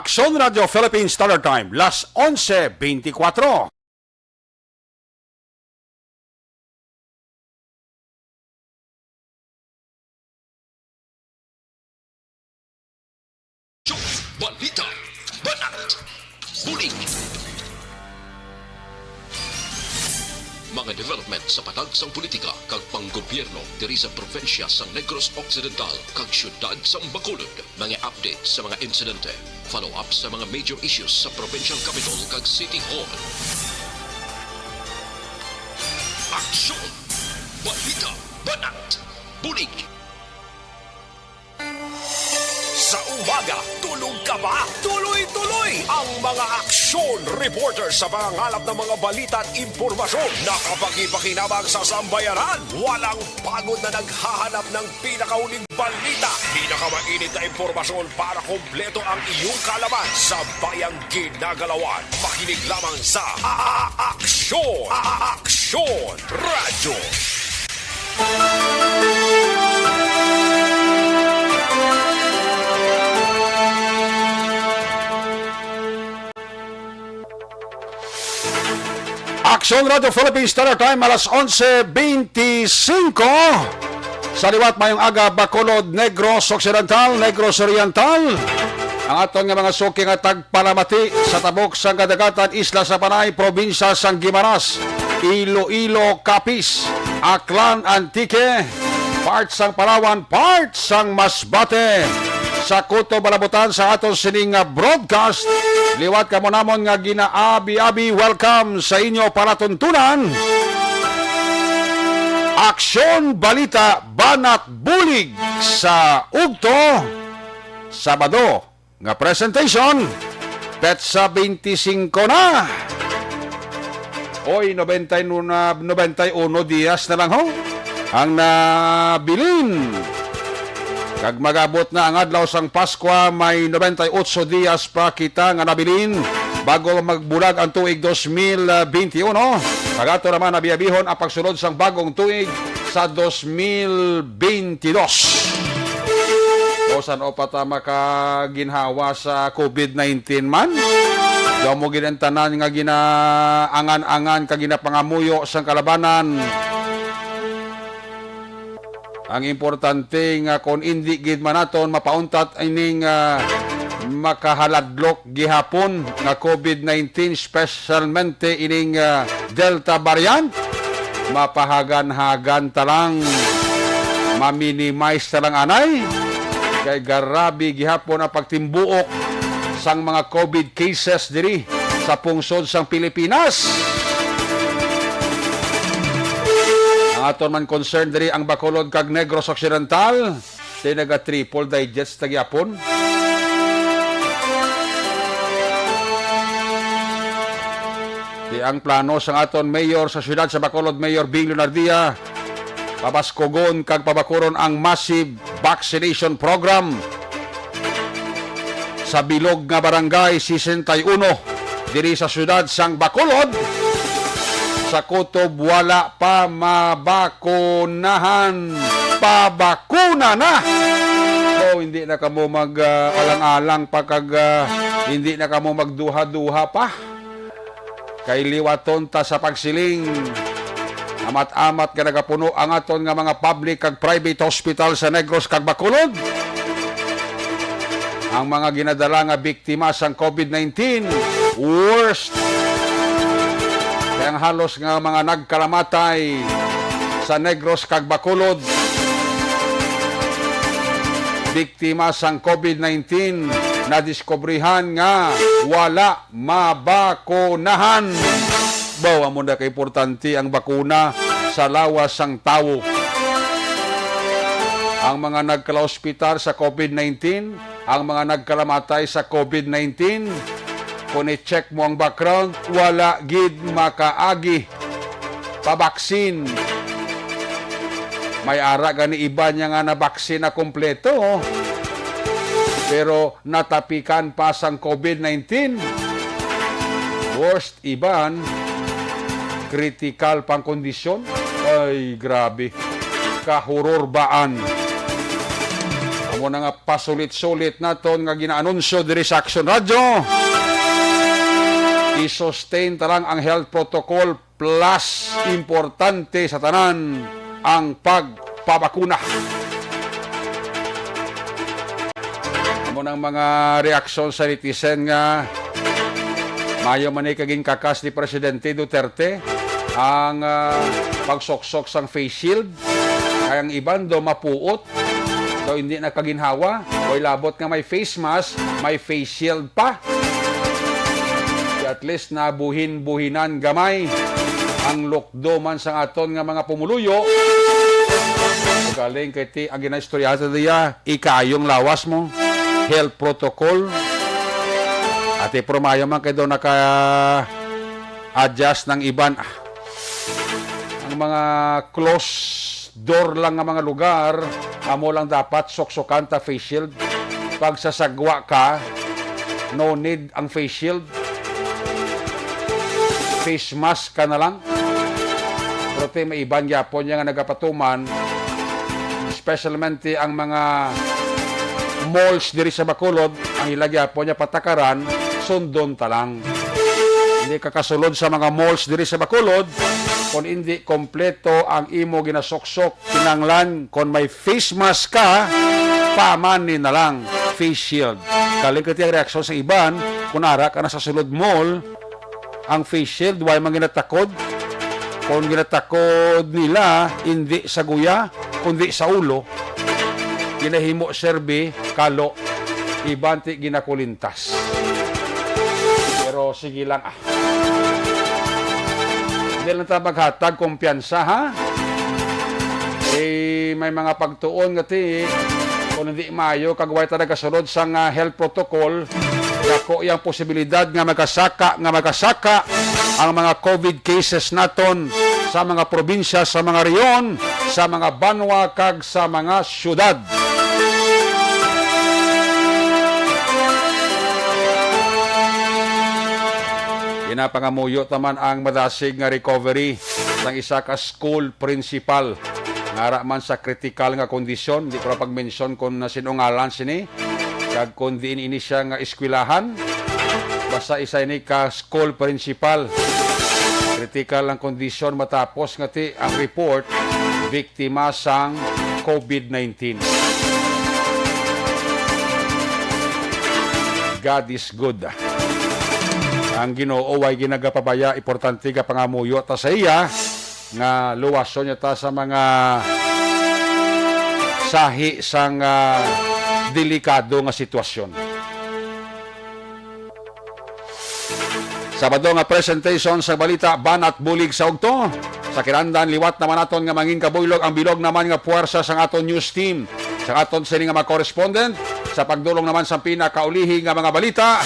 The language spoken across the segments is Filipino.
Aksyon Radio Philippines Standard Time, las 11:24. Balita, Banat, Bulig. Mga development sa patagsang politika kag panggobyerno diri sa probinsya sa Negros Occidental kag syudad sa Bacolod. Mga update sa mga insidente, follow-up sa mga major issues sa provincial capital kag City Hall. Aksyon! Balita, Banat, Bulig. Sa umaga, tulog ka ba? Tuloy-tuloy ang mga aksyon reporter sa pangangalap ng mga balita at impormasyon na kapag-ipakinabang sa sambayaran. Walang pagod na naghahanap ng pinakauling balita. Pinakamainit na impormasyon para kompleto ang iyong kalaman sa bayang ginagalawan. Makinig lamang sa Aksyon! Aksyon Radio! Aksyon Radio Philippines Standard Time, alas 11:25. Sa liwat mayong aga, Bacolod, Negros Occidental, Negros Oriental. Ang atong nga mga suki nga tagpalamati sa tabok sa kadagatan, isla sa Panay, probinsya sang Guimaras, Iloilo, Capiz, Aklan, Antique, parts sang Palawan, parts sang Masbate. Sa Kuto Balabutan sa aton sining broadcast, liwat ka mo namon nga ginaabi-abi, welcome sa inyo para tuntunan. Aksyon Balita Banat Bulig sa Ugto, Sabado nga presentation, petsa 25 na. Oy, 91 dias na lang ho ang nabilin. Kag magabot na ang adlaw sang Pasko, may 98 dias pa kita nga nabilin bago magbulag ang tuig 2021. Kagato naman nabiyabihon ang pagsunod sang bagong tuig sa 2022. Osan o pata makaginhawa sa COVID-19 man. Daw mo ginentanan nga ginaangan-angan kag ginapangamuyo sang kalabanan. Ang importante nga kung hindi gid man naton mapauntat ining makahaladlok gihapon nga COVID-19, specialmente ining Delta variant, mapahagan-hagan talang ma-minimize talang anay kay garabi gihapon ang pagtimbuok sang mga COVID cases diri sa pungsod sang Pilipinas. Aton man concern diri ang Bacolod kag Negros Occidental, tinaga triple digits tagyapon. Di ang plano sang aton mayor sa siyudad sa Bacolod, Mayor Bing Leonardia, pabaskogon kag pabakuron ang massive vaccination program sa bilog nga barangay 61 diri sa siyudad sang Bacolod. Sa Kutob wala pa mabakunahan, pabakuna na. So hindi na kamo mag-alang-alang pa kag hindi na kamo magduha-duha pa. Kay liwaton ta sa pagsiling. Amat-amat ka nagapuno ang aton nga mga public kag private hospital sa Negros kag Bacolod. Ang mga ginadala nga biktima sang COVID-19, worst. Kaya halos nga mga nagkalamatay sa Negros kag Bacolod, biktima sang COVID-19, nadiskubrihan nga wala mabakunahan. Bawa mo na kaimportante ang bakuna sa lawas sang tawo. Ang mga nagkala-ospital sa COVID-19, ang mga nagkalamatay sa COVID-19, kung i-check mo ang background, wala gid makaagi pabaksin. May ara gani iba niya nga na baksin na kompleto, oh. Pero natapikan pa sang COVID-19. Worst iban, critical pang kondisyon. Ay, grabe. Kahurorbaan. Amo na nga pasulit-sulit naton nga ginaanunsyo diri sa Aksyon Radio. I-sustain talang ang health protocol plus importante sa tanan ang pagpabakuna. Amo nang mga reaksyon sa netizen nga mayo man ay kaging kakas ni Presidente Duterte ang pagsoksok sang face shield. Kaya ang iban do mapuot. So hindi na kaginhawa. O labot nga may face mask, may face shield pa. At least na buhin-buhinan gamay ang lokdo man sa aton nga mga pumuluyo. Galing kay ti ang ginaistorya diya, ikayong lawas mo, health protocol. At ipromayo man kay do naka-adjust ng iban. Ang mga close door lang nga mga lugar, amo lang dapat soksokan ta face shield. Pag sasagwa ka, no need ang face shield. Face mask ka na lang. Pero may iban yapon niya nga nagapatuman, especially ang mga malls diri sa Bacolod, ang ilagyapon niya patakaran, sundon talang. Hindi kakasulod sa mga malls diri sa Bacolod, kung hindi kompleto ang imo ginasoksok, kinanglan, kung may face mask ka, pamanin na lang, face shield. Kalikot yung reaksyon sa iban, kung ara ka na sa sulod mall, ang face shield, why man ginatakod? Kung ginatakod nila, hindi sa guya, kundi sa ulo, ginahimo serbi, kalo, ibanti ginakulintas. Pero sige lang Hindi lang tayo maghatag kumpiyansa, ha? May mga pagtuon nga ti, kung hindi mayo, kagaway talaga sunod sa health protocol, dako yung posibilidad nga magkasaka ang mga COVID cases naton sa mga probinsya, sa mga reyon, sa mga banwa, kag sa mga syudad. Ginapangamuyo taman ang madasig nga recovery ng isa ka school principal. Ngara man sa critical nga kondisyon, di ko na pag-mention kung sinungalan sini, kag kung diin ini siya nga eskwelahan, basta isa ini ka school principal. Critical ang kondisyon matapos nga ti ang report, biktima sang COVID-19. God is good. Ang Ginoo ay ginagapabaya, importante ka pangamuyo ta sa iya, nga luwason niya ta sa mga sahi sang delikado nga sitwasyon. Sabado nga presentation sa balita Banat Bulig sa ugto. Sa kirandan liwat naman aton nga manging kabuylog ang bilog naman nga puwersa sang aton news team. Sa aton sini nga mga correspondent sa pagdulong naman sa pinakaulihi nga mga balita.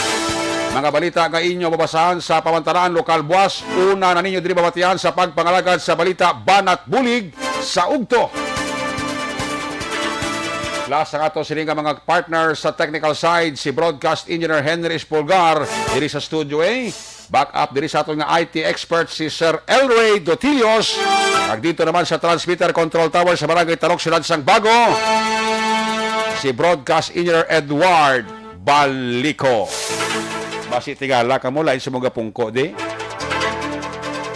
Mga balita nga inyo babasahan sa pamantaraan lokal buwas. Una na ninyo diri babatihan sa pagpangalagad sa balita Banat Bulig sa ugto. Last ang ato siling mga partner sa technical side, si Broadcast Engineer Henry Espolgar diri sa Studio A. Back up diri sa aton nga IT expert si Sir Elray Dotilios. At dito naman sa transmitter control tower sa Barangay Talok Silad sang Bago, si Broadcast Engineer Edward Balico. Basi tigala ka mo, lain sumuga pungko di.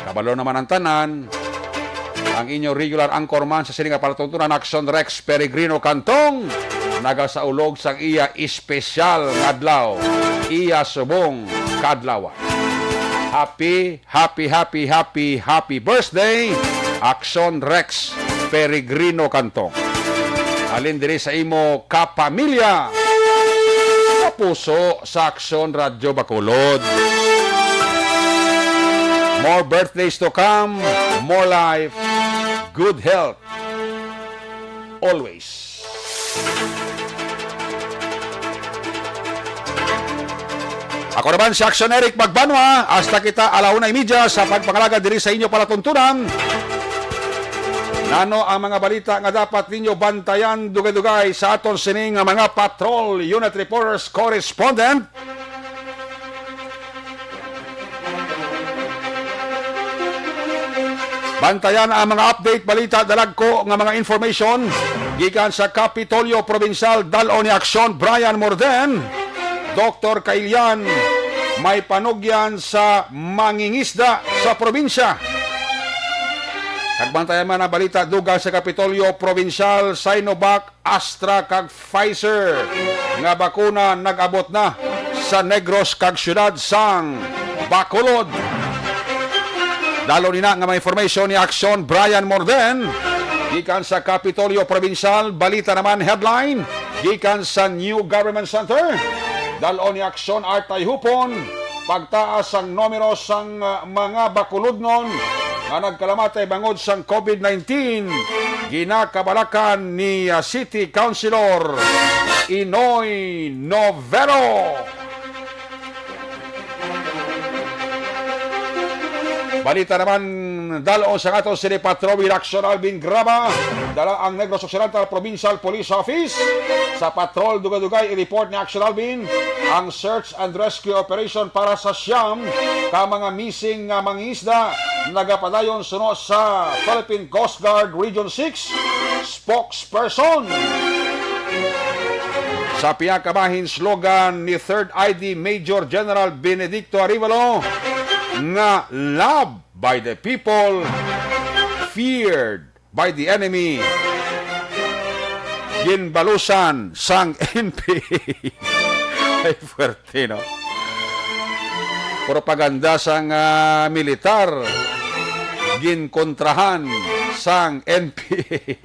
Kabalo naman ang tanan, ang inyo regular anchorman sa sininga palatuntunan, Aksyon Rex Peregrino Cantong, nagasaulog sang iya espesyal ngadlaw, iya subong kadlawan. Happy birthday, Aksyon Rex Peregrino Cantong. Alin diri sa imo kapamilya, puso sa Aksyon Radio Bacolod. More birthdays to come, more life, good health, always. Ako naman si Aksyon Eric Magbanua, hasta kita 1:30 sa pagpangalaga diri sa inyo palatuntunan. Nano ang mga balita nga dapat ninyo bantayan dugay-dugay sa aton sining mga patrol unit reporters correspondent. Bantayan ang mga update balita dalag ko nga mga information gikan sa Kapitolyo Provincial dalo ni Aksyon Brian Morden. Dr. Kailyan may panugyan sa mangingisda sa probinsya. Kagbantayan man ang balita dugang sa Kapitolyo Provincial, Sinovac, Astra kag Pfizer nga bakuna nag-abot na sa Negros kag syudad sang Bacolod. Dalo nina nga may information ni Aksyon Brian Morden gikan sa Kapitolyo Provincial. Balita naman headline gikan sa New Government Center. Dalo ni Aksyon Artay Hupon pagtaas ang numero sang mga bakuludnon nga nagkalamatay bangod sang COVID-19 ginakabalakan ni City Councilor Inoy Novero. Balita naman dalo sa ato si Patrol Aksyon Alvin Graba dala ang Negros Occidental Provincial Police Office sa patrol dugay-dugay i-report ni Aksyon Alvin ang search and rescue operation para sa siyam ka mga missing nga mangingisda nagapadayon suno sa Philippine Coast Guard Region 6 spokesperson. Sa piyakabahin slogan ni 3rd ID Major General Benedicto Arivalo nga loved by the people, feared by the enemy, ginbalusan sang NPA. Ay, fuerte, no? Propaganda sang militar, ginkontrahan sang NPA.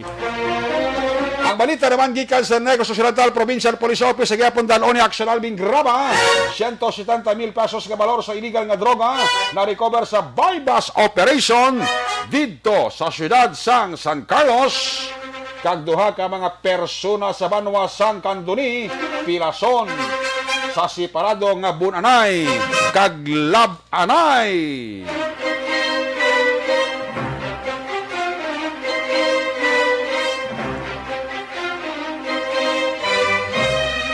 Ang balita naman gikan sa Negros Occidental Provincial Police Office sa gyapon dalo ni Aksyon Alvin Graba, 170,000 pesos nga balor sa illegal nga droga na recover sa bypass operation didto sa syudad sang San Carlos. Kag duha ka mga persona sa Banua sang Candoni, Pilason sa separado nga bunanay kag labanay.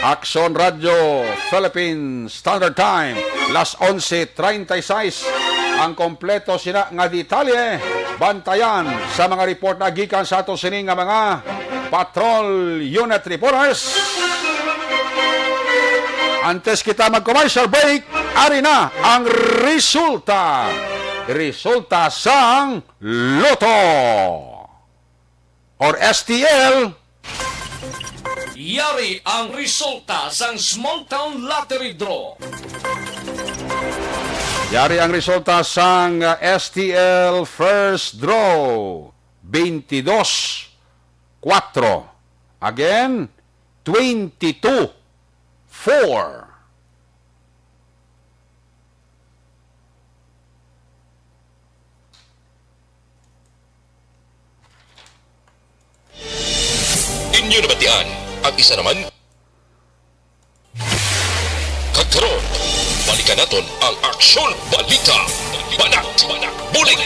Aksyon Radio Philippine Standard Time las 11:36 ang kompleto sina nga detalye bantayan sa mga report na gikan sa ato sini nga mga patrol unit reporters. Antes kita mag-commercial break, ari na ang resulta sang Loto or STL. Yari ang resulta sang Small Town Lottery Draw. Yari ang resulta sang STL First Draw 22-4. Again, 22-4. Inyo nabatian ang isa naman. Kagkaroon, balikan naton ang Aksyon Balita. Banat, Bulig.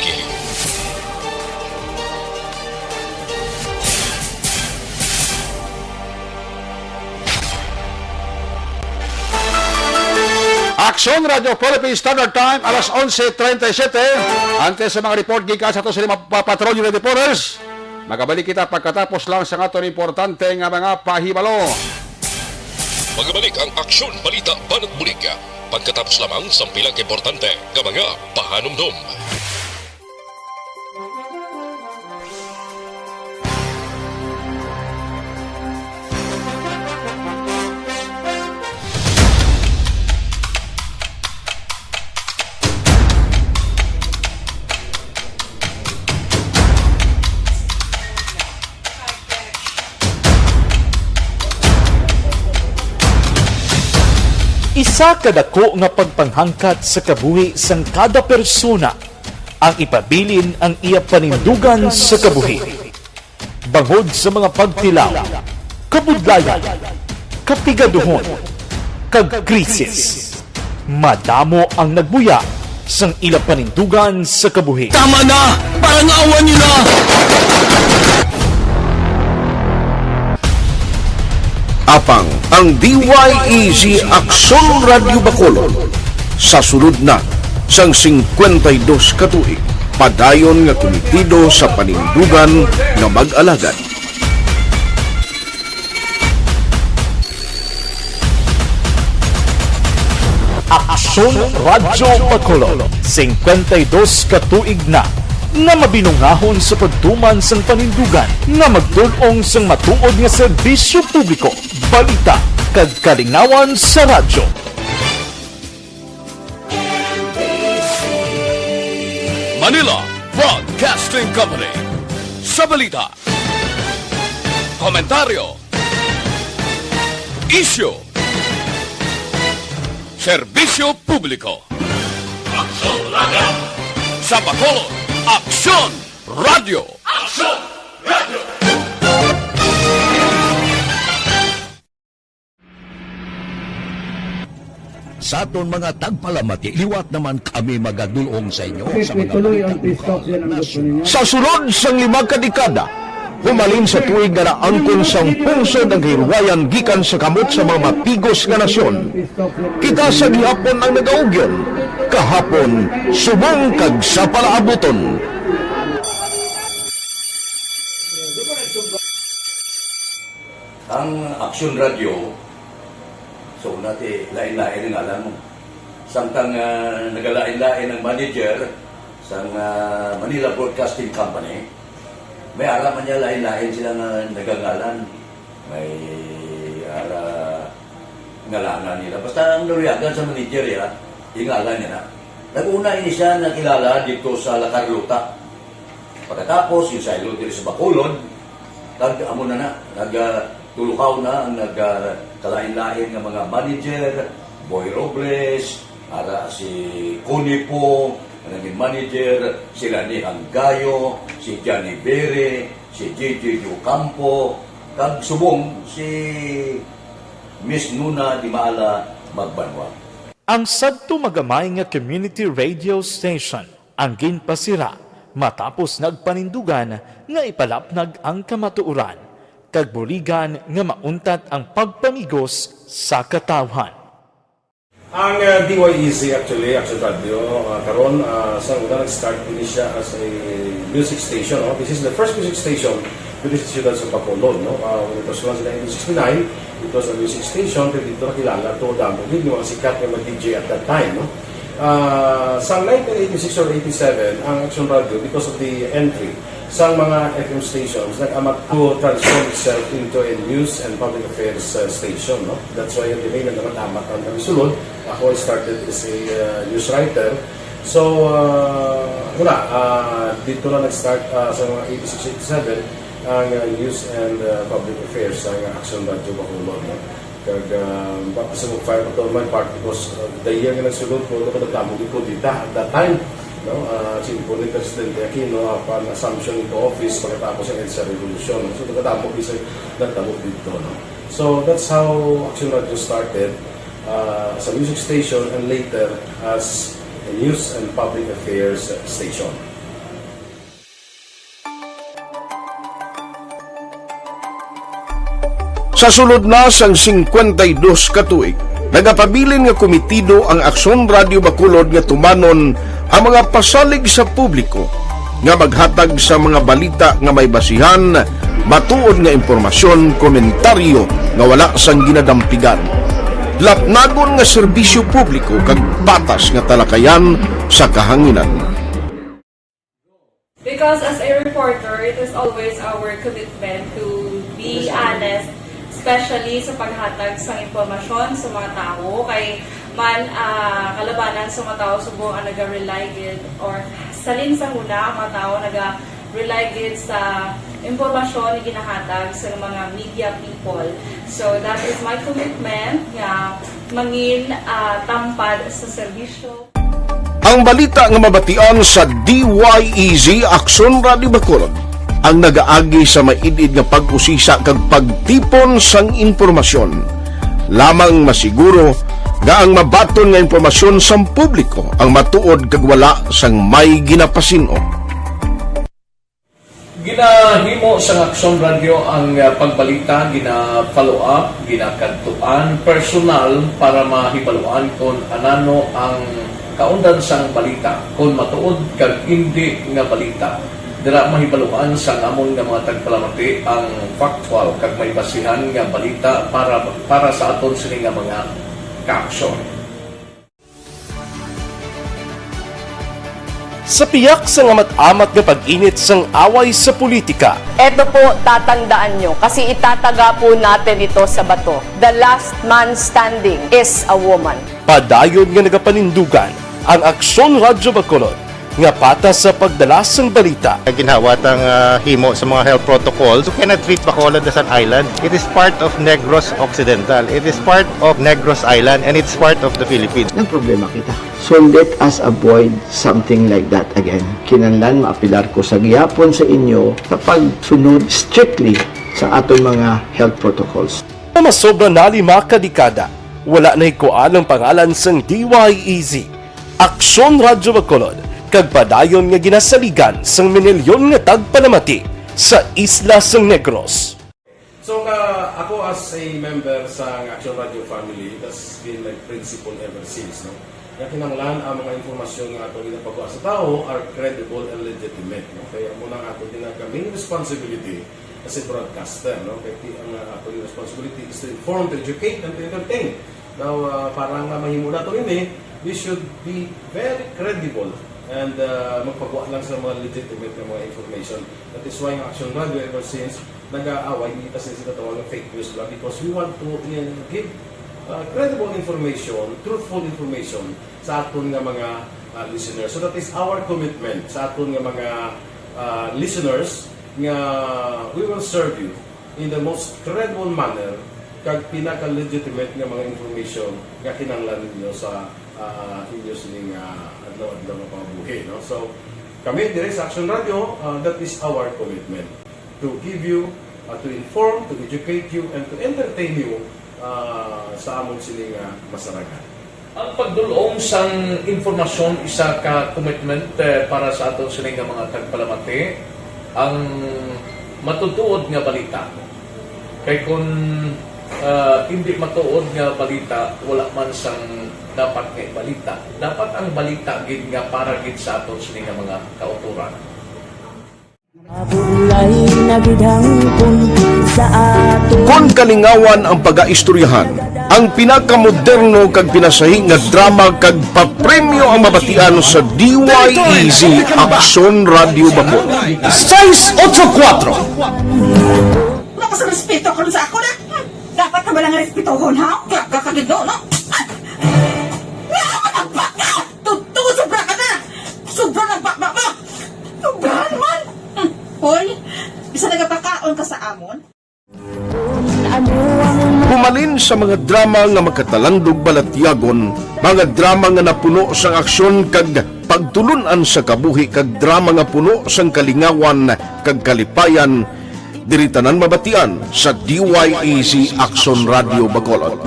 Aksyon Radio Philippine Standard Time alas 11:37. Antes sa mga report gikan sa ato sa mga patrol unit reporters. Magabalik kita pagkatapos lang sa aton importante nga mga pahibalo. Magabalik ang Aksyon Balita Banat Bulig pagkatapos lamang sa pilang importante nga mga pahanumdum. Isa kadako nga pagpanghangkat sa kabuhi sang kada persona ang ipabilin ang iya panindugan sa kabuhi. Bangod sa mga pagtilaw, kabudlayan, kapigaduhon, kag krisis. Madamo ang nagbuya sang ila panindugan sa kabuhi. Tama na! Parang awan nyo na! Apang ang DYEZ Aksyon Radio Bacolod sa sulod na sang 52 katuig padayon nga komitido sa panindugan nga mag-alagad. Aksyon Radyo Bacolod. 52 katuig na nga mabinungahon sa pagtuman sang panindugan nga magtulong sang matuod nga serbisyo publiko, balita kag kalingawan sa radyo. Manila Broadcasting Company. Sa balita, komentaryo, isyu, serbisyo publiko. Aksyon Radio! Sa Bacolod, Aksyon Radio! Aksyon Radio! Sa aton mga tagpalamati, liwat naman kami magadulong sa inyo sa mga Tuloy ang TikTok, yan ang gusto ninyo. Sa sulod sang 5 kadekada, humalin sa tuig nga naangkon sang pungsod ang hirwayan gikan sa kamot sa mga mapigos nga nasyon. Kita sa gihapon ang nagaugyon, kahapon subong kag sa palaabuton. Ang Aksyon Radio, so nati lain-lain ang alam mo. Samtang nagalain-lain ang manager sa Manila Broadcasting Company, may araman niya lain-lain sila nga nagangalan. May ngalanan nila. Basta ang nuriyagan sa manager ya, ingalan niya na. Nag-una ini siya nakilala dito sa La Carlota. Pagkatapos, yung sa dito sa Bacolod, amo na nagtulukaw na ang nagkalain-lain ng mga manager, Boy Robles, si Cunipo, ang naging manager, sila ni Hanggayo, si Johnny Bere, si JJ Campo, kag subong si Miss Nuna Di Maala Magbanua. Ang sadto magamay nga community radio station ang ginpasira matapos nagpanindugan nga ipalapnag ang kamatuoran kag buligan nga mauntat ang pagpamigos sa katawhan. Ang DYEZ actually, Aksyon Radio, karon sa una nag-start din siya as a music station. No? This is the first music station with this ciudad sa Bacolod. No? When it was launched in 1969, it was a music station. Pero dito nakilala to damo yung mga sikat na mag-DJ at that time. No? Sa 1986 or 87, ang Aksyon Radio, because of the entry sa mga FM stations, nag-amat to transform itself into a news and public affairs station. No? That's why yung dinay na naman amat ang kamisulod. Ako started as a news writer. So, dito na nag-start sa mga 86-87 ang news and public affairs sa Aksyon Radio Bacolod. No? Kag sa mag-fire to my part because the year nga nagsulod ko, nagdamog ko dito at that time. No, po ni Presidente Aquino upon assumption into office pagkatapos ng EDSA Revolution. So, nagdamog dito. No? So, that's how Aksyon Radio started as a music station and later as a news and public affairs station. Sa sulod na sang 52 katuig, nagapabilin nga komitido ang Aksyon Radio Bacolod nga tumanon ang mga pasalig sa publiko nga maghatag sa mga balita nga may basihan, matuod nga impormasyon, komentaryo nga wala sang ginadampigan. Lapnagon nga serbisyo publiko kag patas nga talakayan sa kahanginan. Because as a reporter, it is always our commitment to be honest, especially sa paghatag sa impormasyon sa mga tao kay man kalabanan sa mga tao subong ang naga-rely gid or salin sa una ang mga tao naga-rely gid sa impormasyon na ginahatag sa mga media people. So that is my commitment nga mangin tampad sa serbisyo. Ang balita nga mabatian sa DYEZ Aksyon Radio Bacolod ang nagaagi sa maidid nga pag-usisa kag pagtipon sang impormasyon. Lamang masiguro nga ang mabaton nga impormasyon sang publiko ang matuod kag wala sang may ginapasino. Ginahimo sa Aksyon Radio ang pagbalita, gina-follow up, ginakadtuan personal para mahibaluan kung anano ang kaundan sang balita, kung matuod kag hindi nga balita. Dira mahibaluan sang amon nga mga tagpalamati ang factual kag may basihan nga balita para sa aton sini nga mga ka-aksyon. Sa piyak sa amat-amat nga pag-init sang away sa politika, Eto po, tatandaan nyo, kasi itataga po natin ito sa bato. The last man standing is a woman. padayon nga nagapanindugan ang Aksyon Radyo Bacolod nga patas sa pagdala sang balita. Ginhawat ang himo sa mga health protocols. You cannot treat Bacolod as an island. It is part of Negros Occidental. It is part of Negros Island and it's part of the Philippines. Ang problema kita. So let us avoid something like that again. Kinanglan maapilar ko sa gihapon sa inyo sa pagsunod strictly sa aton mga health protocols. Masobra na 5 kadekada, wala na ikuan ang pangalan sang DYEZ. Aksyon Radyo Bacolod, kag padayon nga ginasaligan sang minilyon nga tagpanamati sa isla sang Negros. So ako as a member sa Aksyon Radio family, that's been like principle ever since. No? Kaya kinanglan ang mga informasyon nga ato ginapagawa sa tao are credible and legitimate. No? Kaya muna ato ginagawing responsibility as a broadcaster. No? Kaya ang ato responsibility is to inform, to educate, and to entertain. Now, parang mahimo na ito rin we should be very credible and magpagawa lang sa mga legitimate na mga information. That is why ang Aksyon Radio ever since nag-aaway dito sa sinatawag ng fake news lang because we want to give credible information, truthful information sa aton nga mga listeners. So that is our commitment sa aton nga mga listeners nga we will serve you in the most credible manner kag pinaka-legitimate nga mga information nga kinanglan ninyo sa inyo sining adlaw-adlaw nga pamumuhi. No? So, kami dire sa Aksyon Radio, that is our commitment to give you, to inform, to educate you, and to entertain you sa amon sining masaragan. Ang pagdulong sang informasyon isa ka commitment para sa aton sining mga tagpalamati ang matutuod nga balita. Kay kung hindi matuod nga balita, wala man sang dapat kay balita. Dapat ang balita gid nga para gid sa aton sining mga kauturan. Kon kalingawan ang pag-aistoryahan, ang pinakamoderno kag pinasahi nga drama kag papremyo ang mabatian sa DYEZ Aksyon Radio Bacolod. 684 Wala sa respeto ko sa ako na. Dapat ka ba lang respetohon, ha? Kakagido, no? Tutugo, sobra ka na! Sobra ng bakbak mo! Sobra naman! Hoy, isa nagapakaon ka sa amon? Humalin sa mga drama nga magkatalandog balatyagon, mga drama nga napuno sang aksyon kag pagtulunan sa kabuhi kag drama nga puno sang kalingawan kag kalipayan, diritanan mabatian sa DYEZ Aksyon Radio Bacolod.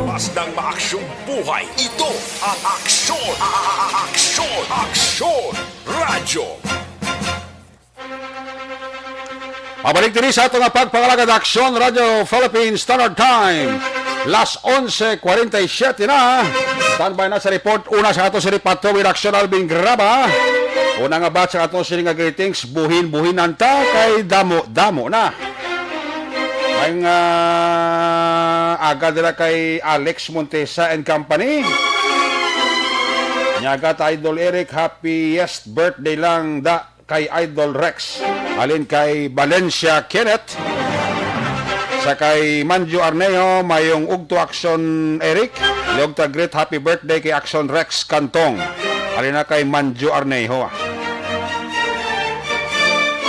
Bastang maaksyong buhay, ito ang Aksyon! Aksyon! Aksyon! Radyo! Pabalik din sa ito nga pagpangalagad Aksyon Radio Philippine Standard Time. Las 11:47 na. Standby na sa report. Una sa ato si Ripato with Aksyon Alvin Graba. Una nga batch sa ato si nga greetings. Buhin-buhin nanta kay damo-damo na. May aga dila kay Alex Montesa and Company. Nyaga ta Idol Eric, happiest birthday lang da kay Idol Rex. Alin kay Valencia Kenneth. Sa kay Manjo Arneo, mayong ugto Aksyon Eric. Liog ta great happy birthday kay Aksyon Rex Kantong. Alin na kay Manjo Arneo.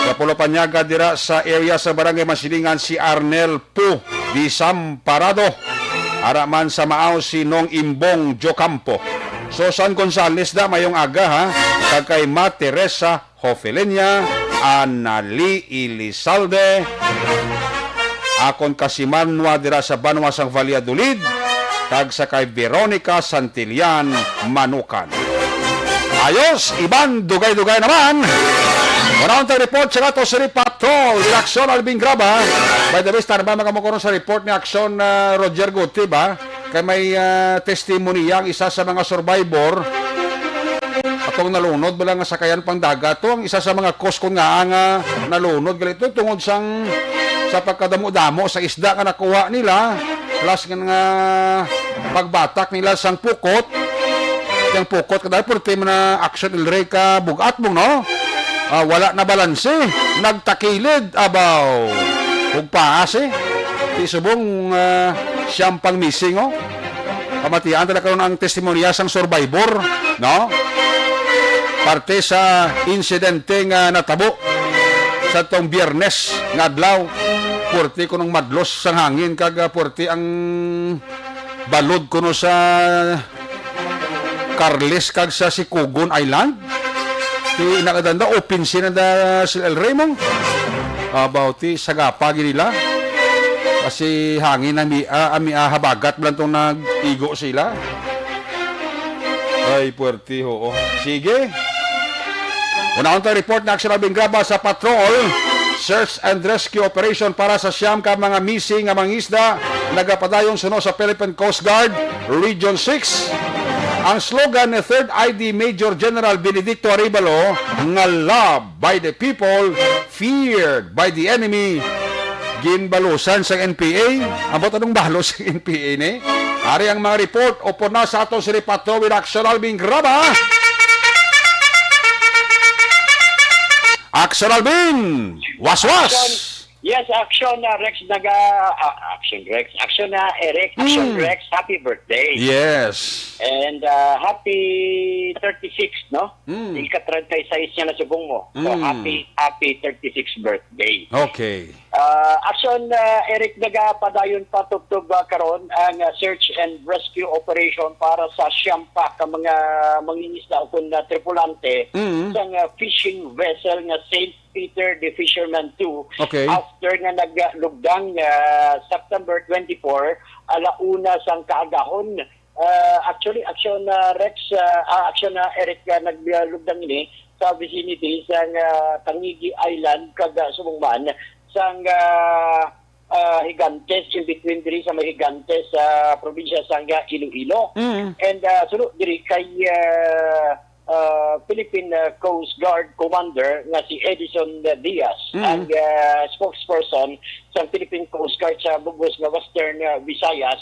Kapulo Panyaga dira sa area sa Barangay Masilingan si Arnel Pu Disamparado. Araman sa Maaw si Nong Imbong Jocampo. Sosan Gonzales da mayong aga ha. Kag kay Ma Teresa Hofelenia, Anali Ilizalde, akon Kasimanwa dira sa Banwa sang Valladolid, kag sa kay Veronica Santillan Manukan. Ayos, Iban, dugay-dugay naman. Unang report sa ato si Patrol, di Aksyon Alvin Graba. By the way, star ba makamukuron sa report ni Aksyon Roger Guti ba? Kay may testimony ang isa sa mga survivor atong nalunod bala nga sakayan pang dagat to ang isa sa mga cause ko nga nalunod galito tungod sang sa pagkadamo-damo sa isda nga nakuha nila plus nga pagbatak nila sang pukot yung pukot ka dahil purti mo na action ilray ka bugat mo, no? Wala na balanse. Nagtakilid, abaw. Hugpaas eh. Di subong siyang pang missing, oh. Pamatian talaga karon ang testimonya sang survivor, no? Parte sa insidente nga natabo sa tong Biyernes nga adlaw. Purti ko nung madlos sang hangin kag purti ang balod kuno sa Carles kag sa Sikugon Island. Ti nakadanda open sina da sila El Raymond. About ti sagapa nila. Kasi hangin na habagat blan tong nag-igo sila. Ay, puwerti ho. Sige. Una tayo report na aksyon na graba sa patrol. Search and rescue operation para sa siyam ka mga missing nga mga isda nagapadayon suno sa Philippine Coast Guard Region 6. Ang slogan ni 3rd ID Major General Benedicto Arevalo nga loved by the people, feared by the enemy. Ginbalusan sa NPA. Ang ba't anong balos sa NPA ni? Ari ang mga report upo na sa ato si Ripato with Aksyon Albin Graba. Aksyon Albin! Was! Yes, Aksyon Rex Aksyon Eric, Aksyon Rex, happy birthday. Yes. And happy 36, no? Ika-36 niya na subong mo. So happy 36 birthday. Okay. Aksyon Eric, nagapadayon pa tugtog karon ang search and rescue operation para sa siyampa ka mga mangingisda o kung tripulante sa fishing vessel nga St. Peter the Fisherman 2 after nga naglugdang September 24 alauna sang kaagahon. Actually Aksyon Rex Aksyon Eric naglugdang ini sa vicinity sang Tangigi Island kag sumungman sang Higantes in between diri sa may Higantes sa probinsya sang Iloilo. And sunod diri kay Philippine Coast Guard Commander nga si Edison Diaz ang spokesperson sa Philippine Coast Guard sa Bugos nga Western Visayas.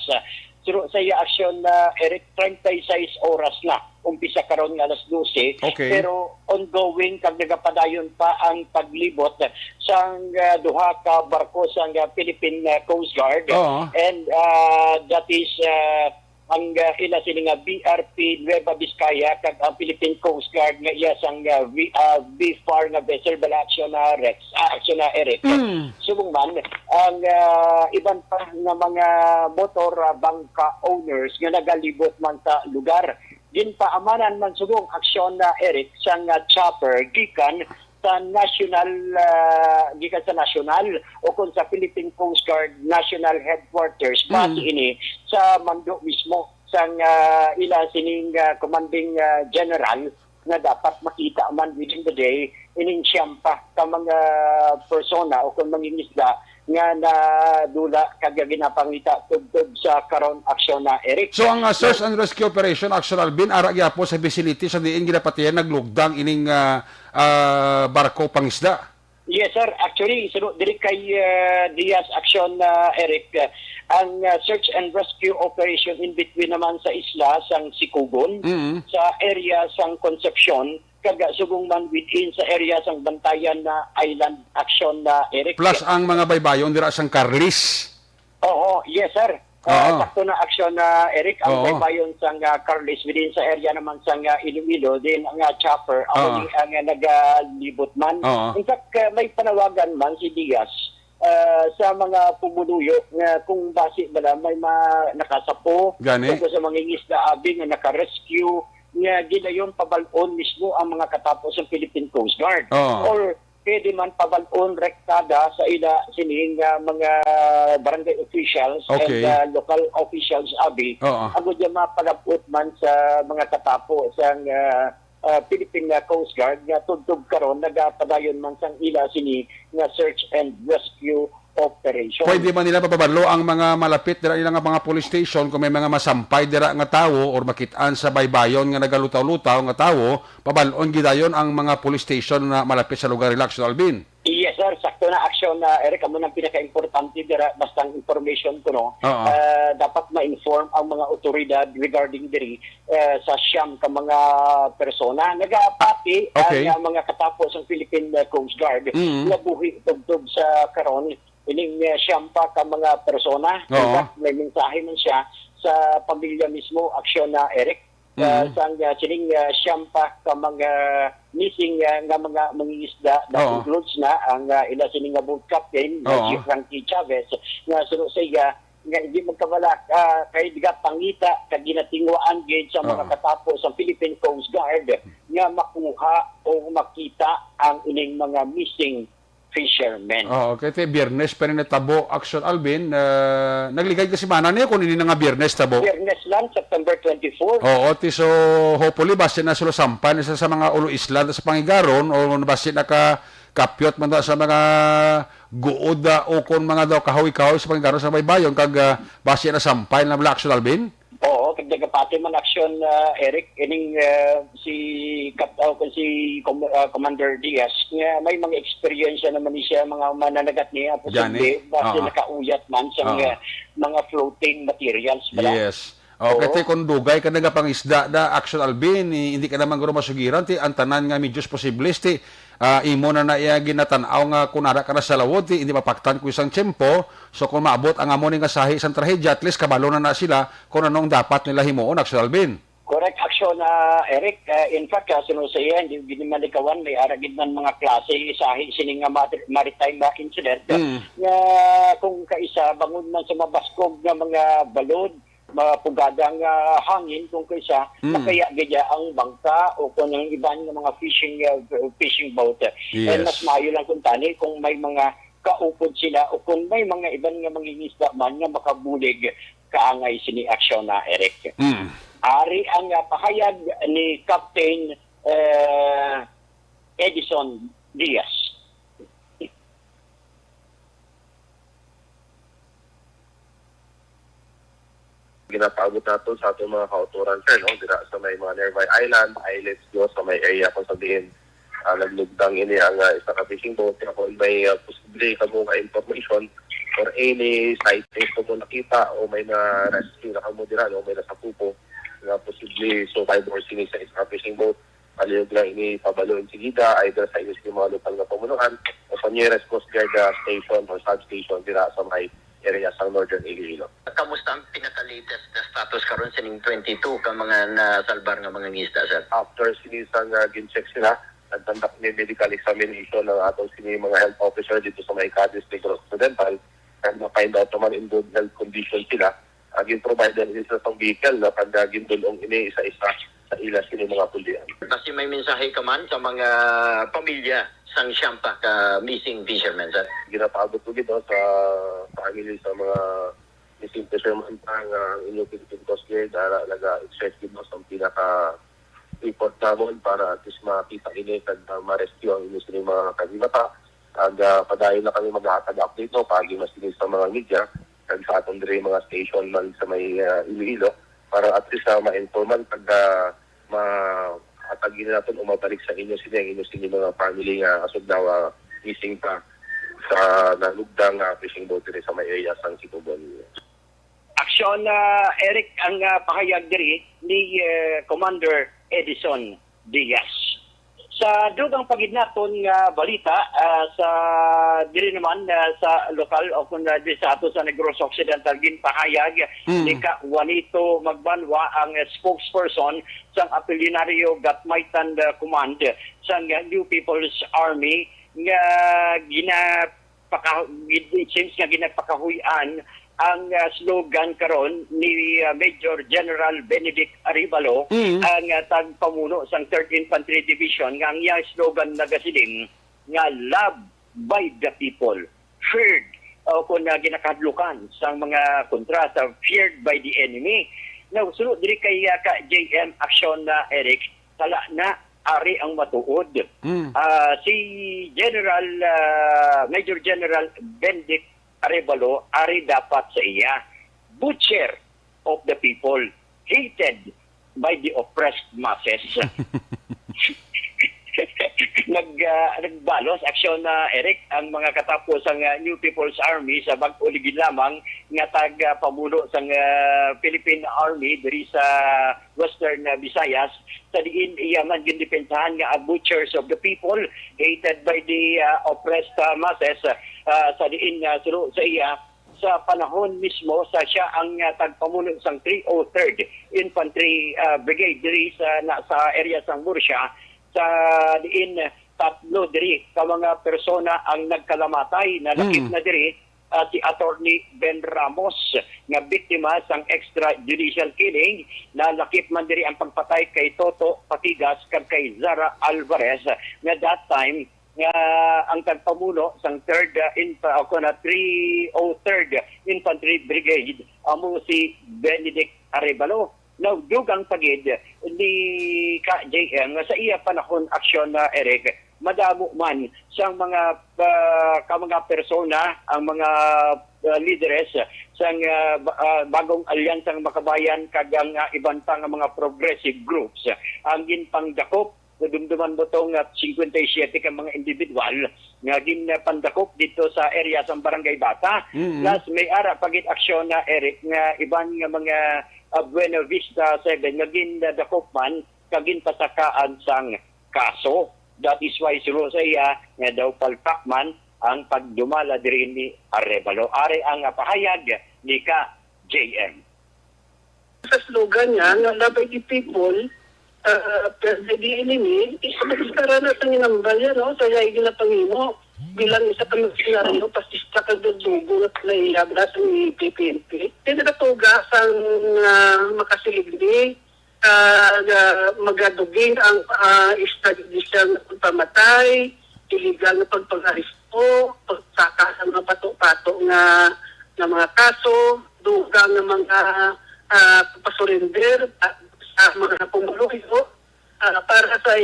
Suro sa iya aksyon Eric 36 oras na umpisa karon nga alas 12 pero ongoing kag nagapadayon pa ang paglibot sang duha ka barko sang Philippine Coast Guard and that is ang ila sila nga BRP Nueva Vizcaya kag ang Philippine Coast Guard nga iya sang BFAR nga vessel bala Aksyon Rex Aksyon Eric. Subong man ang iban pa nga mga motor bangka owners nga nagalibot man sa lugar. Ginpaamanan man subong Aksyon Eric sang chopper gikan sa national o kung sa Philippine Coast Guard National Headquarters base ini sa Mando mismo sang ila sining commanding general nga dapat makita man within the day ining siyampa ka mga persona o kung mangingisda nga na dula kag ginapangita tugtog sa karon Aksyon Eric. So ang search and rescue operation Aksyon Albin ara gyapon sa vicinity sa diin ginapatiyan naglugdang ining barko pangisda. Yes sir, actually sunod diri kay Diaz Aksyon Eric ang search and rescue operation in between naman sa isla sang Sikugon sa area sang Concepcion kaga subong man within sa area sang Bantayan na Island Aksyon Eric. Plus ang mga baybayon dira sang Carlis. Oo, yes sir. Sakto na Aksyon Eric ang baybayon sang Carlis within sa area naman sang Iloilo din ang chopper ang nagalibot man. In fact may panawagan man si Diaz sa mga pumuluyo nga kung base bala may nakasapo o sa mga isda abi nga naka-rescue nga gidayon pabalon mismo ang mga katapos ng Philippine Coast Guard or pwede man pabalon rektada sa ila sining mga barangay officials and local officials abi agud ya mapalapot man sa mga katapos ang Philippine Coast Guard nga tugtog karon nagapadayon man sang ila sini nga search and rescue operation. Pwede man nila papabalo ang mga malapit dira ilang mga police station kung may mga masampay dira nga tawo or makitaan sa baybayon nga nagalutaw-lutaw nga tawo, pabalon gidayon ang mga police station na malapit sa lugar nila Aksyon Albin. Yes sir, sakto na aksyon na Eric, amo nang pinaka-importante dira bastang information ko no. Oo. Dapat ma-inform ang mga otoridad regarding diri sa siyam ka mga persona nagapati Okay. ang mga katapos ng Philippine Coast Guard nga buhi tugtog sa karon ining siyam pa ka mga persona. In Oo. fact, may mensahe man siya sa pamilya mismo aksyon na Eric. Sang sining siyam pa ka mga missing nga mga mangingisda that Oo. includes na ang ila sining nga boat captain Oo. si Frankie Chavez nga suno sa iya nga hindi magkawala kay diga pangita kag ginatingwaan gid sa mga Oo. katapos sa Philippine Coast Guard nga makuha o makita ang ining mga missing fishermen. Oo, kaya te Biyernes pa rin natabo Aksyon Alvin. Nagligay kasi mana niya kung hindi na nga Biyernes tabo. Biyernes lang, September 24. Oo, so hopefully basi na sila sampan sa mga ulo isla sa pangigaron o basi na ka kapyot man daw sa mga guod o kung mga daw kahoy-kahoy sa pangigaron sa baybayon kag basi na sampay na Aksyon Alvin. Oo, kag nagapati man aksyon Eric ining si Commander Diaz nga may mga experience naman siya mga mananagat niya posible basta nakauyat man sa mga floating materials pala. Yes. Okay, kung dugay ka nagapangisda da Aksyon Alvin, hindi ka naman guro masugiran ti ang tanan nga medyos posibles ti imo na iya ginatanaw nga kunara ka na sa lawod ti hindi mapaktan ko isang tiyempo. So kung maabot ang amo nga sahi isang trahedya, at least kabalo na sila kung anong dapat nila himuon Aksyon Alvin. Correct aksyon Eric. In fact, sunod sa iya, hindi malikawan, may aragid man mga klase sahi sining nga maritime incident nga kung kaisa bangon man sa mabaskog nga mga balod mapugadang hangin kung kaysa makaya gaya ang bangka o kung ang iban ng mga fishing boat. Yes. And mas mayo lang kung tani kung may mga kaupod sila o kung may mga iban nga mangingisda man nga makabulig kaangay sini aksyon na Eric. Ari ang pahayag ni Captain Edison Diaz. Ginapagod nato sa ating mga kauturan, sir, no? Dira sa may mga nearby islets do sa may area kung sabihin naglugdang ini ang isa ka fishing boat kung may posible kamo nga information or any sightings kung nakita o may na rescue na kamo dira o may nasapupo nga posible survivors ini sa isa ka fishing boat aliyog lang ini pabaloin sigida either sa inis ng mga lokal na pamunuan o sa nearest Coast Guard station or substation dira sa may area sa Northern Iloilo. Kamusta ang pinaka-latest na status karon sa ning 22 ka mga nasalbar nga mga ngisda, sir? After sinisang gin-check sila, nagtandak ni medical examination ng atong sini mga health officer dito sa may Cadiz Negros Occidental and na-find out naman in good health condition sila. Gin-provide din sila sa vehicle na pag-gindulong ini isa-isa sa ila sini mga pulian. Kasi may mensahe ka man sa mga pamilya sang siyampa ka missing fishermen, sir? Ginapabot ko dito sa family sa mga missing fishermen ang inyong Philippine Coast Guard nag-exert dito sa pinaka-report namin para at least makita ini at ma-rescue ang inyong mga kanibata. Padayon na kami mag-update no, pagi mas dinis sa mga media at sa atong dire mga station man sa may Iloilo para at least ma-informan pag atagin natin o mabalik sa inyo mga family nga asod na missing pa sa nalugdang fishing boat rin sa may area sa Situbon. Aksyon Eric ang pahayag diri ni Commander Edison Diaz. Sa dugang pagidnaton nga balita sa diri naman sa lokal o kung sa ato sa Negros Occidental ginpahayag ni ka Juanito Magbanua ang spokesperson sa Apolinaryo Gatmaitan Command sa New People's Army nga ginapakahuyan ang slogan karon ni Major General Benedict Arevalo ang tagpamuno sang 3rd Infantry Division nga ang iyang slogan nagasilin nga love by the people, feared o kung ginakadlukan sa mga kontra sa feared by the enemy. Now, sunod diri kay ka JM Aksyon na Eric, sala na ari ang matuod. Si General Major General Benedict Arevalo, ari dapat sa iya. Butcher of the people, hated by the oppressed masses. nagbalos aksyon na Eric ang mga katapos ang New People's Army sa bag-o ligid lamang nga pamulo sang Philippine Army diri sa Western Visayas sa diin iya man gindepensahan nga butchers of the people hated by the oppressed masses sa diin suro sa iya sa panahon mismo sa siya ang tagpamuno sang 303rd Infantry Brigade diri sa area sang Murcia sa diin tatlo diri ka mga persona ang nagkalamatay na lakip na diri si Attorney Ben Ramos nga biktima sang extrajudicial killing na lakip man diri ang pagpatay kay Toto Patigas kag kay Zara Alvarez nga that time nga ang tagpamuno sang 303rd Infantry Brigade amo si Benedict Arevalo. Now, dugang pagid ni KJM nga sa iya panahon aksyon na Eric, madamo man sang mga persona, ang mga leaders sang bagong alyansang makabayan kagang ibang pang mga progressive groups ang ginpangdakop dumduman mo itong 57 ka mga individual nga ginpandakop dito sa area sa Barangay Bata. Plus may ara pagit aksyon na Eric nga ibang nga mga Buena Vista 7 nga ginadakop man kagin pasakaan sang kaso. That is why suro sa iya nga daw palpak man ang pagdumala diri ni Arevalo. Are ang pahayag ni ka JM. Sa slogan niya nga labay di people the enemy is karana sa ninambal niya, no? So, yung ginapangimo bilang isa kang senaryo pasista kag dugo at naiyabra sa PPNP. Tinatatuga sa makasilibli magadugin ang extrajudicial na pagpamatay, illegal na pagpangaristo, pagsaka sa mga pato-pato na mga kaso, dugang ng mga pasurrender sa mga pumuluyo para sa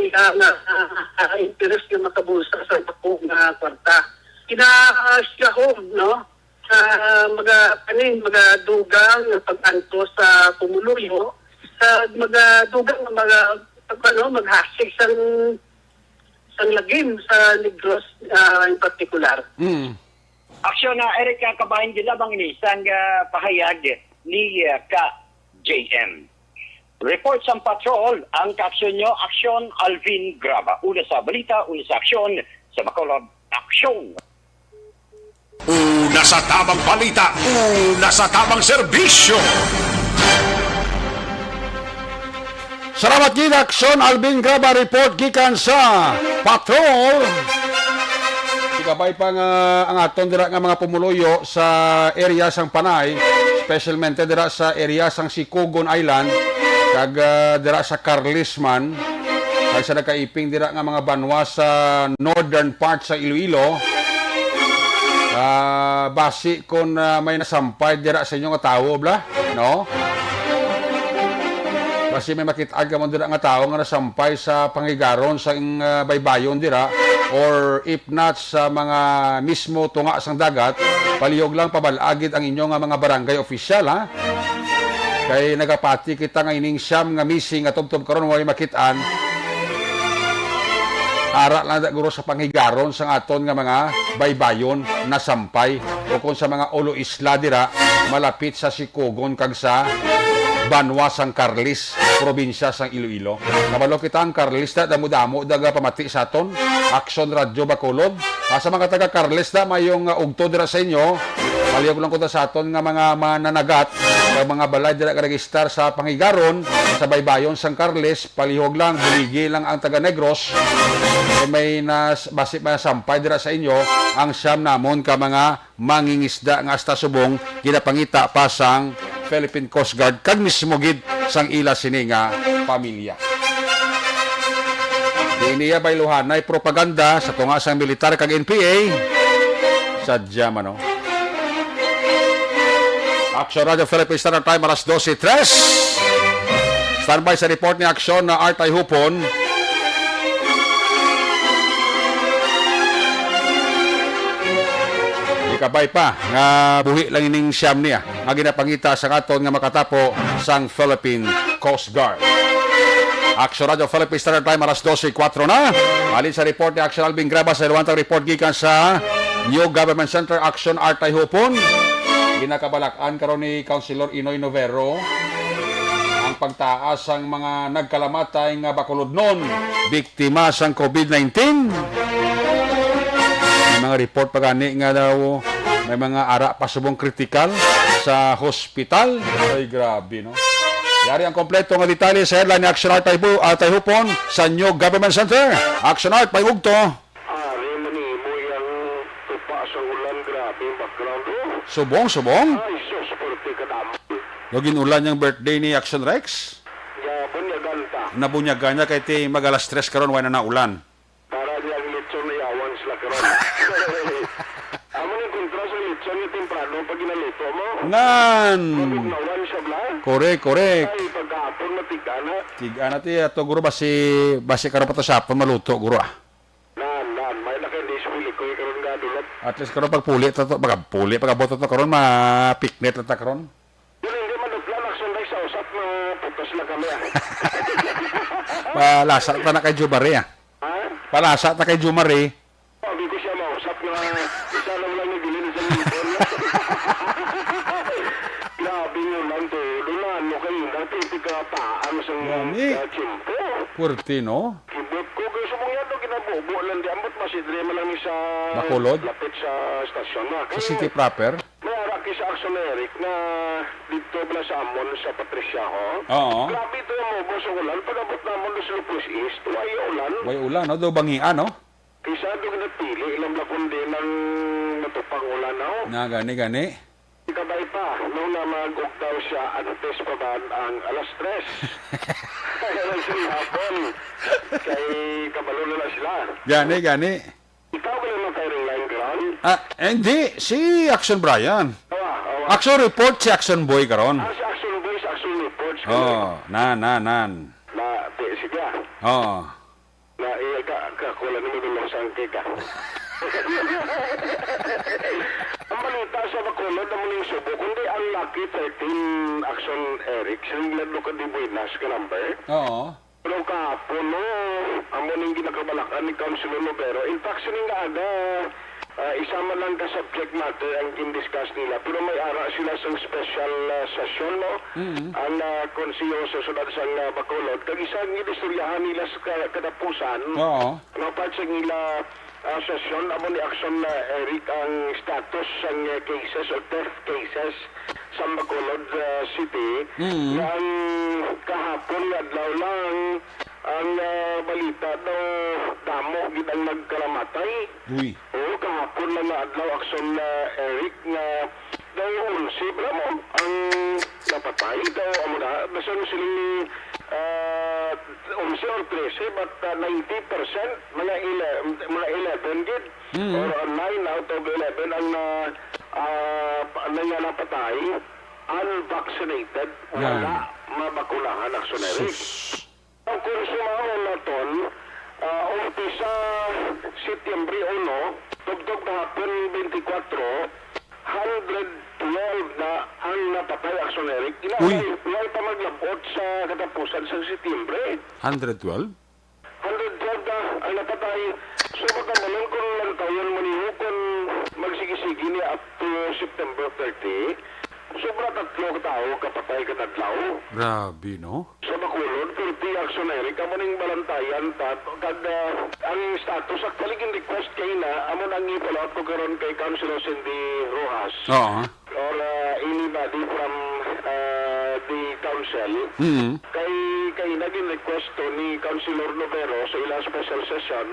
interest na makabulsa sa bakong kwarta. Kinasiyahom, no? Magadugang na pag-anto sa pumuluyo, magadugang na maghasik sa lagim sa Negros in particular. Aksyon na Eric kabahin gilabang ni sang pahayag ni ka JM. Report sa patrol ang kaaksyon nyo, Aksyon Alvin Graba. Una sa balita, una sa aksyon, sa Bacolod, Aksyon. Una sa tamang balita, una sa tamang serbisyo. Salamat gid Aksyon Alvin Graba report gikan sa patrol. Sikabay pa nga ang aton dira nga mga pumuluyo sa area sang Panay, specialmente dira sa area sang Sikugon Island kag dira sa Carlisman kag sa nakaiping dira nga mga banwa sa northern part sa Iloilo. Basi kon may nasampay dira sa inyo nga tawo bla, no? Basi may makit-ag mo dira nga tawo nga nasampay sa pangigaron sa baybayon dira or if not sa mga mismo tunga sang dagat, palihog lang pabalagid ang inyo nga mga barangay official, ha? Kay nagapati kita nga ining siyam nga missing nga tubtob karon way makitaan. Ara lang guro sa panghigaron sa aton nga mga baybayon na sampay o kung sa mga ulo isla dira malapit sa Sikugon kag sa Banwa sang Carlis, probinsya sang Iloilo. Kabalo kita ang Carlis da damo-damo daga pamati sa aton. Aksyon Radyo Bacolod. Sa mga taga Carlis da mayong ugto dira sa inyo. Palihog lang ko sa aton nga mga mananagat, mga balay dira ka register sa pangigaron sa baybayon sang Carlis, palihog lang Buligi lang ang taga Negros. May basi pa sampay dira sa inyo ang siyam namon ka mga mangingisda nga hasta subong ginapangita pa sang Philippine Coast Guard kag mismo gid sang ila sini nga pamilya. Iniya bayluhanay propaganda sa tunga sang militar kag NPA sadya man, no? Aksyon Radio Philippine Standard Time alas 12:03. Standby sa report ni Aksyon na Artay Hupon. Kabay pa nga buhi lang ining siyam niya nga ginapangita sa aton nga makatapo sang Philippine Coast Guard. Aksyon Radio Philippines Standard Time, alas 12:04 na. Alin sa report ni Aksyon Alvin Graba sa iluwantang report gikan sa New Government Center Aksyon Artay Hupon. Ginakabalakan karon ni Councilor Inoy Novero ang pagtaas ang mga nagkalamatay nga bakulod nun, biktima sang COVID-19. May mga report pa gani nga daw may mga ara pasubong kritikal sa hospital. Ay grabe, no? Yari ang kompleto nga detalye sa headline ni Action Art Artay Hupon sa New Government Center. Action Art, payug to. Subong. Login ulan yung birthday ni Action Rex. Nabunyagan niya kay ti magalas stress karon wala na ulan. Para diyan lechon na yawan sila karon. Amo ni kontra sa lechon ni temprano pag ginalito mo. Nan. Correct. Ay pagkapon matigana. Tigana ti ato guro basi karon pa to sapon maluto guro ah. Nan, may nakandis huli ko karon gadulot. At least karon pagpuli to pagabot to karon ma-picnic ta karon. Hindi man plan action sa usap na putos lang kami. Palasa ta na kay Jumare ah. Ha? Palasa ta kay Jumare. Sabi ko siya mausap na isa lang ni bilin sa mga. Grabe nyo lang to. Lunan mo kayo. Dati tigapaan sa chimpo. Puerti, no? Kibot ko. Gusto mo yan doon kinabubo lang. Di ambot masidre mo lang sa Bacolod? lapit sa stasyon na. Sa city proper? May araki sa Aksyon Eric na dito bala sa Amon sa Patricia ho. Oo. Grabe ito yung mo sa ulan. Pag-abot naman doon sa Lupus East, way ulan. Way ulan, no? Do bangian, no? Kaysa doon napili, ilang lakon din ang matupang ulan na ho. Na, gani. Ikabay pa, nung na mag-ug daw siya, antes pa ba ang alas 3? Kaya lang sila hapon. Kay kabalo na sila. Gani. Ikaw ba naman kay ring ground? Hindi. Si Action Brian. Action Report si Action Boy karon. Si Action Boy, si Action Reports. Nan. Na, sige. Na, kakulan naman yung mga sangke ka. Ang balita sa Bacolod naman yung subo, kundi ang Lucky 13 Action Eric, siniglan ka di Buenas ka number. Oo. Pero kahapon, no, ang muning ginakabalakan ni Councilor Novero, in fact, sining aga, isama lang ka subject matter ang in-discuss nila, pero may ara sila sa special session, no? Ang konsiyo sa sunod sa Bacolod, kag isang inistoryahan nila sa katapusan, part sa nila session, amo ni Action Eric ang status ng cases or theft cases sa Bacolod City, na ang kahapon adlaw lang ang balita daw damo gid ang nagkalamatay. Uy. Oo, kahapon lang na adlaw Action Eric nga daw 11 bra mo ang napatay daw amo na basan siling 11 or 13 but 90% mga 11 gid or 9 out of 11 ang napatay unvaccinated wala mabakunahan Action Eric. Ang kurso mahon naton, umpisa Setyembre 1, tugtog kahapon 24, 112 na ang napatay Action Eric. Inaway pa maglabot sa katapusan sa Setyembre. 112? 112 na ang napatay. So magkamalong kung lantayon mo niyo kung magsigisigi niya up to September 30, sobra 3 tao kapatay ka nadlaw. Grabe, no? Sa Bacolod, kurti Action Eric, amo ning balantayan kag ang status actually request kay na amo nang i-follow up ko karon kay Councilor Cindy Rojas. Oo. Or anybody from the council. Kay naging request to ni Councilor Novero sa ilang special session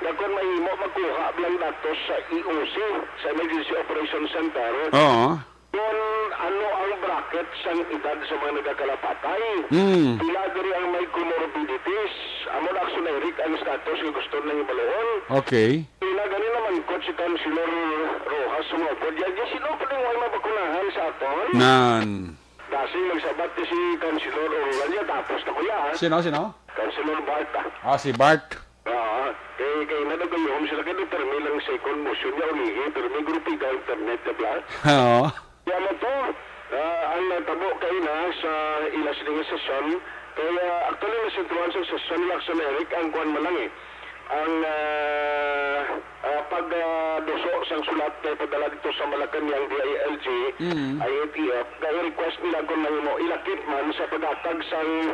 na kung mahimo magkuha lang datos sa EOC, sa Emergency Operations Center. Oo. Kung ano ang bracket sa edad sa mga nagkakalapatay. Pila diri ang may comorbidities. Amon Action Eric ang status yung gusto nang ibaluon. Okay. Pila gani naman ko si Councilor Rojas sumupod. Yan sino pa rin may mabakunahan sa aton? Nan. Kasi magsabat si Councilor Orlania tapos na kuya. Sino? Councilor Bart. Si Bart. Kay nanagayom sila kaya termi lang second motion niya ulihi. Pero may grupo ka internet na bla. Oo. Yan mo to. Ang nahitabo kayo na sa ilas nga sesyon. Kaya actually nasintuan sa sesyon nila sa Eric ang kuwan malang ang pagdoso sang sulat na ipadala dito sa Malacanang DILG IATF. Kaya request nila kung mo ilakip man sa paghatag sang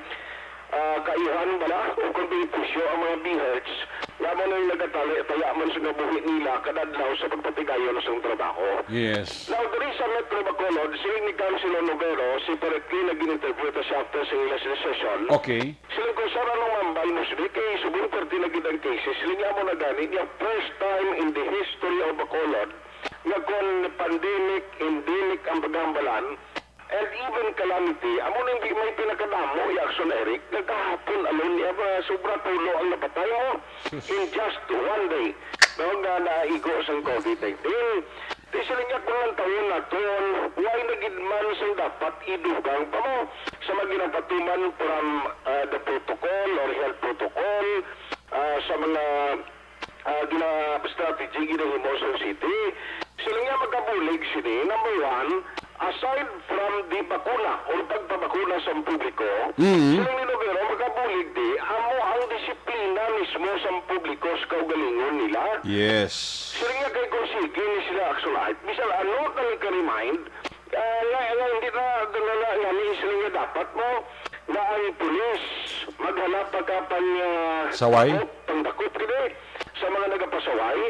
kaihan bala o kung benepisyo ang mga BHERTS lamang na yung nagatali at ayaman sa nabuhi nila kadadlaw sa pagpatigayon sa trabaho. Yes. Now, diri sa Metro Bacolod, siling ni Councilor Noguero, si Peretli nag-interpreta siya after sa ilas session. Okay. Siling ko sa ranong mambal mo sila, kay subong perti nagitang cases, siling nga mo na ganit, yung first time in the history of Bacolod, na kung pandemic, endemic ang paghambalan, and even calamity, amo nang di may pinakadamo, Aksyon Eric, nagkahapon alon niya ba, sobra tulo ang napatay mo in just one day. Noong nga naigo sa COVID-19. Di sila nga kung ang taon na ton, why nagidman sa dapat idugang pa mo sa mga ginapatuman from the protocol or health protocol, sa mga strategy ginahimo sa city. Sila nga magkabulig sila, number one, aside from the bakuna o pagpabakuna sa publiko, sila ni Noguero magkabulig di, amo ang disiplina mismo sa publiko sa kaugalingon nila. Yes. Sila nga kay konsige ni sila Aksolite, bisan ano talaga ka-remind, hindi na sila nga dapat mo na ang pulis maghanap pagkapan Saway? pangdakot kini sa mga nagapasaway.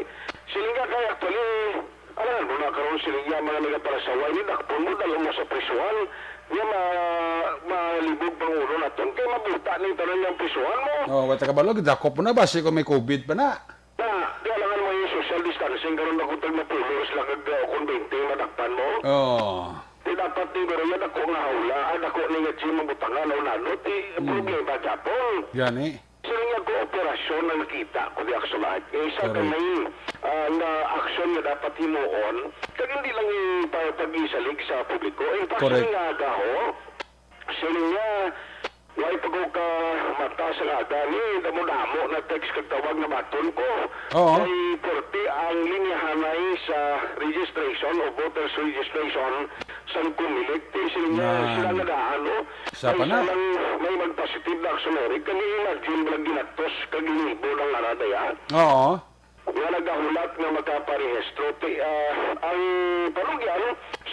Sila nga kay actually, alam mo na karoon sila nga mga nagapasaway ni dakpon mo dalo mo sa prisuan nga malibog pang ulo na ton kay mabuta ni tanan yung prisuan mo. Oh, wata ka balog, dakop mo na ba? Kasi kung may COVID pa na. Kailangan mo yung social distancing karoon na kung na pulos lang kung 20 madakpan mo. Oh. Di dapat ni pero yan ako nga hawla, ako ni nga siya mabutangan o nanot, problema Japon. Yan eh. Sila nga kooperasyon na nakita ko di Aksolite. Isa ka may na aksyon na dapat himuon, kaya hindi lang yung pag-isalig sa publiko. In fact, sila nga agaho, sila nga, why pag ka mata sa aga ni, damo-damo na text kagtawag na baton ko. Kay porti ang linyahanay sa registration o voters registration sa kumilig. Sila nga gaano. Sapa na. May mag-positive na Aksyon Eric. Kani imagine mo lang ginatos kaginibo ng aradaya. Oo. Nga nagahulat nga magkaparehistro. Ang palugyan,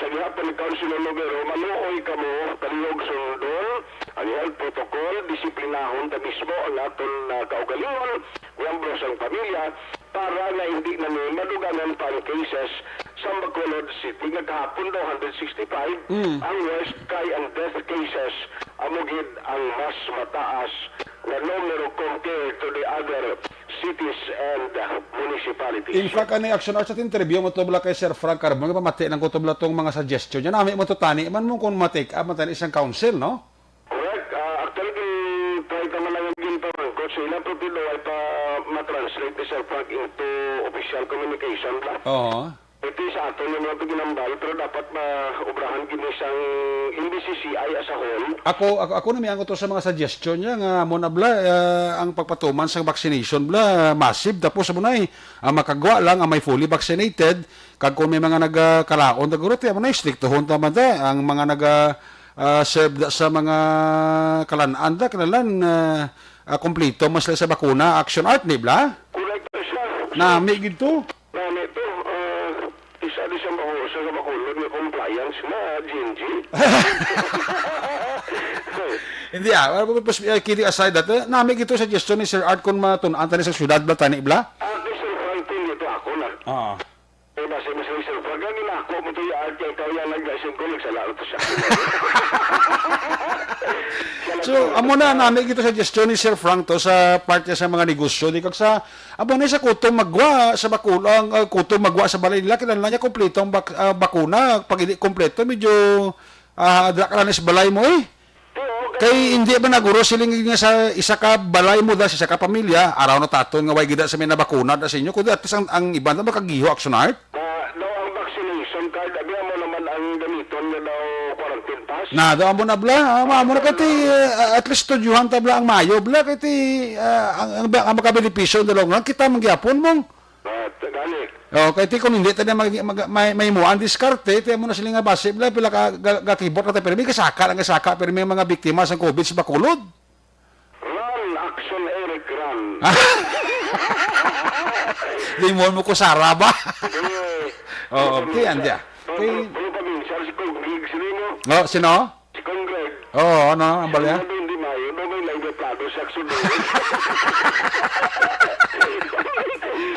sa gihapon ni Councilor Noguero, maluoy ka mo, kaliyog sundol, ang health protocol, disiplinahon ta mismo ang aton kaugalingon, miyembros ang pamilya, para na hindi na madugangan pa ang cases sa Bacolod City. Nagkahapon daw 165, ang West kay ang death cases, amugid ang mas mataas na numero compared to the other cities and municipalities. In fact, ani Action Arts at interview mo to bala kay Sir Frank Carbon, nga pamati ng kutubla tong mga suggestion niya. Nami mo to tani, man mo kung ma-take up man isang council, no? Correct. Actually, kahit naman lang yung gintawan ko, so ilang propilo ay pa ma-translate ni Sir Frank into official communication. Oo. Ito sa ato yung mga ginambal, pero dapat ma-obrahan ginisang MBCCI as a whole. Ako na miyango to sa mga suggestion niya nga mo na bla ang pagpatuman sa vaccination bla massive tapos mo na makagwa lang ang may fully vaccinated kag kung may mga nagkalaon daguro ti mo na strictohon ta man ang mga serve sa mga kalan-an da kanalan kompleto mas sa bakuna Action Art ni bla. Correct siya. Na may gito. Nami ito, isa di sa Bacolod na compliance na GNG. Hindi kidding aside that nami gito suggestion ni Sir Art kung matun-an tani sa syudad bla tani bla. Sir Frank, ito ako na. Basta mas Sir Frank, gagawin ako mo ito yung art kaya ikaw yan nag-gasing ko, nagsalaot siya. So, amo na nami gito suggestion ni Sir Frank to sa parte sa mga negosyo di kag sa abo ni sa kutong magwa sa bakulang kutong magwa sa balay nila kinahanglan niya kompleto ang bakuna pag hindi kompleto medyo drakalanes balay mo kay hindi ba naguro siling nga sa isa ka balay mo da sa isa ka pamilya araw na taton nga way gida sa may nabakuna da sa inyo kundi at ang iba na makagiho Action Art daw ang vaccination card abi mo naman ang gamiton nga daw quarantine pass na daw mo na bla amo na kati at least tudyuhan ta bla ang mayo bla kati ang makabenepisyo dalong kita mangyapon mong gani Oh, kay ti kung hindi tayo may mo ang diskarte, tayo mo na sila nga base, pila ka keyboard na tayo, pero may kasaka, pero may mga biktima sa COVID sa Bacolod. Run, Aksyon Eric, run. Di mo ko sara ba? Oo, kaya andya. Kay... Si Congreg, sino? Oh, sino? Si Congreg. Oo, ano, ang balya? Hindi mayo, no may live plado sa Aksyon.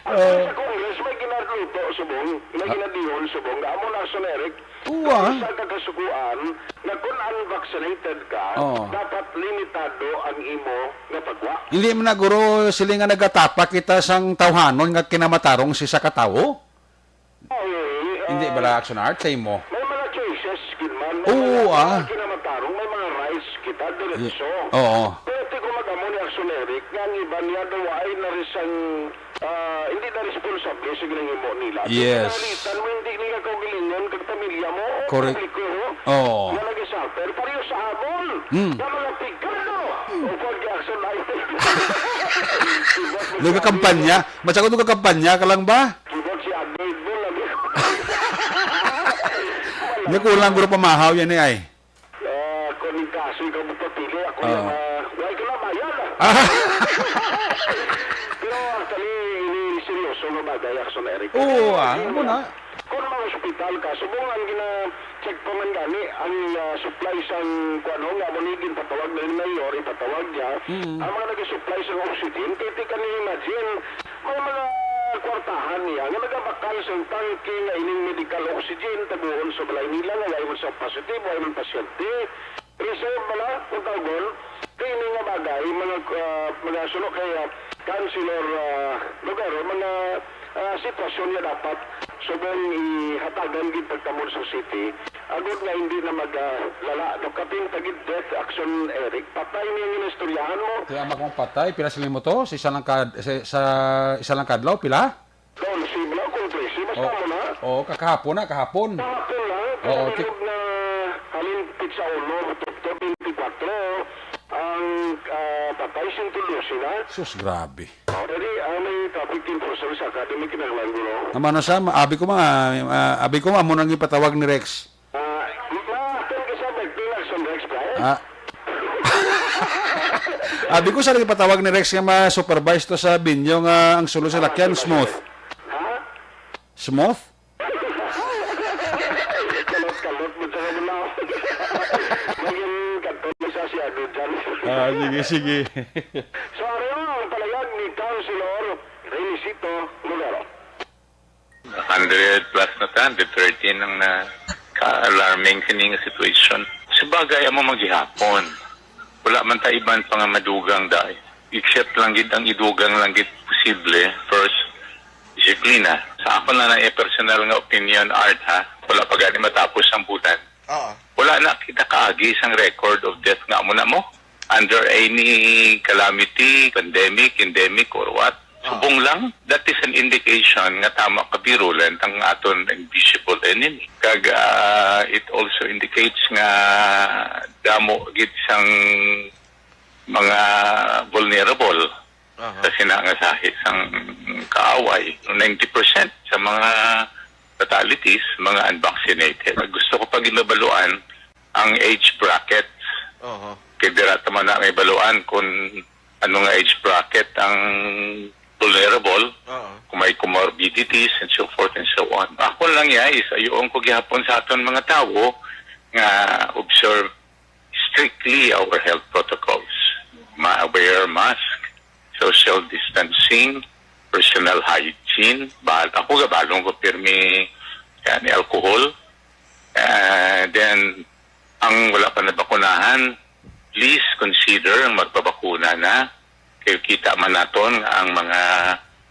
Sa Congress, may ginagluto subong, may ginadihon subong, amo na Aksyon Eric. Sa kagasukuan, na kung unvaccinated ka, dapat limitado ang imo nga pagwa. Hindi mo na guro sila nga nagatapa kita sang tawhanon nga kinamatarong si sa katawo? Hindi ba la action art sa imo? May mga choices, kinman. Oo, kinamatarong, may mga rights kita, diretso. Oo. Pwede ko mag-amo ni Aksyon Eric, nga ang iba niya daw ay narisang, hindi na responsable sa ginangimo nila. Yes. Nalitan mo, hindi nila kaugalingon kag pamilya mo, o correct. publiko, Oo. na nag-suffer, pareho sa amon, na mga pigado, o pag-action ay... Luga kampanya? Matsakot luga kampanya ka lang ba? Kibot si Adelaide mo, lagi. Hindi kulang guro pamahaw yan eh ay. Kung kaso ikaw mo papili, ako yung, wala ka na bayan. Pero actually, ini-seryoso na bagay, Aksyon Eric. Oo, ano na? Kung mga ospital ka, subungan gina-check pa man gani ang supply sang kuano nga monigin patawag na ni Mayor, ipatawag niya, ang mga nag-supply sa oxygen, kaya ka ni-imagine, may mga kwartahan niya, nga nagabakal sa tangke nga ining medical oxygen, tabuhon sa balay nila, nga ayaw sa positive, ayaw ng pasyente, reserve bala, kung tawag, kaya ini nga bagay, mga sunok kaya councilor lugar, mga sitwasyon niya dapat subong ihatagan gid pagkamon sa city agud nga hindi na maglala no kaping tagid death action Eric patay niya yung istoryahan mo Kaya makong patay pila sila mo to sa isa lang kadlaw pila? Doon si Blau kung 13 basta mo na kahapon na kahapon lang pero na halin pizza ulo to 24 ang patay sintulo sila sus grabe. Already, may topic enforcer sa academic kinahanglan gulo. Naman na sa abi ko mo nang ipatawag ni Rex. Maafin ka sa Action Rex, Brian? Abi ko sa nang ipatawag ni Rex nga ma-supervise to sa binyo nga ang sulo sa lakyan smooth. Smooth? Kalot mo sa kabila. Maging katulog sa siya doon dyan. Sige. So, ang palayag ni Councilor Renisito Lugaro. 100 plus na 113 ang ka-alarming kining situation. Sabagay mo maghihapon. Wala man ta iban pa nga madugang dahil. Except lang gid ang idugang lang gid posible. First, disiplina. Sa ako na personal nga opinion, Art ha, wala pa gani matapos ang bulan. Wala na kita kaagi sang record of death nga mo na mo. Under any calamity, pandemic, endemic, or what. Subong lang, that is an indication nga tama ka virulent ang aton invisible enemy. Kag it also indicates nga damo gid sang mga vulnerable kasi na nga sahit sang kaaway. 90% sa mga fatalities, mga unvaccinated. Gusto ko pag inabaluan ang age brackets. Kaya dira naman na may baluan kung ano nga age bracket ang vulnerable, kung may comorbidities and so forth and so on. Ako lang is ayoong ko gihapon sa aton mga tao nga observe strictly our health protocols. Wear mask, social distancing, personal hygiene, ako gabalong ko pirmi ni alcohol. Then, ang wala pa na bakunahan, please consider ang magbabakuna na. Kaya kita man naton ang mga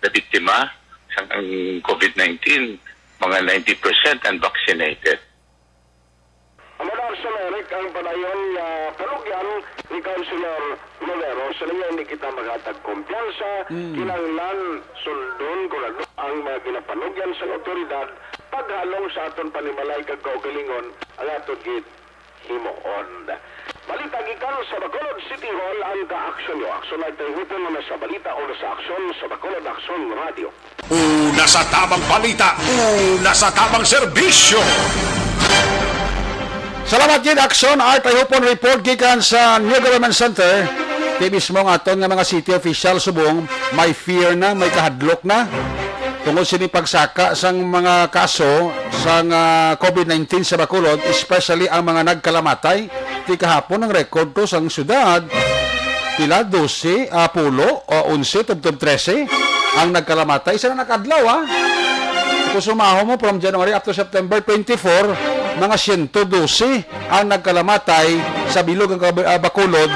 nabiktima sa COVID-19, mga 90% unvaccinated. Amadar sa Eric, ang padayon palugyan ni Councilor Lovero, sa niya hindi kita maghatag kumpiyansa, kinanglan sundon kung ano ang mga ginapanugyan sa otoridad, paghalong sa aton panimalay kag kaugalingon, ang aton gid himuon. Balita gikan sa Bacolod City Hall ang ka-aksyon nyo. Aksyon ay tayo hupon na sa balita o sa aksyon sa Bacolod Aksyon Radio. Una sa tamang balita, una sa tamang serbisyo. Salamat gid Aksyon Art ay hupon report gikan sa New Government Center. Di mismo nga aton nga mga city official subong may fear na, may kahadlok na tungod sini pagsaka sang mga kaso sang COVID-19 sa Bacolod, especially ang mga nagkalamatay. Di kahapon ang record to sang syudad pila 12, pulo o 11 tubtob 13 ang nagkalamatay sa nakadlaw Kung sumaho mo from January up to September 24, mga 112 ang nagkalamatay sa bilog ng Bacolod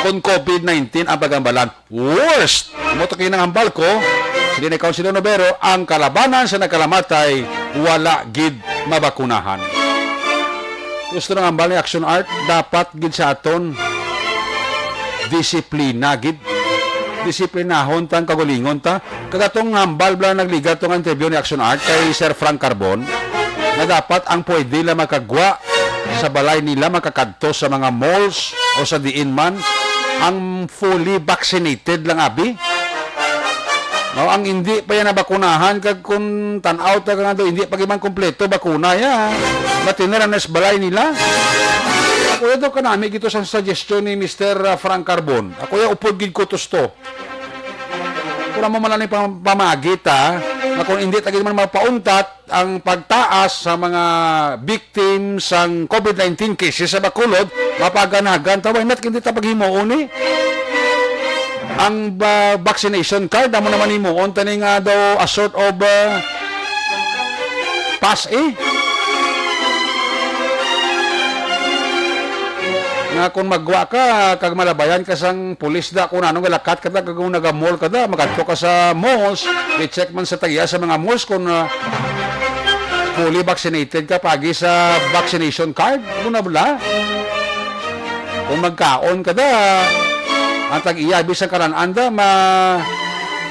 kung COVID-19 ang pagambalan. Worst! Motokin ng hambal ko, sila ni Councilor Novero, ang kalabanan sa nagkalamatay, wala gid mabakunahan. Gusto ng hambal ni Aksyon Art, dapat gid sa aton disiplina gid. Disiplinahon tang kagulingon ta. Kagatong hambal bla nagligat tong interview ni Aksyon Art kay Sir Frank Carbon na dapat ang pwede la makagwa sa balay nila makakadto sa mga malls o sa diin man ang fully vaccinated lang abi. No, ang hindi pa yan nabakunahan kag kung tan-out ka nga do hindi pa man kompleto bakuna ya. Matinaran na sa balay nila. Ako ito kanami gito sa suggestion ni Mr. Frank Carbon. Ako ya upod gid ko tusto. Kung mo man lang pamagit na kung hindi tagid man mapauntat ang pagtaas sa mga victims sang COVID-19 cases sa Bacolod, mapaganagan taway nat hindi ta paghimuon ni. Ang vaccination card amo naman himuon tani nga daw a sort of pass nga kung magwa ka kag malabayan ka sang pulis da kung anong lakat ka da kag naga-mall ka da magadto ka sa malls i-check man sa tagiya sa mga malls kung fully vaccinated ka pagi sa vaccination card muna bala kung magkaon ka da ang tag-iya bisang kanan da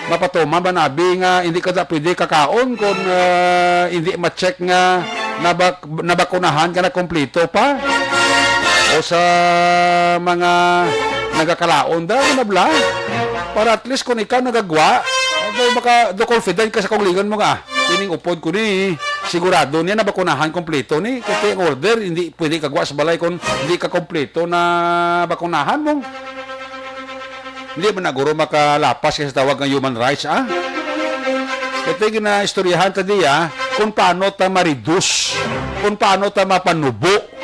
mapatuma ba nabi nga hindi ka da pwede kakaon kung hindi ma-check nga nabakunahan ka na kompleto pa o sa mga nagakalaon da nabla para at least kung ikaw nagagwa do confident ka sa kaulingon mo nga tining upod ko ni sigurado niya nabakunahan kompleto ni kasi order hindi pwede kagwa sa balay kung hindi ka kompleto na bakunahan mo. Hindi man naguro makalapas sa tawag ng human rights Ito yung istoryahan tadi kung paano ta ma-reduce, kung paano ta mapanubo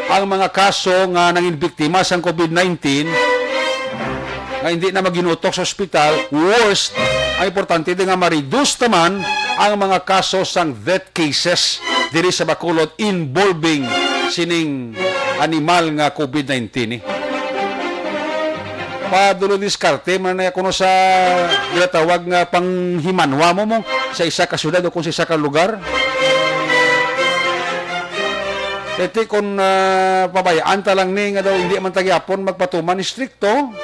ang mga kaso nga nanging biktima sa COVID-19 nga hindi na maginutok sa ospital. Worst, ang importante din nga ma-reduce naman ang mga kaso sang death cases diri sa Bacolod involving sining animal nga COVID-19 Padulo diskarte man na kuno sa ginatawag nga panghimanwa mo sa isa ka syudad o kung sa isa ka lugar. Iti kung pabayaan ta lang ni nga daw hindi man tagyapon magpatuman stricto,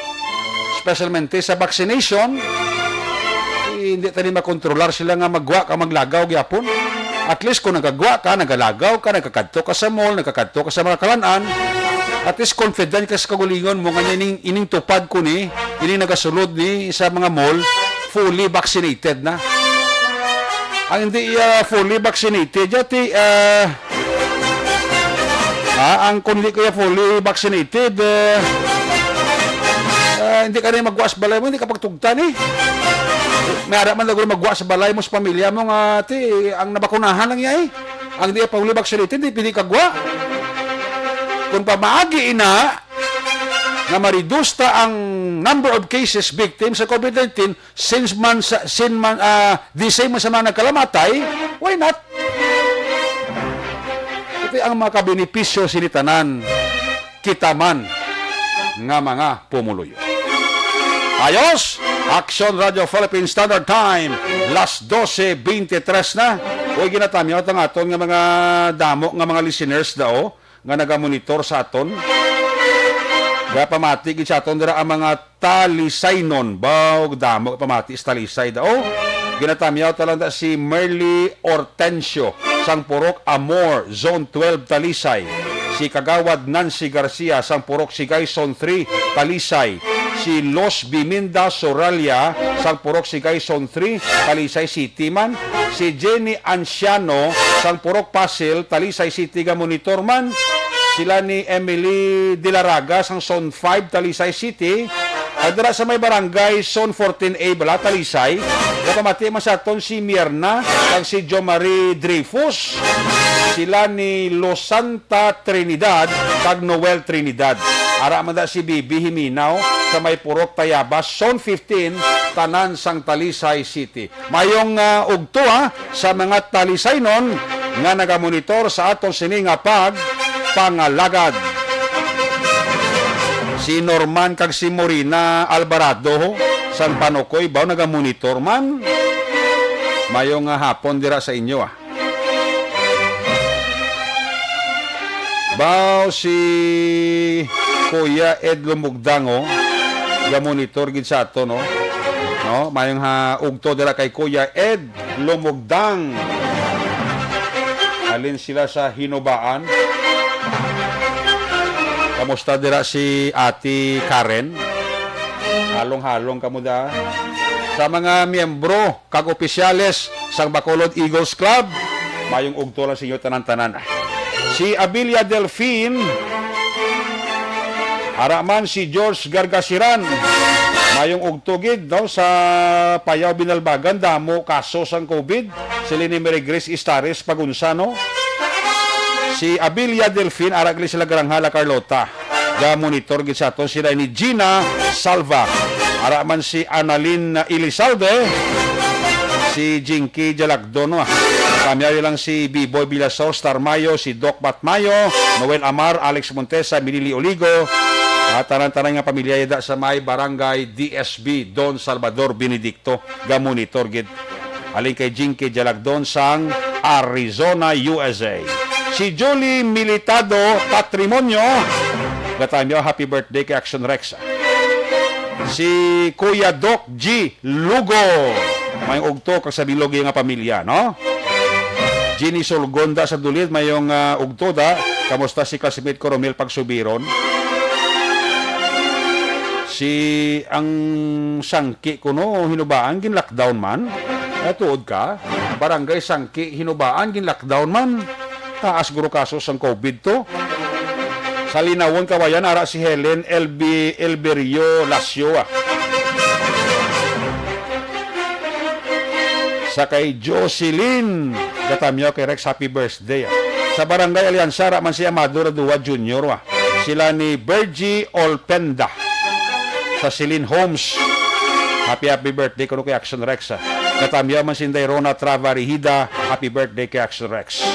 specialmente sa vaccination, hindi tani makontrolar sila nga magwa ka maglagaw gyapon. At least kung nagagwa ka, nagalagaw ka, nagkakadto ka sa mall, nagkakadto ka sa mga kalanaan, at least confident ka sa kagulingon mo nga ining tupad ko ni, ining nagasulod ni sa mga mall, fully vaccinated na. Ang hindi fully vaccinated, yati, ang kung hindi kaya fully vaccinated, hindi ka rin magwa sa balay mo, hindi ka pagtugtan may harap man lang magwa sa balay mo sa pamilya mo nga ang nabakunahan lang niya ang hindi pa fully vaccinated, hindi pili kagwa. Kung pamaagi ina na ma-reduce ta ang number of cases victims sa COVID-19 since the same sa mga nagkalamatay, why not? Ito ang mga kabenepisyo sinitanan kita man nga mga pumuluyo. Ayos! Aksyon Radio Philippine Standard Time, las 12:23 na. Uy, ginatamyo ang aton nga mga damo nga mga listeners daw nga nagamonitor sa aton. Kaya pamati sa aton dira ang mga talisaynon. Baw, damo pamati sa talisay daw. Ginatamyo talang da si Merly Hortensio, Sang Purok, Amor, Zone 12, Talisay. si Kagawad Nancy Garcia sang Purok Sigay Zone 3 Talisay, si Los Biminda Soralia sang Purok Sigay Zone 3 Talisay City man, si Jenny Anciano sang Purok Pasil Talisay City ga monitor man, sila ni Emily Dilaraga sang Zone 5 Talisay City, adra sa may barangay Zone 14A bala Talisay, nakamati masaton si Mierna kag si Jo Marie Dreyfus, sila ni Los Santa Trinidad kag Noel Trinidad. Ara man da si Bibi Himinaw sa may Purok Tayabas Zone 15 tanan sang Talisay City. Mayong ugto sa mga Talisay non nga nagamonitor sa aton sini nga pangalagad. Si Norman kag si Morina Alvarado San Panokoy ba nagamonitor man. Mayong hapon dira sa inyo Bao si Kuya Ed Lumugdango ga-monitor gid sa ato no. Mayong ugto dira kay Kuya Ed Lumugdang. Alin sila sa Hinubaan. Kamusta dira si Ati Karen? Halong-halong kamuda. Sa mga miyembro kag opisyales sang Bacolod Eagles Club, mayong ugto lang sa inyo tanan-tanan. Si Abilia Delfin, araman si George Gargasiran, mayong ugtugid sa Payaw Binalbagan, damo kaso sang COVID, sila ni Mary Grace Istares Pagunsano. Si Abilia Delfin, aragli sila Garanghala Carlota, ga monitor gid sa ato, sila ni Gina Salva, araman si Annalyn Elizalde, si Jinky Jalagdono, kamyayo lang si B-Boy Bilasor, Star Mayo, si Doc Batmayo, Noel Amar, Alex Montesa, Milili Oligo, at tanan-tanan nga pamilya yada sa may barangay DSB Don Salvador Benedicto ga monitor gid. Aling kay Jinky Jalagdon sang Arizona, USA. Si Julie Militado Patrimonio, gatamyo happy birthday kay Aksyon Rex. Si Kuya Doc G Lugo, mayong ugto kag sa bilog nga pamilya, no? Ginny Solgonda sa Dulid, mayong ugto da. Kamusta si classmate ko Romel Pagsubiron? Si ang Sangki ko no, Hinubaan, gin-lockdown man. Tuod ka, barangay Sangki, Hinubaan, gin-lockdown man. Taas guro kaso sang COVID to. Sa Linawon, Kawayan, ara si Helen Elberio Lasio. Sa kay Jocelyn gatamyo kay Rex, happy birthday. Sa barangay Aliansara man si Amado Radua Jr. Sila ni Bergie Olpenda. Sa Celine Holmes, happy birthday ko kay Action Rex. Gatamyo man si Dairona Travarihida, happy birthday kay Action Rex.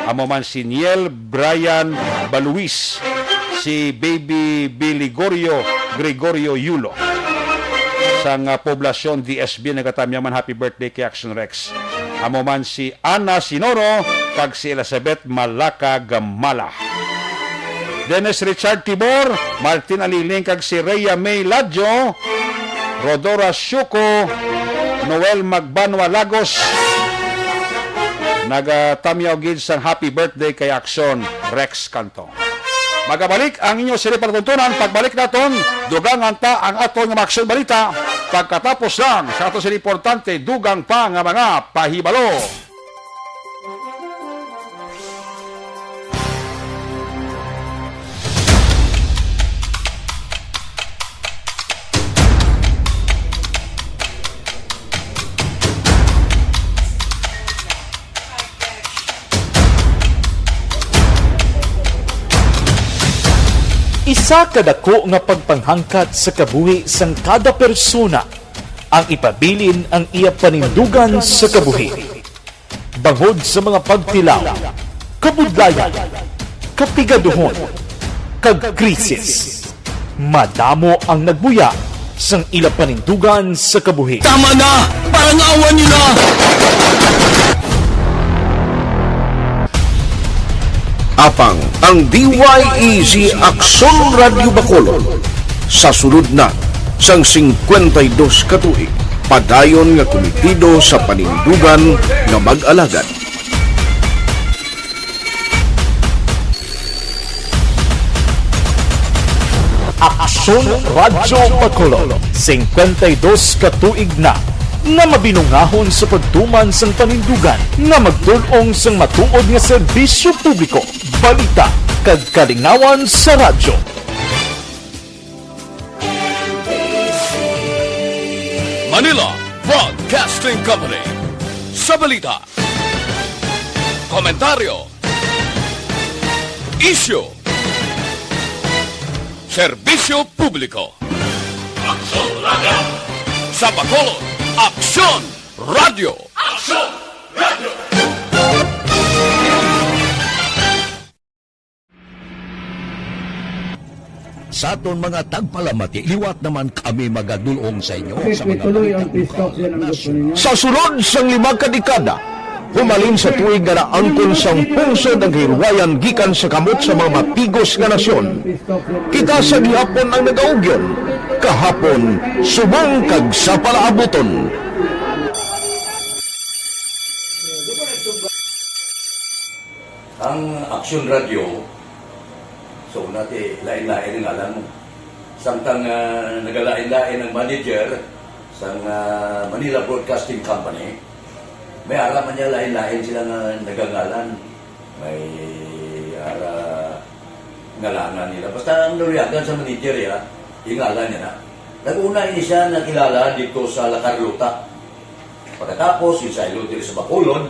Amo man si Niel Brian Baluis, si Baby Biligorio Gregorio Yulo. Sang poblasyon DSB nagatamya man happy birthday kay Action Rex. Amo man si Ana Sinoro kag si Elizabeth Malaka Gamala. Dennis Richard Tibor, Martin Aliling kag si Rhea May Ladjo, Rodora Syuko, Noel Magbanua Lagos. Nagatamyaw gid sang happy birthday kay Aksyon Rex Canto. Magabalik ang inyo sila pagtuntunan. Pagbalik naton, dugang anta ang aton nga Aksyon Balita. Pagkatapos lang sa aton sila importante, dugang pa nga mga pahibalo. Isa kadako nga pagpanghangkat sa kabuhi sang kada persona ang ipabilin ang iya panindugan sa kabuhi. Bangod sa mga pagtilaw, kabudlayan, kapigaduhon, kag krisis. Madamo ang nagbuya sang ila panindugan sa kabuhi. Tama na! Parang awan nyo na! Apang ang DYEZ Aksyon Radio Bacolod sa sulod na sang 52 katuig padayon nga komitido sa panindugan nga mag-alagad. Aksyon Radyo Bacolod 52 katuig na nga mabinungahon sa pagtuman sang panindugan nga magdulong sang matuod nga serbisyo publiko, balita kag kalingawan sa radyo. Manila Broadcasting Company. Sa balita, komentaryo, isyu, serbisyo publiko. Aksyon Radio. Sa Bacolod, Aksyon Radio. Aksyon Radio. Sa aton mga tagpalamati, liwat naman kami magadulong sa inyo sa mga Sa sulod sang 5 kadekada, humalin sa tuig nga naangkon sang pungsod ang hirwayan gikan sa kamot sa mga mapigos nga nasyon. Kita sa gihapon ang nagaugyon, kahapon subong kag sa palaabuton. Ang Aksyon Radio, so natin lain-lain ang alam mo. Samtang nagalain-lain ang manager sa Manila Broadcasting Company, may araman niya lain-lain sila nga nagangalan. May ngalanan nila. Basta ang naluyagan sa manager ya, ingalan niya na. Nag-una ini siya nakilala dito sa La Carlota. Pagkatapos, yung sa ilo dito sa Bacolod,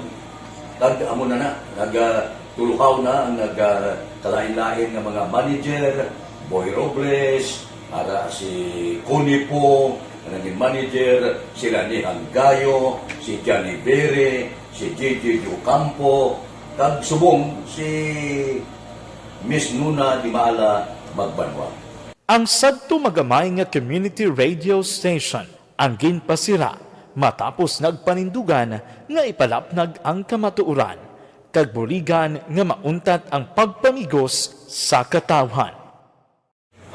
amo na nagtulukaw na ang nagkalain-lain ng mga manager, Boy Robles, si Connie po, naging manager, sila ni Hanggayo, si Johnny Bere, si JJ Ocampo, kag subong si Miss Nuna Di Maala Magbanua. Ang sadto magamay nga community radio station ang ginpasira matapos nagpanindugan nga ipalapnag ang kamatuoran kag buligan nga mauntat ang pagpamigos sa katawhan.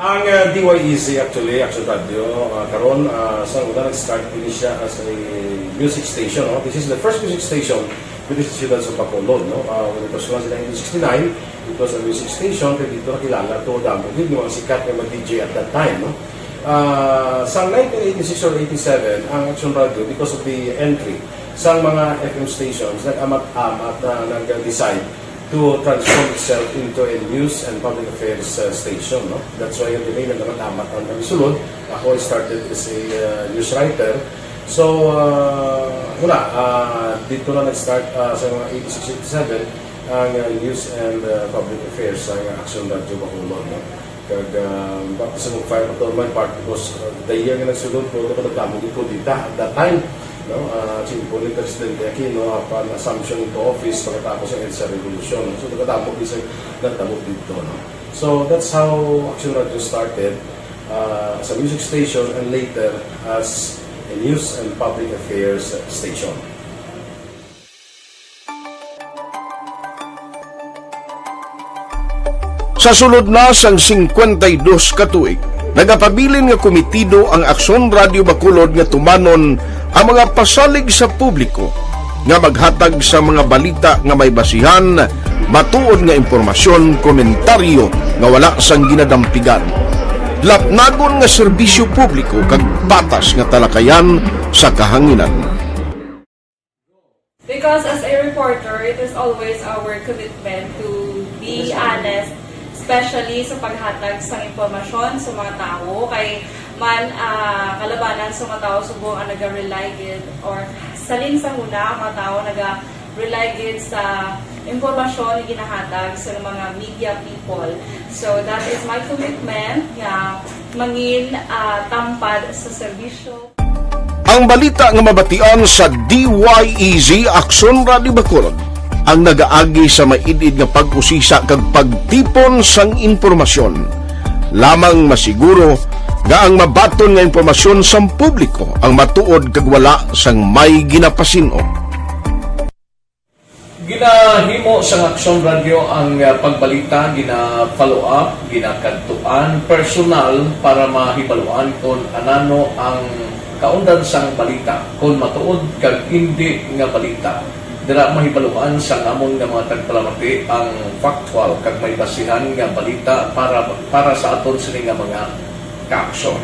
Ang DYEZ actually, Aksyon Radio, karon sa una nag-start din siya as a music station. No? This is the first music station with the students of Bacolod. No? When it was launched in 1969, it was a music station kaya dito nakilala to damo din yung mga sikat na mag-DJ at that time. No? Sa 1986 or 87, ang Aksyon Radio, because of the entry sa mga FM stations, nag-amat-amat na nag-decide to transform itself into a news and public affairs station. No? That's why yung dinay na nag-amat ang kamisulod. Ako started as a news writer. So, dito na nag-start sa mga 86-87 ang news and public affairs sa Aksyon Radio Bacolod. No? Kag bakit sa mag-fire to my part because the year nga nagsulod ko nagdamo dito at that time. No, simple ni Presidente Aquino upon assumption into office pagkatapos ng EDSA Revolution. So nagdamo dito. No? So that's how Aksyon Radio started as a music station and later as a news and public affairs station. Sa sulod na sang 52 katuig, nagapabilin nga komitido ang Aksyon Radio Bacolod nga tumanon ang mga pasalig sa publiko nga maghatag sa mga balita nga may basihan, matuod nga impormasyon, komentaryo nga wala sang ginadampigan. Lapnagon nga serbisyo publiko kag patas nga talakayan sa kahanginan. Because as a reporter, it is always our commitment to be honest, especially sa paghatag sa impormasyon sa mga tao kay man kalabanan sa mga tao subong ang naga-rely gid or salin sa una ang mga tao naga-rely gid sa impormasyon na ginahatag sa mga media people. So that is my commitment nga mangin tampad sa serbisyo. Ang balita nga mabatian sa DYEZ Aksyon Radio Bacolod ang nagaagi sa maidid nga pag-usisa kag pagtipon sang impormasyon. Lamang masiguro nga ang mabaton nga impormasyon sa publiko ang matuod kag wala sang may ginapasino. Ginahimo sa Aksyon Radio ang pagbalita, gina-follow up, ginakadtuan personal para mahibaluan kung anano ang kaundan sang balita, kung matuod kag hindi nga balita. Dira mahibaluan sa amon nga mga tagpalamati ang factual kag may basihan nga balita para sa aton sini nga mga ka-aksyon.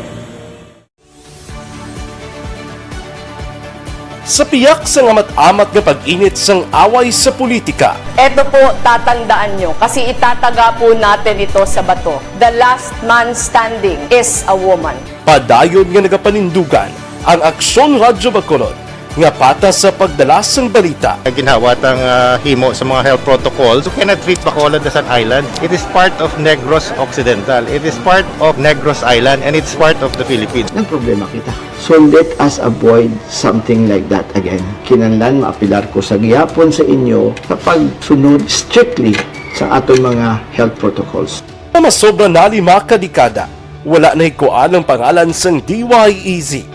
Sa piyak sa amat-amat nga pag-init sang away sa politika, Eto po, tatandaan nyo, kasi itataga po natin ito sa bato. The last man standing is a woman. padayon nga nagapanindugan ang Aksyon Radyo Bacolod nga patas sa pagdala sang balita. Ginhawat ang himo sa mga health protocols. You cannot treat Bacolod as an island. It is part of Negros Occidental. It is part of Negros Island and it's part of the Philippines. Ang problema kita. So let us avoid something like that again. Kinahanglan maapilar ko sa gihapon sa inyo sa pagsunod strictly sa aton mga health protocols. Masobra na 5 kadekada, wala na hikuan ang pangalan sang DYEZ.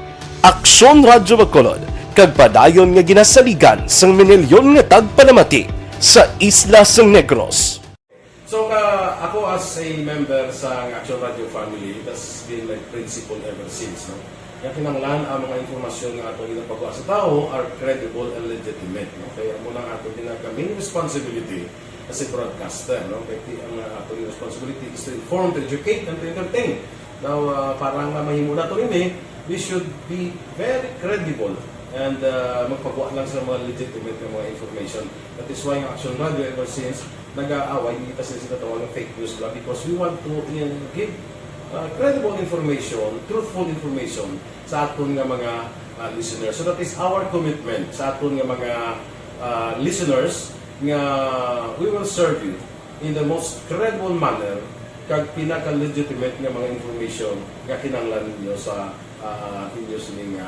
Aksyon Radyo Bacolod, kag padayon nga ginasaligan sang minilyon nga tagpalamati sa isla sang Negros. So ako as a member sa Aksyon Radio family, that's been my principle ever since. No? Yung kinanglan ang mga informasyon nga ato ginapagawa sa tao are credible and legitimate. No? Kaya muna ato ginagawing responsibility as a broadcaster. No? Kaya ang ato responsibility is to inform, to educate, and to entertain. Now, parang mahimo na ito rin we should be very credible and magpagawa lang sa mga legitimate na mga information. That is why ang Aksyon Radio ever since nag-aaway, hindi pa sila tawag ng fake news lang because we want to give credible information, truthful information sa aton nga mga listeners. So that is our commitment sa aton nga mga listeners nga we will serve you in the most credible manner kag pinaka-legitimate nga mga information nga kinahanglan ninyo sa inyo sining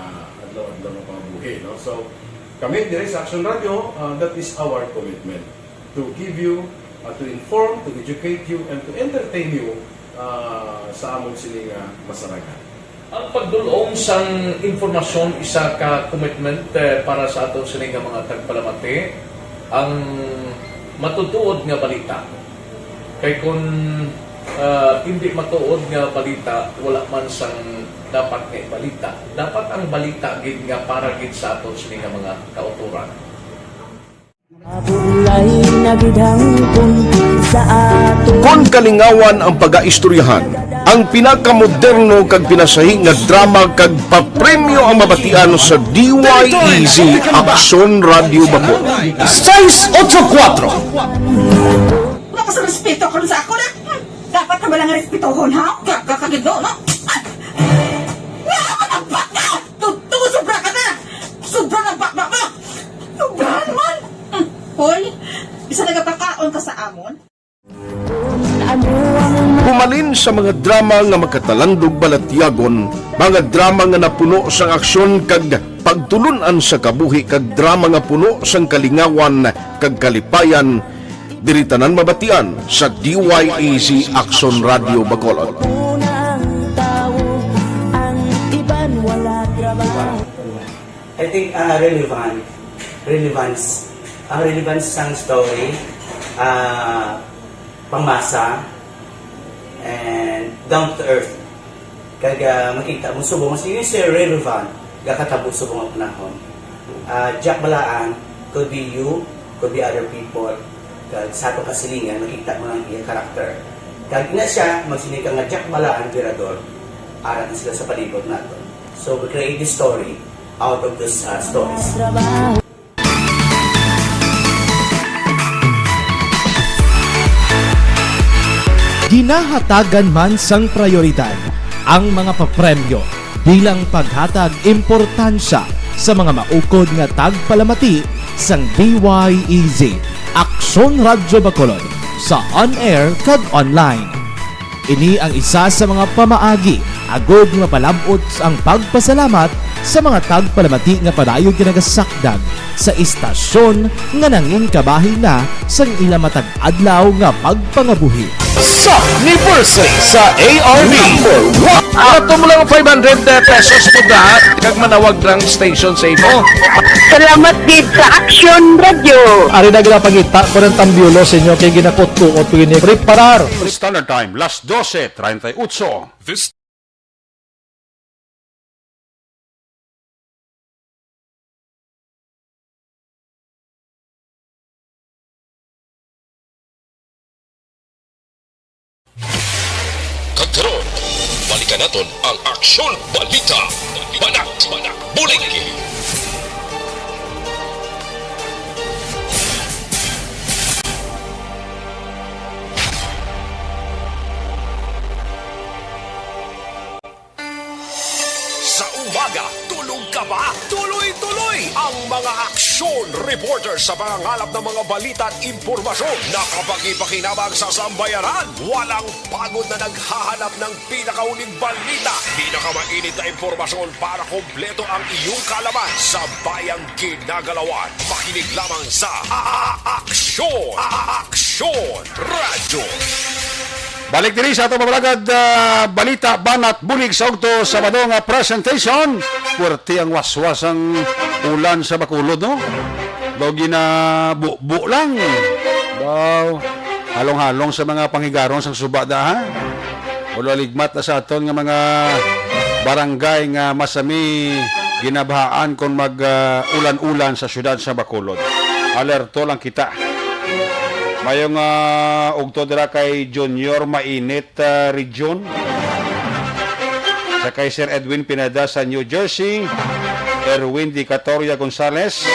adlaw-adlaw nga pamumuhi. No? So, kami dire sa Aksyon Radio, that is our commitment to give you, to inform, to educate you, and to entertain you sa amon sining masaragan. Ang pagdulong sang informasyon isa ka commitment para sa aton sining mga tagpalamati ang matutuod nga balita. Kay kung hindi matuod nga balita, wala man sang dapat kay balita. Dapat ang balita gid nga para gid sa aton sining mga kauturan. Kon kalingawan ang pag-aistoryahan, ang pinakamoderno kag pinasahi nga drama kag papremyo ang mabatian sa DYEZ Aksyon Radio Bacolod. 684 Wala ko sa respeto ko sa ako na. Dapat ka ba lang respetohon, ha? Kakagido, no? Ang baka! Tuto, sobra ka na! Sobra ng baka mo! Sobra naman! Hoy, isa nagapakaon ka sa amon? Pumalin sa mga drama nga magkatalandog balatyagon, mga drama nga napuno sang aksyon kag pagtulunan sa kabuhi kag drama nga puno sang kalingawan kag kalipayan, diritanan mabatian sa DYEZ Aksyon Radio Bacolod. I think relevance sang story, pangmasa, and down to earth. Kag makita mo subong mas yun siya relevant gakatabo subong ang panahon. Jack balaan could be you, could be other people. Kag sa ato kasilingan makita mo ang iyang karakter. Kag ina siya magsinika nga Jack balaan tirador arat na sila sa palibot nato. So we create this story out of these stories. Ginahatagan man sang prioridad ang mga papremyo bilang paghatag importansya sa mga maukod nga tagpalamati sang DYEZ Aksyon Radyo Bacolod sa on-air kag online. Ini ang isa sa mga pamaagi agod nga palabot ang pagpasalamat sa mga tagpalamati nga padayon ginagasakdag sa istasyon nga nangin kabahin na sang ila matag adlaw nga pagpangabuhi. Sa anniversary sa ARV Ato mo lang 500 pesos po lahat kag manawag lang station sa imo. Salamat din sa Aksyon Radio. Ari na ginapangita ko ng tambyulo sa inyo kay ginapot-tuot ko ini preparar. Standard Time, las 12:38. This Kagkaroon, Balikan naton ang Aksyon Balita. Banat, Bulig. Sa umaga, tulog ka ba? Tuloy-tuloy ang mga aksyon reporter sa pangangalap ng mga balita at impormasyon na kapag-ipakinabang sa sambayaran. Walang pagod na naghahanap ng pinakauling balita, pinakamainit na impormasyon para kompleto ang iyong kalaman sa bayang ginagalawan. Makinig lamang sa Aksyon! Aksyon Radio! Balik diri sa ato mabalagad balita Banat Bulig sa ugto sa nga presentation. Puwerte ang waswasang ulan sa Bacolod, no? Daw ginabubo lang. Daw halong-halong sa mga panghigaron sa suba da, ha? Ulo ligmat na sa aton nga mga barangay nga masami ginabahaan kung mag ulan-ulan sa syudad sa Bacolod. Alerto lang kita. Mayong ugto dira kay Junior Mainit Region. Sa kay Sir Edwin Pineda sa New Jersey. Erwin Di Catoria Gonzales.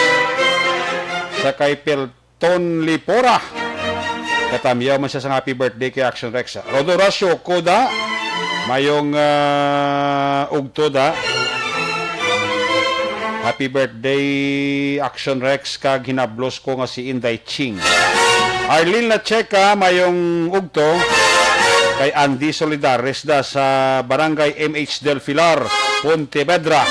Sa kay Pelton Lipora. Katamyaw man siya sa happy birthday kay Aksyon Rex. Rodo Rasio Koda. Mayong ugto da. Happy birthday Aksyon Rex kag hinablos ko nga si Inday Ching. Arlene Nacheka mayong ugto kay Andy Solidares da sa Barangay MH Del Pilar, Pontevedra.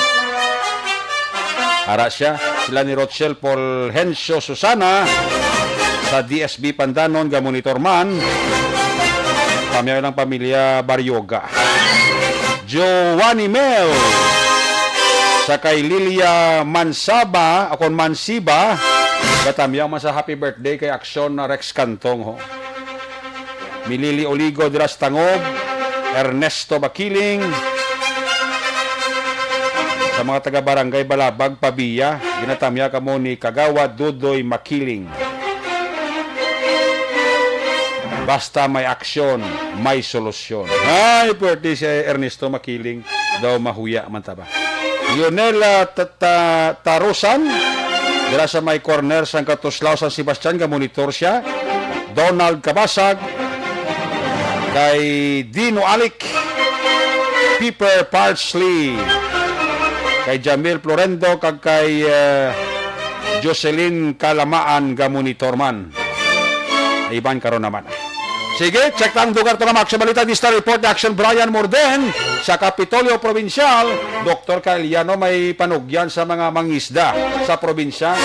Ara siya, sila ni Rochelle Polhencio Susana sa DSB Pandanon ga monitor man. Pamilya ng pamilya Baryoga. Giovanni Mel sa kay Lilia Mansaba, akon Mansiba. Katamyaw man sa happy birthday kay Aksyon na Rex Cantong, ho. Milili Oligo Dras Tangob, Ernesto Bakiling, sa mga taga-barangay Balabag, Pabiya, ginatamya ka mo ni Kagawa Dudoy Makiling. Basta may aksyon, may solusyon. Ay, birthday si Ernesto Makiling, daw mahuya man taba. Lionel Tarusan, dira sa may corner sa Katuslaw San Sebastian, ga-monitor siya. Donald Kabasag, kay Dino Alik, Piper Parsley, kay Jamil Florendo, kag kay Jocelyn Kalamaan, ga-monitor man. Iban karon naman. Sige, check lang dugar to na Aksyon Balita. This report Action Brian Morden sa Kapitolyo Provincial. Dr. Caliano may panugyan sa mga mangisda sa probinsya.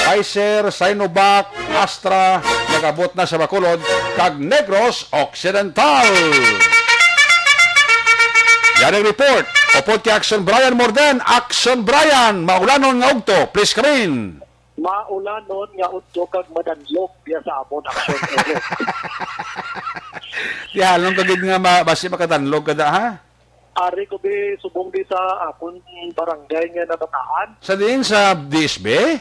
Pfizer, Sinovac, Astra, nagabot na sa Bacolod, kag Negros Occidental. Yan ang report. Upod kay Action Brian Morden. Action Brian, maulanon nga ugto. Please come in. Maulanon nga ugto kag madanlog biya sa amon Aksyon Ero. Di halong kagid nga basi makatanlog kada, ha? Ari ko be subong di sa akon barangay nga nabataan. Sa din sa DSB?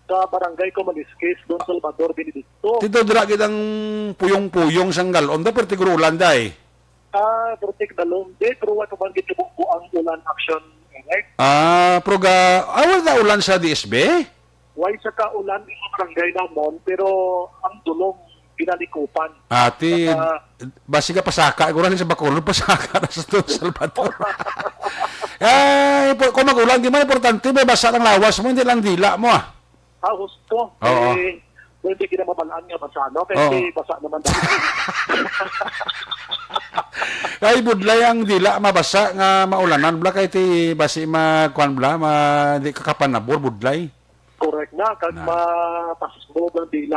Sa barangay ko Maliskis, Don Salvador, Benedicto. Tito dira gid ang puyong-puyong sanggal. Onda pertigurulan day. Protek dalong de pero wa to bangit ko ang ulan Aksyon Ero. Proga awal na ulan sa DSB? Way sa kaulan sa barangay namon pero ang dulong ginalikupan. Ati, basi ka pasaka. Iguran sa Bacolod, pasaka na sa Don Salvador. Kung magulang, di mo importante, may basa ng lawas mo, hindi lang dila mo, ah. Gusto. Oo. Hindi kinamabalaan nga basa, no? Kasi basa naman dahil. Kay budlay ang dila, mabasa nga maulanan, bla kay ti basi magkuhan bla, di kakapanabor, budlay. Correct na, kag mapasmog ang dila.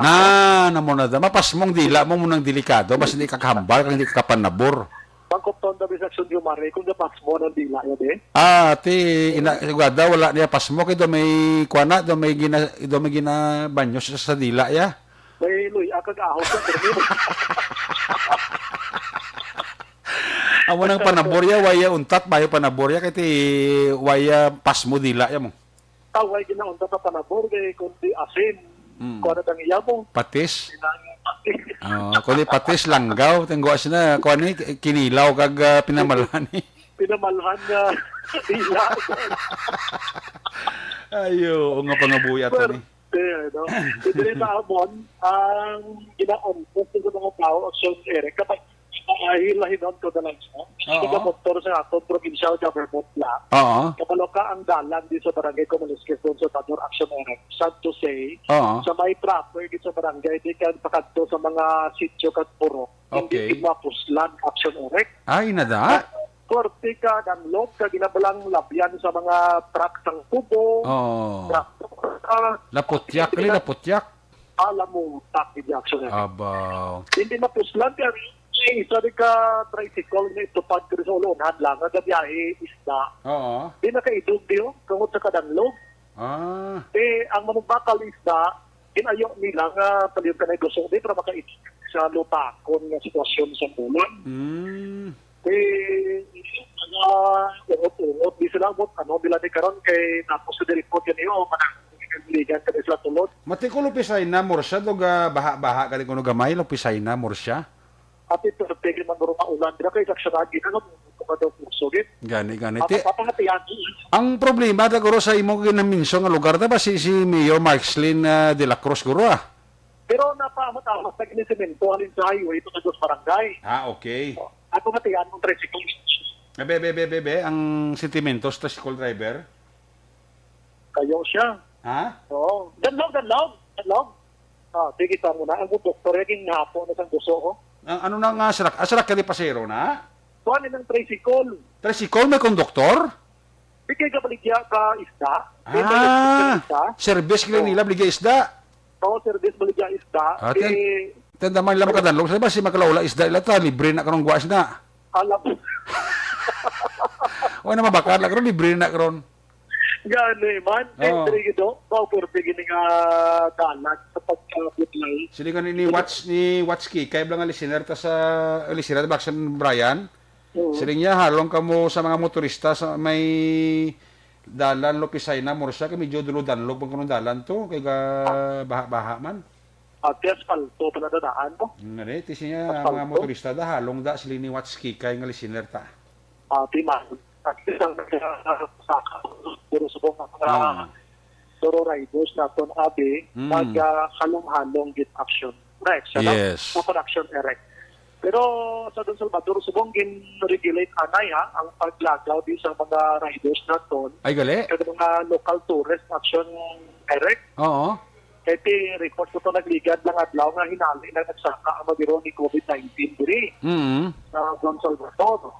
Namo na da. Mapasmong dila mo munang delikado, basta hindi kakahambal, kang hindi kakapanabor. Pagkopton da bisakson yung mare, kung napasmo ng dila yun eh. Ti, inagwada, wala niya pasmo, kay do may kuana, do may gina banyo sa dila, ya. May luy, akag ahos na, pero amo nang panaborya, waya untat, bayo panaborya, kay ti waya pasmo dila, ya mo. Taway ginaunta sa panabor, kay kundi asin. Kung ano tang iyabong. Patis? Kundi patis, langgaw. Tenggo asina, kuan ni, kinilaw kag pinamalan ni. pinamalhan na ila. Ayo, nga pangabuyat ni. No? Dito na amon, ang ginaon ko sa mga tao, Aksyon Eric, kapag hilahinon ko na lang siya. Hindi motor sa ato, provincial government lang. Kapalo ka ang dalan dito sa barangay Comunisques doon sa Tador Aksyon Eric. Sad to say, sa may proper dito sa barangay, di ka pakadto sa mga sityo kat puro. Hindi mapuslan Aksyon Eric. Ay, nada? Korte ka ng loob ka ginabalang labyan sa mga truck ng kubo. Laputyak, laputyak. Alam mo, takid Aksyon Eric. Abaw. Hindi mapuslan ka rin. Isa rin ka tricycle na itupad ko sa ulonan lang, nagabiyahe isda. Di nakaidog diyo, kung sa kadanlog. Ang manugbakal isda, inayo nila nga paliw ka na gusto di para makaidog sa lupakon nga sitwasyon sa bulan. Uot-uot, di sila mo, bila di karon kay napos sa diripot yan iyo, manang ligan ka sila tulod. Mati ko lupisay na, morsya, doga baha-baha ka rin kung gamay, lupisay na, morsya. At ito, pwede man marunong ulan. Di na kayo saksyanagin. Ano mo daw pugsugit? Gani. Papangatiyan. Ang problema, siguro sa imo ginaminso nga lugar, diba si Mayor Markslin de la Cruz, guro Pero napaamat-amat na ginisemento alin sa highway ito na dos barangay. Okay. At pangatiyan ng tricycle. Bebe, ang sentimentos tricycle driver? Kayo siya. Oo. Ganlog. Sige pa muna. Ang doktor, yung napo na sang gusto ko. Ano na nga, asarak ka di pasero na? Kuhanin ng tricycle. Tricycle may konduktor? Bigay ka baligya ka isda. Service kaya nila baligya isda? Oo, service baligya isda. Tanda man lang makadanlog. Sabi ba si makalaula isda ila ta, libre na karong guwas na. Alam mo. O na mabakar lang karon, libre na karon. Gani man, entry ito, pagpurti gini nga dalag sa pagkabutlay. Sili ka ni Watski, kaya lang ang listener ta sa listener Baksan Brian. Sili niya halong ka mo sa mga motorista sa may dalan Lopisay na Morsa, kay medyo dulo danlog pang dalan to, kay baha-baha man. At asfalto pala dadaan mo. Nari, tisi niya mga motorista da halong da sili ni Watski, kaya nga listener ta. Timan. At isang saka, puro subong mga Toro riders na ton abi, maghalong-halong git action. Right, yes. Action erect. Pero sa Don Salvador, subong gin-regulate anay ang paglagaw di sa mga riders na ton. Ay, gali? Kaya mga local tourist action erect. Oo. Kaya report ko ito nagligad lang adlaw nga hinali na nagsaka ang magiro ni COVID-19 diri sa Don Salvador.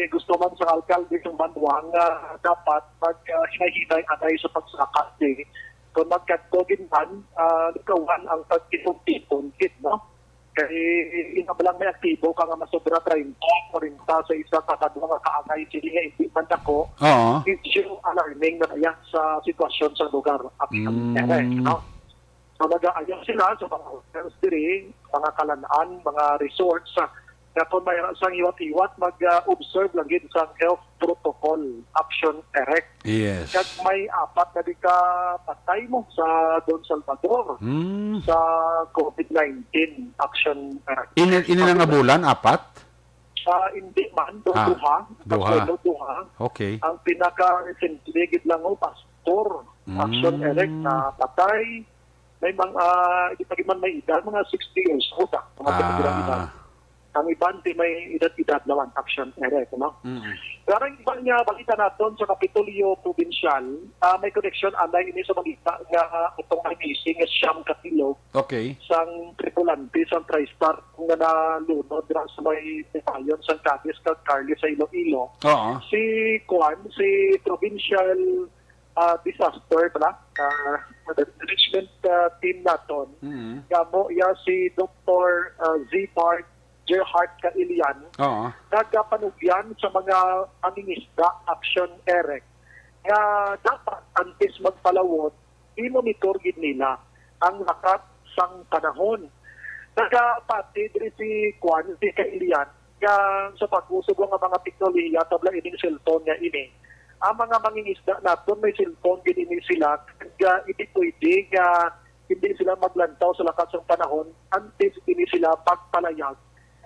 Gusto man sa alkalde ng Banat nga dapat mag-hinahinay anay sa pagsaka din. Kung magkatogin man, lukawan ang pag-tipon-tipon kit, no? Kaya inabalang may aktibo ka nga masobra 30, 40 sa isa kakadwa nga kaangay sili nga hindi man ako. Issue alarming na kaya sa sitwasyon sa lugar. No? So nag-aayos sila sa mga hotels diri, mga kalanaan, mga resorts, na kung mayroon sang iwat-iwat, mag-observe lang din sa health protocol action erect. Yes. Kaya may apat na di ka patay mo sa Don Salvador sa COVID-19 action erect. Ini nga bulan, apat? Hindi man, duha. Okay. Ang pinaka-recently lang pastor action erect na patay. May mga, hindi pa man may edad, mga 60 years old. Ang iban, may edad-edad naman, action erect, no? Pero ang iba niya, balita natin sa Kapitolyo Provincial, may connection, anay ini sa balita nga itong missing siyam katilog. Okay. Sang tripulante, sang TriStar, kung na nalunod sa may detalyon, sang Cadiz, Carly sa Iloilo. Si Provincial Disaster, pala, management team natin, gamo, si Dr. Z. Gerhard Kailian, nagpanugyan sa mga aminisda action erect nga dapat antes magpalawod, i-monitor gid nila ang lakat sang panahon. Nagapati diri si Kailian nga sa pag-usog ng mga teknolohiya tabla ining cellphone nga ini. Ang mga mangingisda naton may cellphone gid ini sila kaya hindi pwede nga hindi sila maglantaw sa lakat sang panahon antes ini sila pagpalayag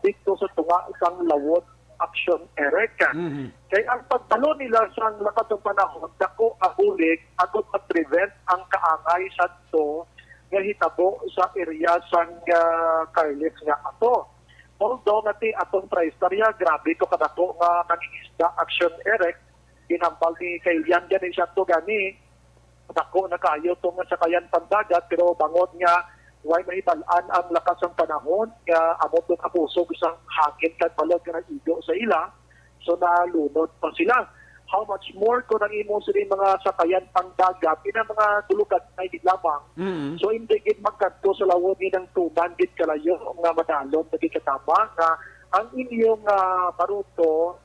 dito sa tunga isang lawod Aksyon Erek. Kaya ang pagtalo nila sa lakas ng panahon, dako ang Bulig, agad mag-prevent ang kaangay sa to nga hitabo sa area sa Carles nga ato. Although nati atong traistarya, grabe to kadako nga nangingisda Aksyon Erek, ginambal ni Kailian gani siya to gani, dako na kayo to nga sa kayan pandagat, pero bangod nga way mahibalaan ang lakas ng panahon nga amot ng kapusog isang hangin kat balog nga nag-igo sa ila, so nalunod pa sila. How much more kung nang-imo sila mga sakayan pang dagat, ina mga tulugan na hindi lamang. So hindi gid magkadto sa lawon ni ng tuman gid kalayo nga madalon naging katama nga ang inyong baruto.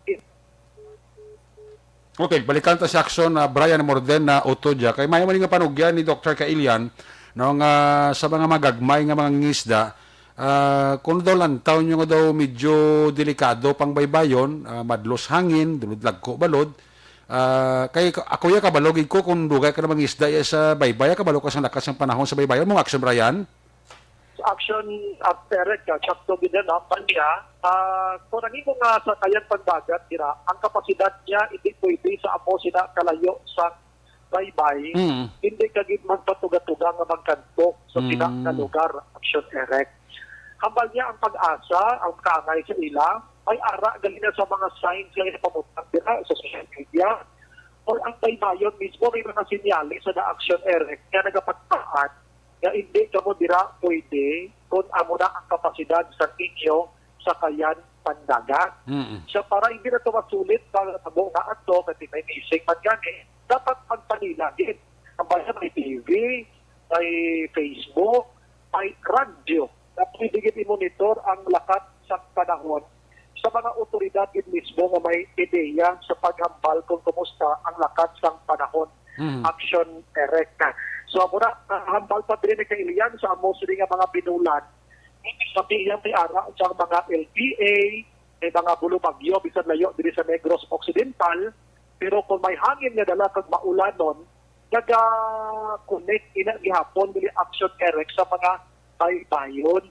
Okay, balikan ta sa aksyon na Brian Morden na Otodya. Kay may nga panugyan ni Dr. Kailian no, nga sa mga magagmay nga mga ngisda, kung daw lantaw nyo nga daw medyo delikado pang baybayon, madlos hangin, duludlag ko balod, kay ako ya kabalogin ko kung dugay ka na mga isda sa baybaya, kabalog ka sa lakas ng panahon sa baybayon, mga aksyon Brian? Action at Erek, sakto gina na niya, kung nangimo nga sa kayan pagdagat, ang kapasidad niya hindi pwede sa amo sina kalayo sa baybay, hindi kagid magpatuga-tuga nga magkanto sa pinak na lugar, Action Erek. Hambal niya ang pag-asa, ang kaangay sa ila, ay ara gali na sa mga signs nga ipamutang dira sa social media, or ang baybayon mismo may mga sinyali sa Action Erek nga nagapagpaan nga hindi ka mo dira pwede kung amo na ang kapasidad sa inyo sa kayan pandagat. So para hindi na ito masulit para tabo na ato kasi may missing man gani, dapat magpanilagin. Ang bayan may TV, may Facebook, may radyo na pwede i-monitor ang lakat sa panahon sa mga otoridad mismo na may ideya sa paghambal kung kumusta ang lakat sa panahon. Action Erek. So muna, hambal pa din kay Ilian sa mostly nga mga binulan. Hindi sabihin may ara sa mga LPA, may mga bulubagyo, bisan layo diri sa Negros Occidental, pero kung may hangin nga dala kag maulanon, naga-connect ina gihapon dili Action Erek sa mga baybayon.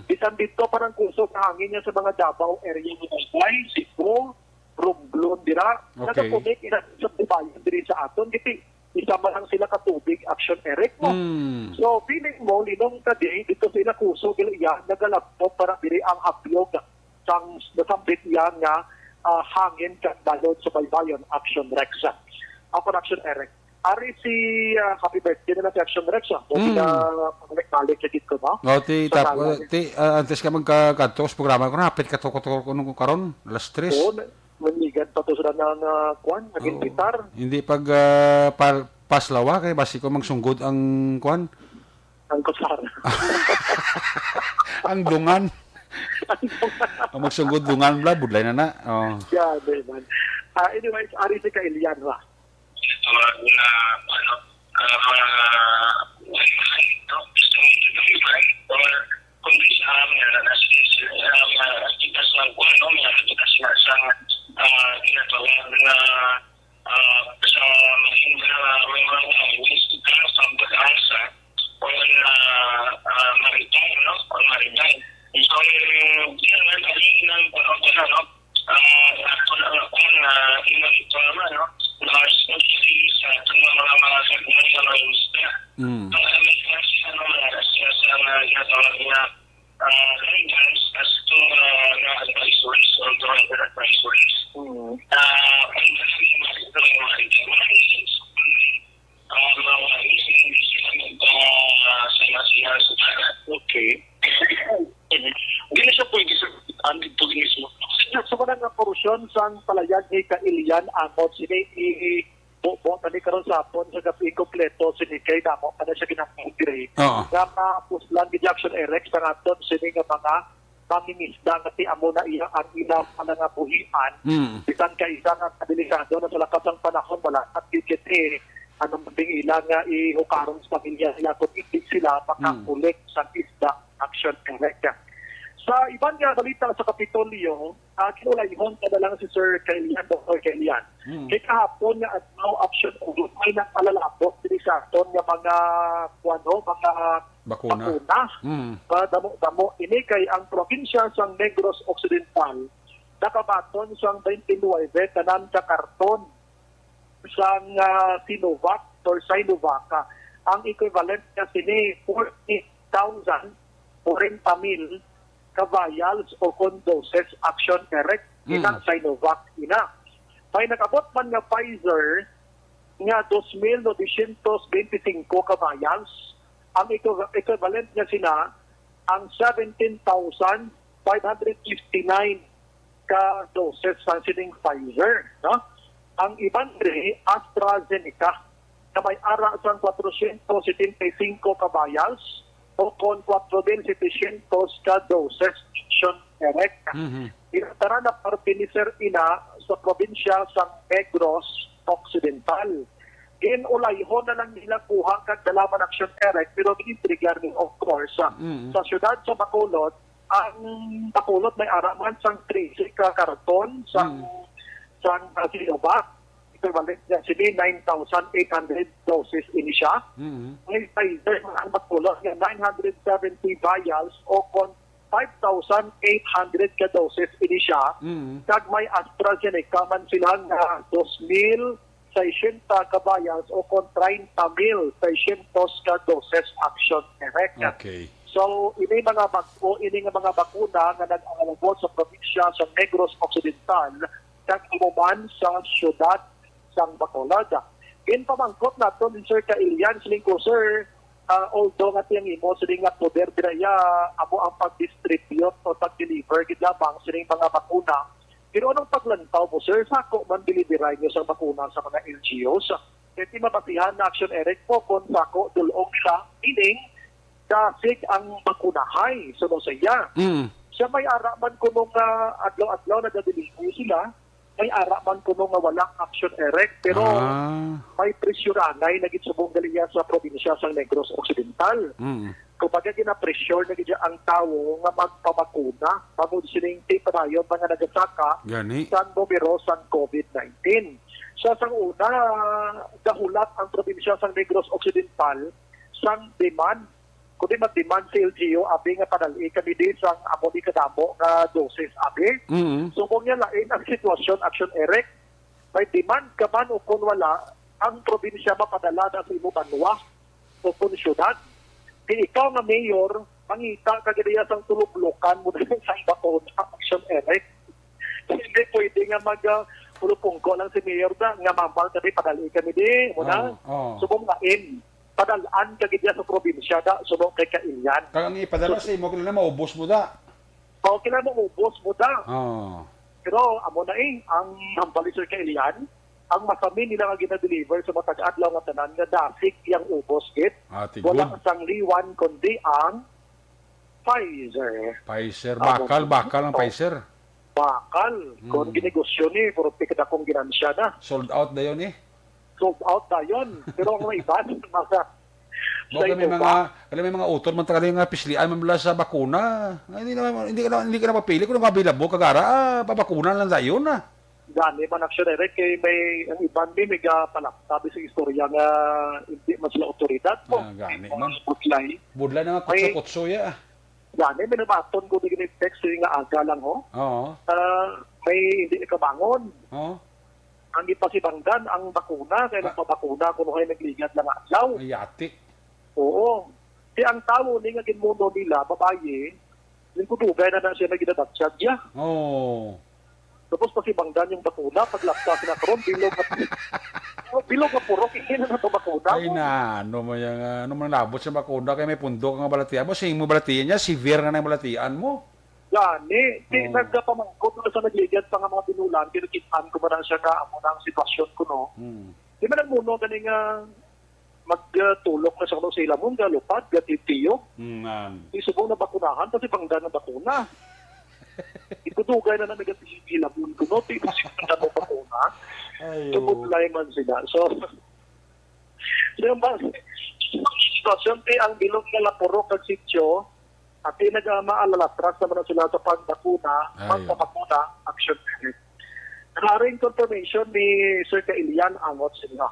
Bisan dito parang kusog na hangin niya sa mga Davao area ng Baybay, Cebu, Romblon dira, naga-connect ina sa baybayon diri sa aton, giti isama lang sila katubig Action Erek mo. So, feeling mo, linong today, dito sila kusog iya, nagalapot para diri ang apyog sang nasambit yan nga hangin kag balod sa baybayon Action Rexa. Ako Action Erek. Ari si happy birthday na si Action Rexa. So, balik sa dito, no? O, antes ka magkakantos programa ko, napit ka to nung karon, alas 3. Oo, manigan pa to sila ng kwan, naging gitar. Hindi pag paslawa, kaya basi ko magsunggod ang kwan. Ang kusar. Ang dungan. Ang magsunggod dungan, bla, budlay na na. Oh. Yeah, man. Anyways, ari si Kailian ra. Na Okay. Hindi siya pwede sa andito mismo. Sa mga nga porusyon sa palayag ni Kailian amot sini i-bo tani karon sa hapon sa gabi kompleto sini kay damo kada siya ginapudiri. Nga mapuslan gid Action Erek sa aton sini nga mga mangingisda nga ti amo na iya ang ilang nga buhian. Bisan kay isa nga delikado na sa lakas ng panahon wala at kiti anong ilang nga ihukaron sa pamilya nila kung itig sila makakulik sa isda Action Erek. Sa ibang nga balita sa Kapitolyo, kinulayhon ka na lang si Sir Kailian, Dr. Kailian. Kaya kahapon nga at now Action Erek may nagpalalapot din sa aton nga mga bakuna. Damo-damo ini kay ang probinsya sa Negros Occidental nakabaton siyang 29 tanan sa karton sang Sinovac or Sinovac. Ang equivalent niya sini 40,000 40,000 ka-vials o doses Aksyon Erect ina Sinovac ina. May nakabot man nga Pfizer nga 2,925 ka-vials. Ang equivalent niya sina ang 17,559 ka doses sa sining Pfizer, no? Ang iban rin, AstraZeneca, na may ara sang 475 ka-vials o kon 4,700 ka doses Aksyon Erect. Inatara na parte ni Sir Ina sa probinsya sa Negros Occidental. Ginulayhon na lang nila kuha kag dalaman Aksyon Erect, pero ginitrigger ni of course sa syudad sa Bacolod. Ang Bacolod may araman sang 13 ka karton sang Sinovac. Equivalent niya sila 9,800 doses ini siya. May Pfizer ang Bacolod nga 970 vials o kon 5,800 ka doses ini siya. Kag may AstraZeneca man sila nga 2,600 ka vials o kon 30,600 ka doses Aksyon Erect. Okay. So, ini mga bakuna nga nag-alabot sa probinsya sa Negros Occidental kag umuman sa syudad sa Bacolod. Pamangkot nato ni Sir Kailian siling ko, Sir, although nga tiyang imo siling nga poder diraya amo ang pag-distribute o pag-deliver gid lamang siling mga bakuna. Pero anong paglantaw mo, Sir, sako man delivery niyo sa bakuna sa mga LGUs? Kasi mapatihan na Aksyon Erect po kung sako dulong nila, meaning dasig ang bakunahay. So, no, siya. Siya may araman ko nung adlaw-adlaw na delivery sila, may araman ko nung walang Aksyon Erect, pero may presyuranay na gitsubong galingan sa probinsya sa Negros Occidental. Kapag gina-pressure na gitya ang tao nga magpabakuna, pagod sining tiparayon mga nagasaka sa numero sa COVID-19. Sa una, dahulat ang probinsya sa Negros Occidental sang demand. Kundi mag-demand sa LGU, abi nga padali kami din sa amo ni kadamo nga doses abi. So kung yan lain ang sitwasyon, Aksyon Erect, may demand ka man o kung wala, ang probinsya mapadala na sa imo Banua o kung syudad. Di ikaw nga mayor, mangita kagadiya sang tulog-lokan mo din sa iba ko na Aksyon Erect. Hindi pwede nga ulupungko lang si mayor da, nga mambal kami padali kami din. Muna, subong lain. Padalaan kagidya sa probinsya da, subong kay Kailian. Kaya ang ipadala sa imo, kailan maubos mo da? O, kailan maubos mo da. Pero, amo na ang hambali Sir Kailian, ang masami nila nga gina-deliver sa matag-adlaw nga tanan nga dasig yang ubos git. Wala sang liwan kundi ang Pfizer. Bakal ang Pfizer. Bakal. Kung ginegosyo ni, puro pikit akong ginansya na. Sold out na yun sold out na yun. Pero ang mga iba, may mga utol, man talaga yung pislian mamula sa bakuna. Hindi ka na mapili kung mabilabo kagara, babakuna lang tayo na. Gani man Aksyon Erect, kay may ang iban may palaktabi sa istorya nga hindi man sila otoridad po. Gani man. Budlay na nga kutso-kutso ya. Gani, may nabaton ko din text nga aga lang ho. May hindi kabangon. Ang ipasibanggan ang bakuna, kaya nagpabakuna kung kayo nagligat lang adlaw. Ay, yati. Oo. Kaya ang tao ni nga ginmundo nila, babae, yung kutugay na siya nagidadatsag niya. Tapos pasibanggan yung bakuna, paglapsa sila karon bilog na purok, hindi na ito bakuna. Ay na, ano mo nabot sa bakuna, kaya may pundok ang balatian mo, sige mo balatian niya, severe na yung balatian mo. Gani, nagpamangkot na sa nagligad pa nga mga binulan, kinukitaan ko ba na siya ka, amo na ang sitwasyon ko, no? Di ba nagmuno gani nga magtulok na sa kano sa ilamon, galupad, gatitiyo. Isubong na bakunahan, kasi bangga na bakuna. Itutugay na negatibo ilamon ko, no? Tinusipin na ng bakuna. Tumutlay man sila. So yung sitwasyon, ang bilog na lapurok at sityo, at nag-maalalatras naman sila sa pagbakuna, magpapakuna, Aksyon Erect. Nakaring confirmation ni Sir Kailian Angot sila.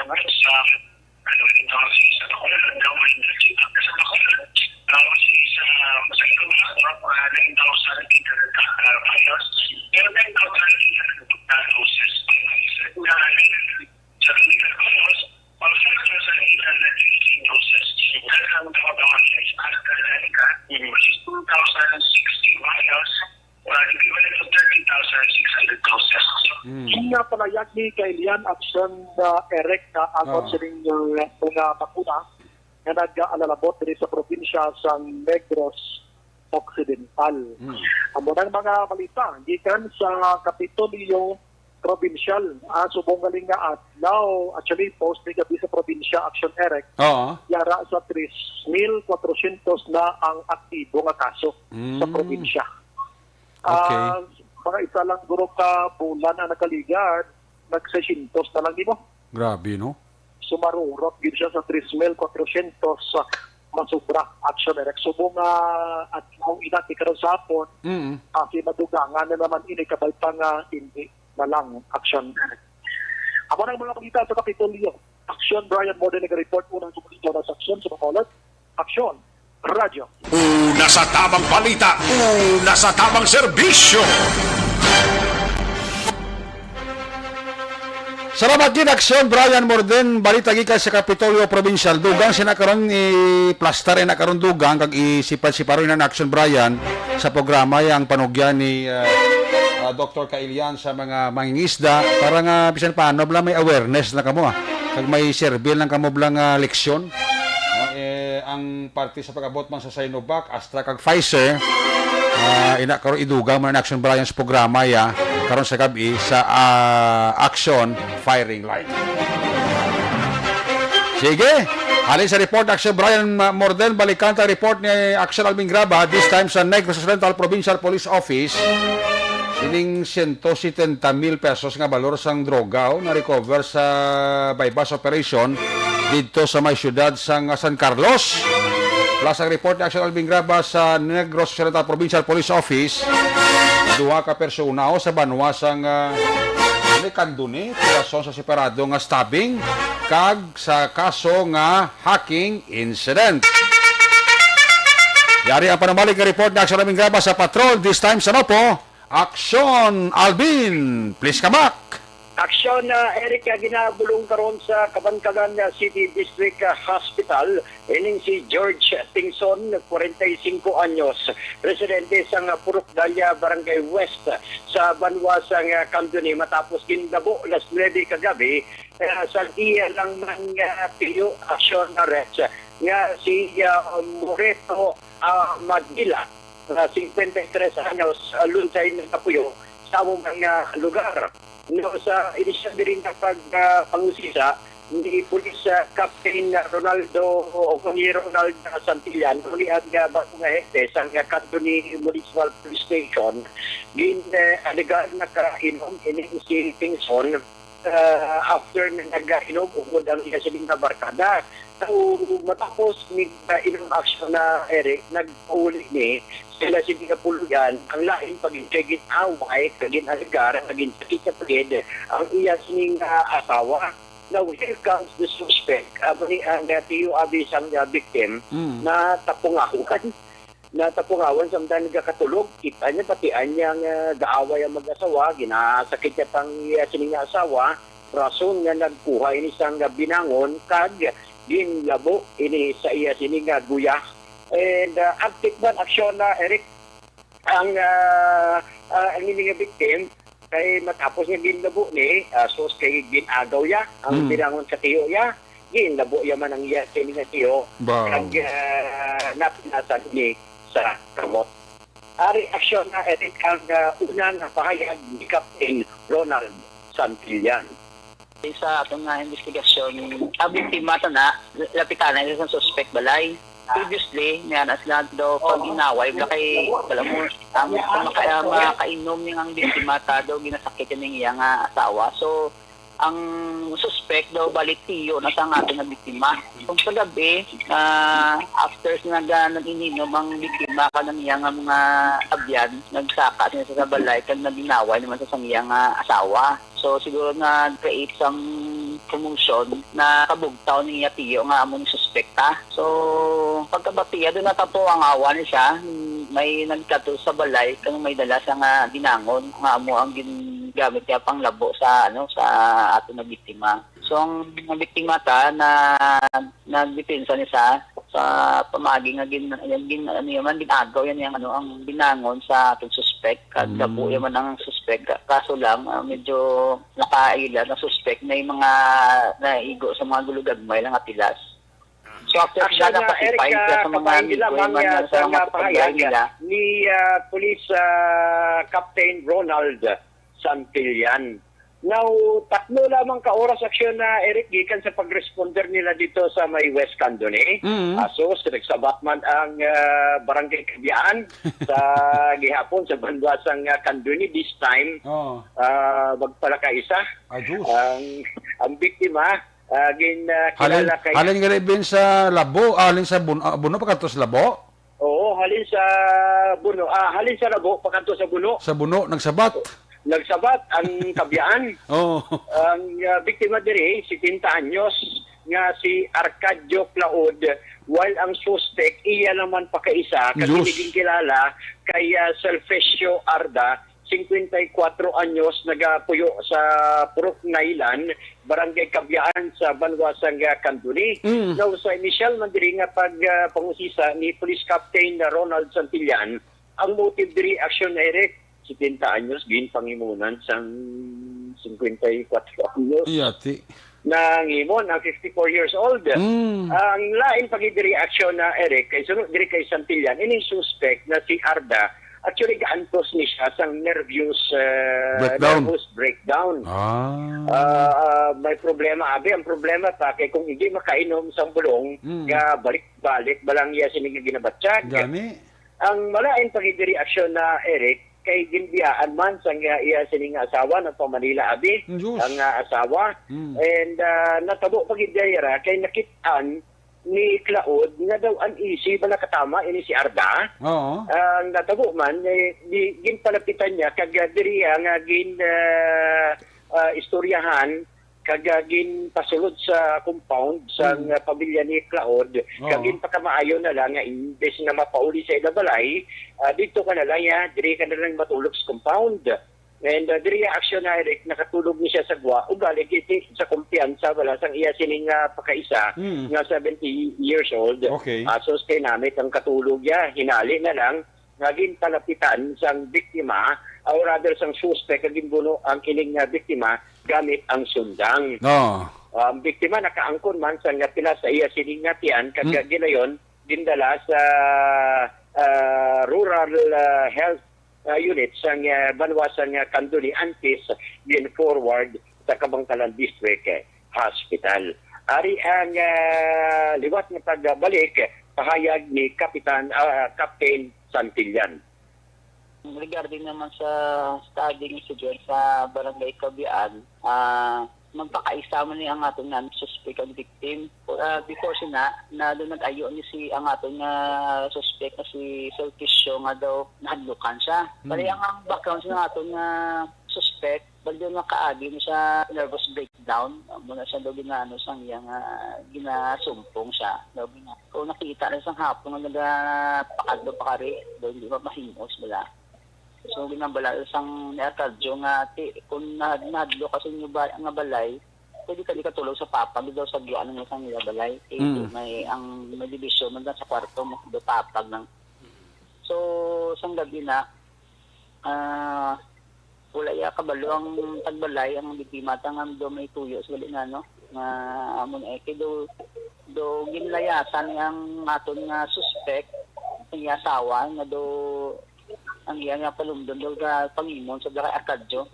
sa ano ito sa Bacolod, daw ay nagsitak sa Bacolod. Tapos sa Iloilo, 9,000 virus. Pero 9,000 doses. Sa Iloilo, pag-sensor sa ilan na doses, ang daw is AstraZeneca, which is 2,060 vials, equivalent to 13,600 doses. Yung napalayag ni Kailian Aksyon Eric na agot sa ninyong mga bakuna na nag-alalabot rin sa probinsya sa Negros Occidental. Amo ng mga balita, gikan sa Kapitolyo Provincial, subong galing nga now, actually post ni gabi sa probinsya Aksyon Eric, yara sa 3,400 na ang aktibo nga kaso sa probinsya. Mga isa lang guro ka bulan ang nakaligad, nag-600 na lang di mo. Grabe, no? Sumarurot din siya sa 3,400 masubra Aksyon Eric. Subong at kung inati karon sa hapon, kasi madugangan na naman ini kabay pa nga hindi na lang Aksyon Eric. Amo ng mga balita sa Kapitolyo. Aksyon, Brian Morden nag-report unang sumulito na sa Aksyon sa Bacolod. Aksyon, Radyo. Una sa tamang balita, una sa tamang serbisyo. Salamat din Aksyon, Brian Morden, balita gikan sa Kapitolyo Provincial. Dugang sinakaroon i-plaster na karon dugang kag isipan-siparon na Aksyon Brian sa programa yang panugyan ni Dr. Kailian sa mga mangingisda para nga bisan paano bla may awareness na kamo kag may serbil lang kamo blang leksyon. Ang parte sa pag-abot man sa Sinovac, Astra kag Pfizer, ina karon idugang man Aksyon Brian sa programa karon sa gabi sa Aksyon Firing Line. Sige, halin sa report Aksyon Brian Morden, balikan ta report ni Aksyon Alvin Graba, this time sa Negros Occidental Provincial Police Office. Sining 170,000 pesos nga balor sang droga na recover sa bypass operation dito sa may syudad sang San Carlos. Plus ang report ni Aksyon Alvin Graba sa Negros Occidental Provincial Police Office, duha ka persona sa Banua sang kanduni rason sa separado nga stabbing kag sa kaso nga hacking incident. Yari ang panambalik nga report ni Aksyon Alvin Graba sa patrol, this time sa Nopo. Aksyon Alvin, please come back. Aksyon Eric, ginabulong karon sa Kabangkagan City District Hospital. Ining si George Tingson, 45 anyos, residente sa Purukdalya, Barangay West sa Banwa sa Candoni, matapos gindabo last 9 kagabi sa iya lang mga piyo aksyon arrest nga si Moreto Magila, 53 anyos, lunsay ng kapuyo sa among mga lugar. No, sa inisyal din na pagpangusisa ni Police Captain Ronaldo Santillan, muli ang bagong ahente sa Candoni Municipal Police Station, alegar na kainom ini si Tingson after na nag-inom ugod ang isaling na barkada. So, matapos inom aksyon na Eric, nag-uli ni sila si Pulugan, ang laing pag-integit away, kagin aligar, kagin sakit sa pagid, ang iya sining asawa. Now, here comes the suspect, ang tiyo abis ang victim, na tapungawan samtang nagkatulog, kita niya pati anyang gaaway ang mag-asawa, ginasakit niya pang iya sining asawa, rason nga nagkuha ini sang binangon, kag ginlabo ini sa iya sining guya. And active man aksyon na Eric ang ining victim kay matapos nga ginlabo ni sos kay ginagaw ya ang binangon sa tiyo ya, ginlabo ya man ang iya sining tiyo kag napinasan ni sa kamot. Ari aksyon na Eric ang unang pahayag ni Captain Ronald Santillan. Sa atong investigasyon, ang biktima na lapitan na isang suspect balay. Previously, nga sila daw pag inaway, kay alam mo, makainom niya ang biktima daw ginasakit niya ng asawa. So, ang suspect daw balik tiyo na sa ating biktima. Kung sa gabi, after nag-ininom ang biktima ka ng iyang mga abyan, nagsaka niya sa balay, kag nag-inaway naman sa iyang asawa. So siguro nag-create sang promotion na kabugtaw ni Tiyo nga amo ni suspekta. So pagkabatiya doon natapo ang awa ni siya, may nagkato sa balay kung may dala sa nga dinangon nga amo ang gingamit niya pang labo sa sa ato na biktima. So ang biktima ta na nagdepensa ni sa pamagi nga ginagaw yan yung ang binangon sa atong suspect kag labo yaman ang suspect, kaso lang medyo nakaila na suspect na yung mga naigo sa mga gulugagmay lang at tilas. So after Aksyon na Eric, sa mga kabayan nila sa mga pahayag ni Police Captain Ronald Santillan. Now, 3 lamang ka-oras aksyon na Eric gikan sa pag-responder nila dito sa may West Candone. So, sinagsabat man ang barangay Kabyaan sa gihapon sa bandwasang Candone this time. Magpalakaisa. Ang biktima kilala kay... Halin nga rin sa Labo, halin sa Buno, pagkatos Labo? Oo, halin sa Buno. Halin sa Labo, pagkanto sa Buno. Sa Buno, nagsabat? Nagsabat ang Kabyaan. Ang biktima diri, 70 anyos, nga si Arcadio Claud, while ang suspect, iya naman pakaisa, kasi naging kilala kay Selfesio Arda, 54 anyos, nagapuyo sa Purok Nailan, Barangay Kabyaan sa Banwasang Canduni. Now, sa initial man diri nga pangusisa ni Police Captain Ronald Santillan, ang motive diri action na Eric, 70 anyos, ginpangimunan sang 54 anyos. Iyati. Nangimon ang 54 years old. Ang lain pagidiri action na Eric, kay sunod diri kay Santillan, ining suspect na si Arda, actually gaantos ni siya sang nervous breakdown. May problema abi, ang problema pa kay kung hindi makainom sang bulong, nga balik-balik balang iya sining ginabatsyag. Gani. Ang malain pagidiri action na Eric, kay ginbiyaan man sa iya sining asawa ng Manila abi, ang asawa. And natabo pagidira kay nakitaan ni Claud nga daw uneasy ba nakatama ini si Arda. Ang natabo man ginpalapitan niya kag diri nga istoryahan kag ginpasulod sa compound sa pamilya ni Claud, kag ginpakamaayo na lang nga imbes na mapauli sa ilabalay, dito ka na lang diri ka na lang matulog sa compound. And diri action na Eric, nakatulog ni siya sa gwa, ugali kiti sa kumpiyansa wala sang iya sining pakaisa nga 70 years old. So stay namit ang katulog ya, hinali na lang naging palapitan sang biktima o rather sang suspect kaging buno ang ining biktima gamit ang sundang. Ang biktima nakaangkon man sa nga pila sa iya sining ngatian kag gilayon dindala sa rural health unit sang Banwasan Candoni Antis din forward sa Kabangkalan District Hospital. Ari ang liwat nga pagbalik pahayag ni Captain Santillan. Regarding naman sa studying student sa Barangay Kabyaan, magpakaisa man ni ang atong suspect ang victim. Before siya na doon nag-ayo ni si ang atong suspect na si Selfisio nga daw nahadlukan siya. Bali ang background sa atong suspect, bali doon nakaagi ni siya nervous breakdown. Muna siya daw ginano sang iyang ginasumpong siya. Kung nakita na isang hapon na nagpakadlo pa kari, daw hindi pa mahimos bala. So ginabala isang neatadyo nga kung nahadlo kasi nga balay, pwede ka di katulog sa papag daw sa giyan ng isang balay. May division man sa kwarto mo do papag ng. So sang gabi na wala ya kabalo ang tagbalay ang biktima tang do may tuyo sa gali nga nga amon do ginlayasan ang aton nga suspect ang asawa nga do ang iya nga palumdon daw ka pangimon sa kay Arcadio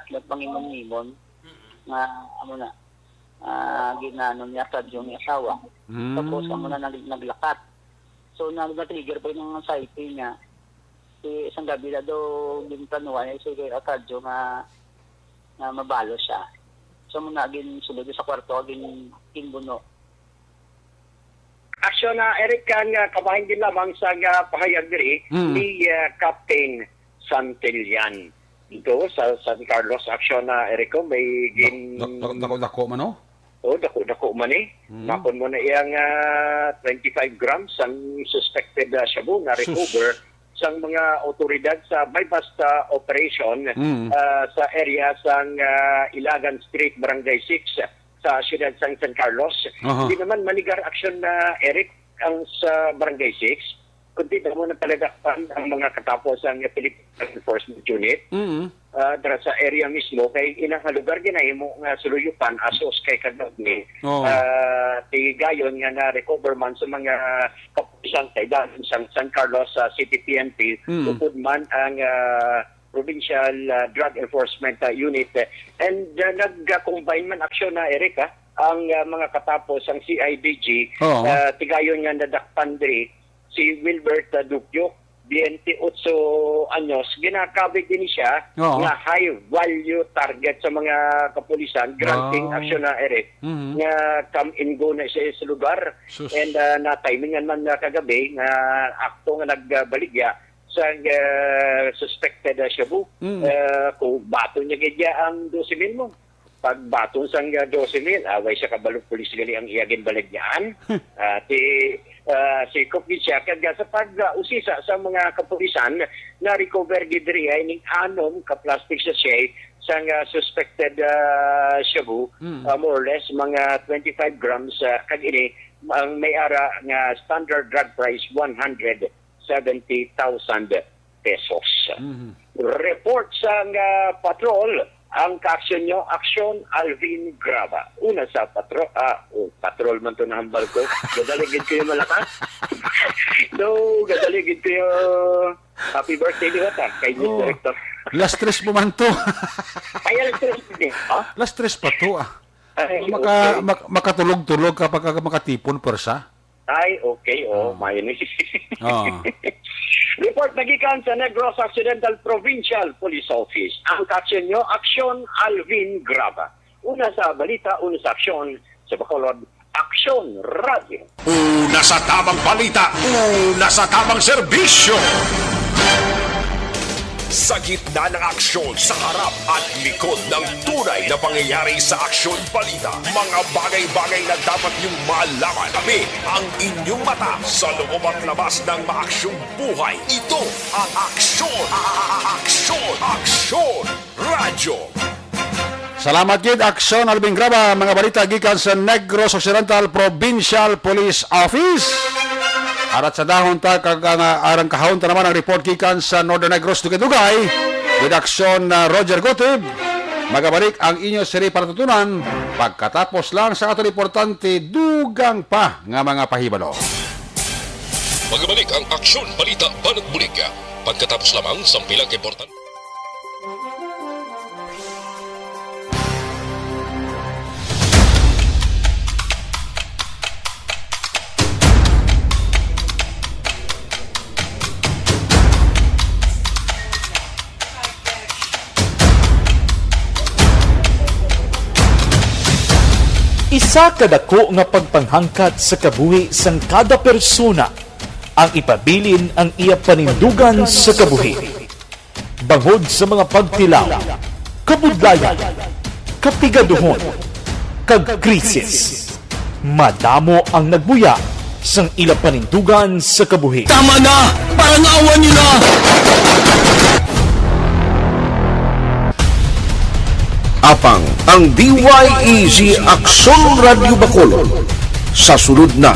nagpangimon-imon nga ginano niya Arcadio ng asawa. Tapos amo na naglakat. So nag-trigger pa yung anxiety niya. Isang gabi na daw ginplanuhan niya si Arcadio nga mabalo siya. So muna sulod sa kwarto ginbuno. Aksyon na Eric kan kabahin din lamang sa pahayag diri ni Captain Santillan. Dito sa San Carlos Aksyon na Erico, may Dako man, no? dako man Makon mo na iyang 25 grams ang suspected shabu na recover sa mga otoridad sa bypass operation sa area sang Ilagan Street, Barangay 6 sa siyudad sang San Carlos. Hindi naman manigar aksyon na Eric ang sa Barangay 6, kundi na mo na talagakpan ang mga katapos ang Philippine Enforcement Unit dara sa area mismo kay inang lugar ginahimo nga suluyupan asos kay kadagni tigayon nga na recover man sa mga kapulisan kay dahil sa San Carlos City PNP tupod man ang Provincial Drug Enforcement Unit and nag-combine man aksyon na Erika ang mga katapos ang CIDG tigayon nga nadakpan diri si Wilbert Duccio, 28 anyos, ginakabig din siya na high value target sa mga kapulisan, granting aksyon na Eric, nga come and go na siya sa lugar. And na-timingan man na kagabi, nga akto nga nagbaligya sa suspected shabu. Kung bato niya gadya ang 12,000 mo. Pag baton sang 12,000, away siya kabalong pulis gali ang iyagin balagyaan. Si Kopi siya kaya sa pag-usisa sa mga kapulisan na recover gidri ay ning anom ka plastic sachet sang suspected shabu, more or less mga 25 grams kag ini ang may ara nga standard drug price 170,000 pesos. Report sang patrol ang kaaksyon nyo, Aksyon Alvin Graba. Una sa patrol man to na hambal ko. Gadaligid ko yung malakas. Gadaligid ko yung happy birthday di ba kay News Director. Last stress mo man to. Ay, last stress din. Last stress pa to makatulog-tulog kapag makatipon persa. Ay, okay. Mayroon. Report nagikan sa Negros Occidental Provincial Police Office. Ang kaaksyon nyo, Aksyon Alvin Graba. Una sa balita, una sa aksyon sa Bacolod, Aksyon Radio. Una sa tamang balita, una sa tamang serbisyo. Sa gitna ng aksyon, sa harap at likod ng tunay na pangyayari sa Aksyon Balita, mga bagay-bagay na dapat niyong malaman. Kami ang inyong mata sa loob at labas ng maaksyong buhay. Ito ang Aksyon! Aksyon Radio! Salamat gid Aksyon Alvin Graba, mga balita gikan sa Negros Occidental Provincial Police Office. Arat sa dahon ta kag arang kahon ta naman ang report gikan sa Northern Negros Dugay with Aksyon Roger Gotib. Magabalik ang inyo seri panatutunan pagkatapos lang sa aton importante dugang pa nga mga pahibalo. Magabalik ang Aksyon Balita Banat Bulig pagkatapos lamang sa pilang importante. Isa kadako nga pagpanghangkat sa kabuhi sang kada persona ang ipabilin ang iya panindugan sa kabuhi. Bangod sa mga pagtilaw, kabudlayan, kapigaduhon, kag krisis. Madamo ang nagbuya sang ila panindugan sa kabuhi. Tama na! Parang awan nyo na! Apang ang DYEZ Aksyon Radio Bacolod sa sulod na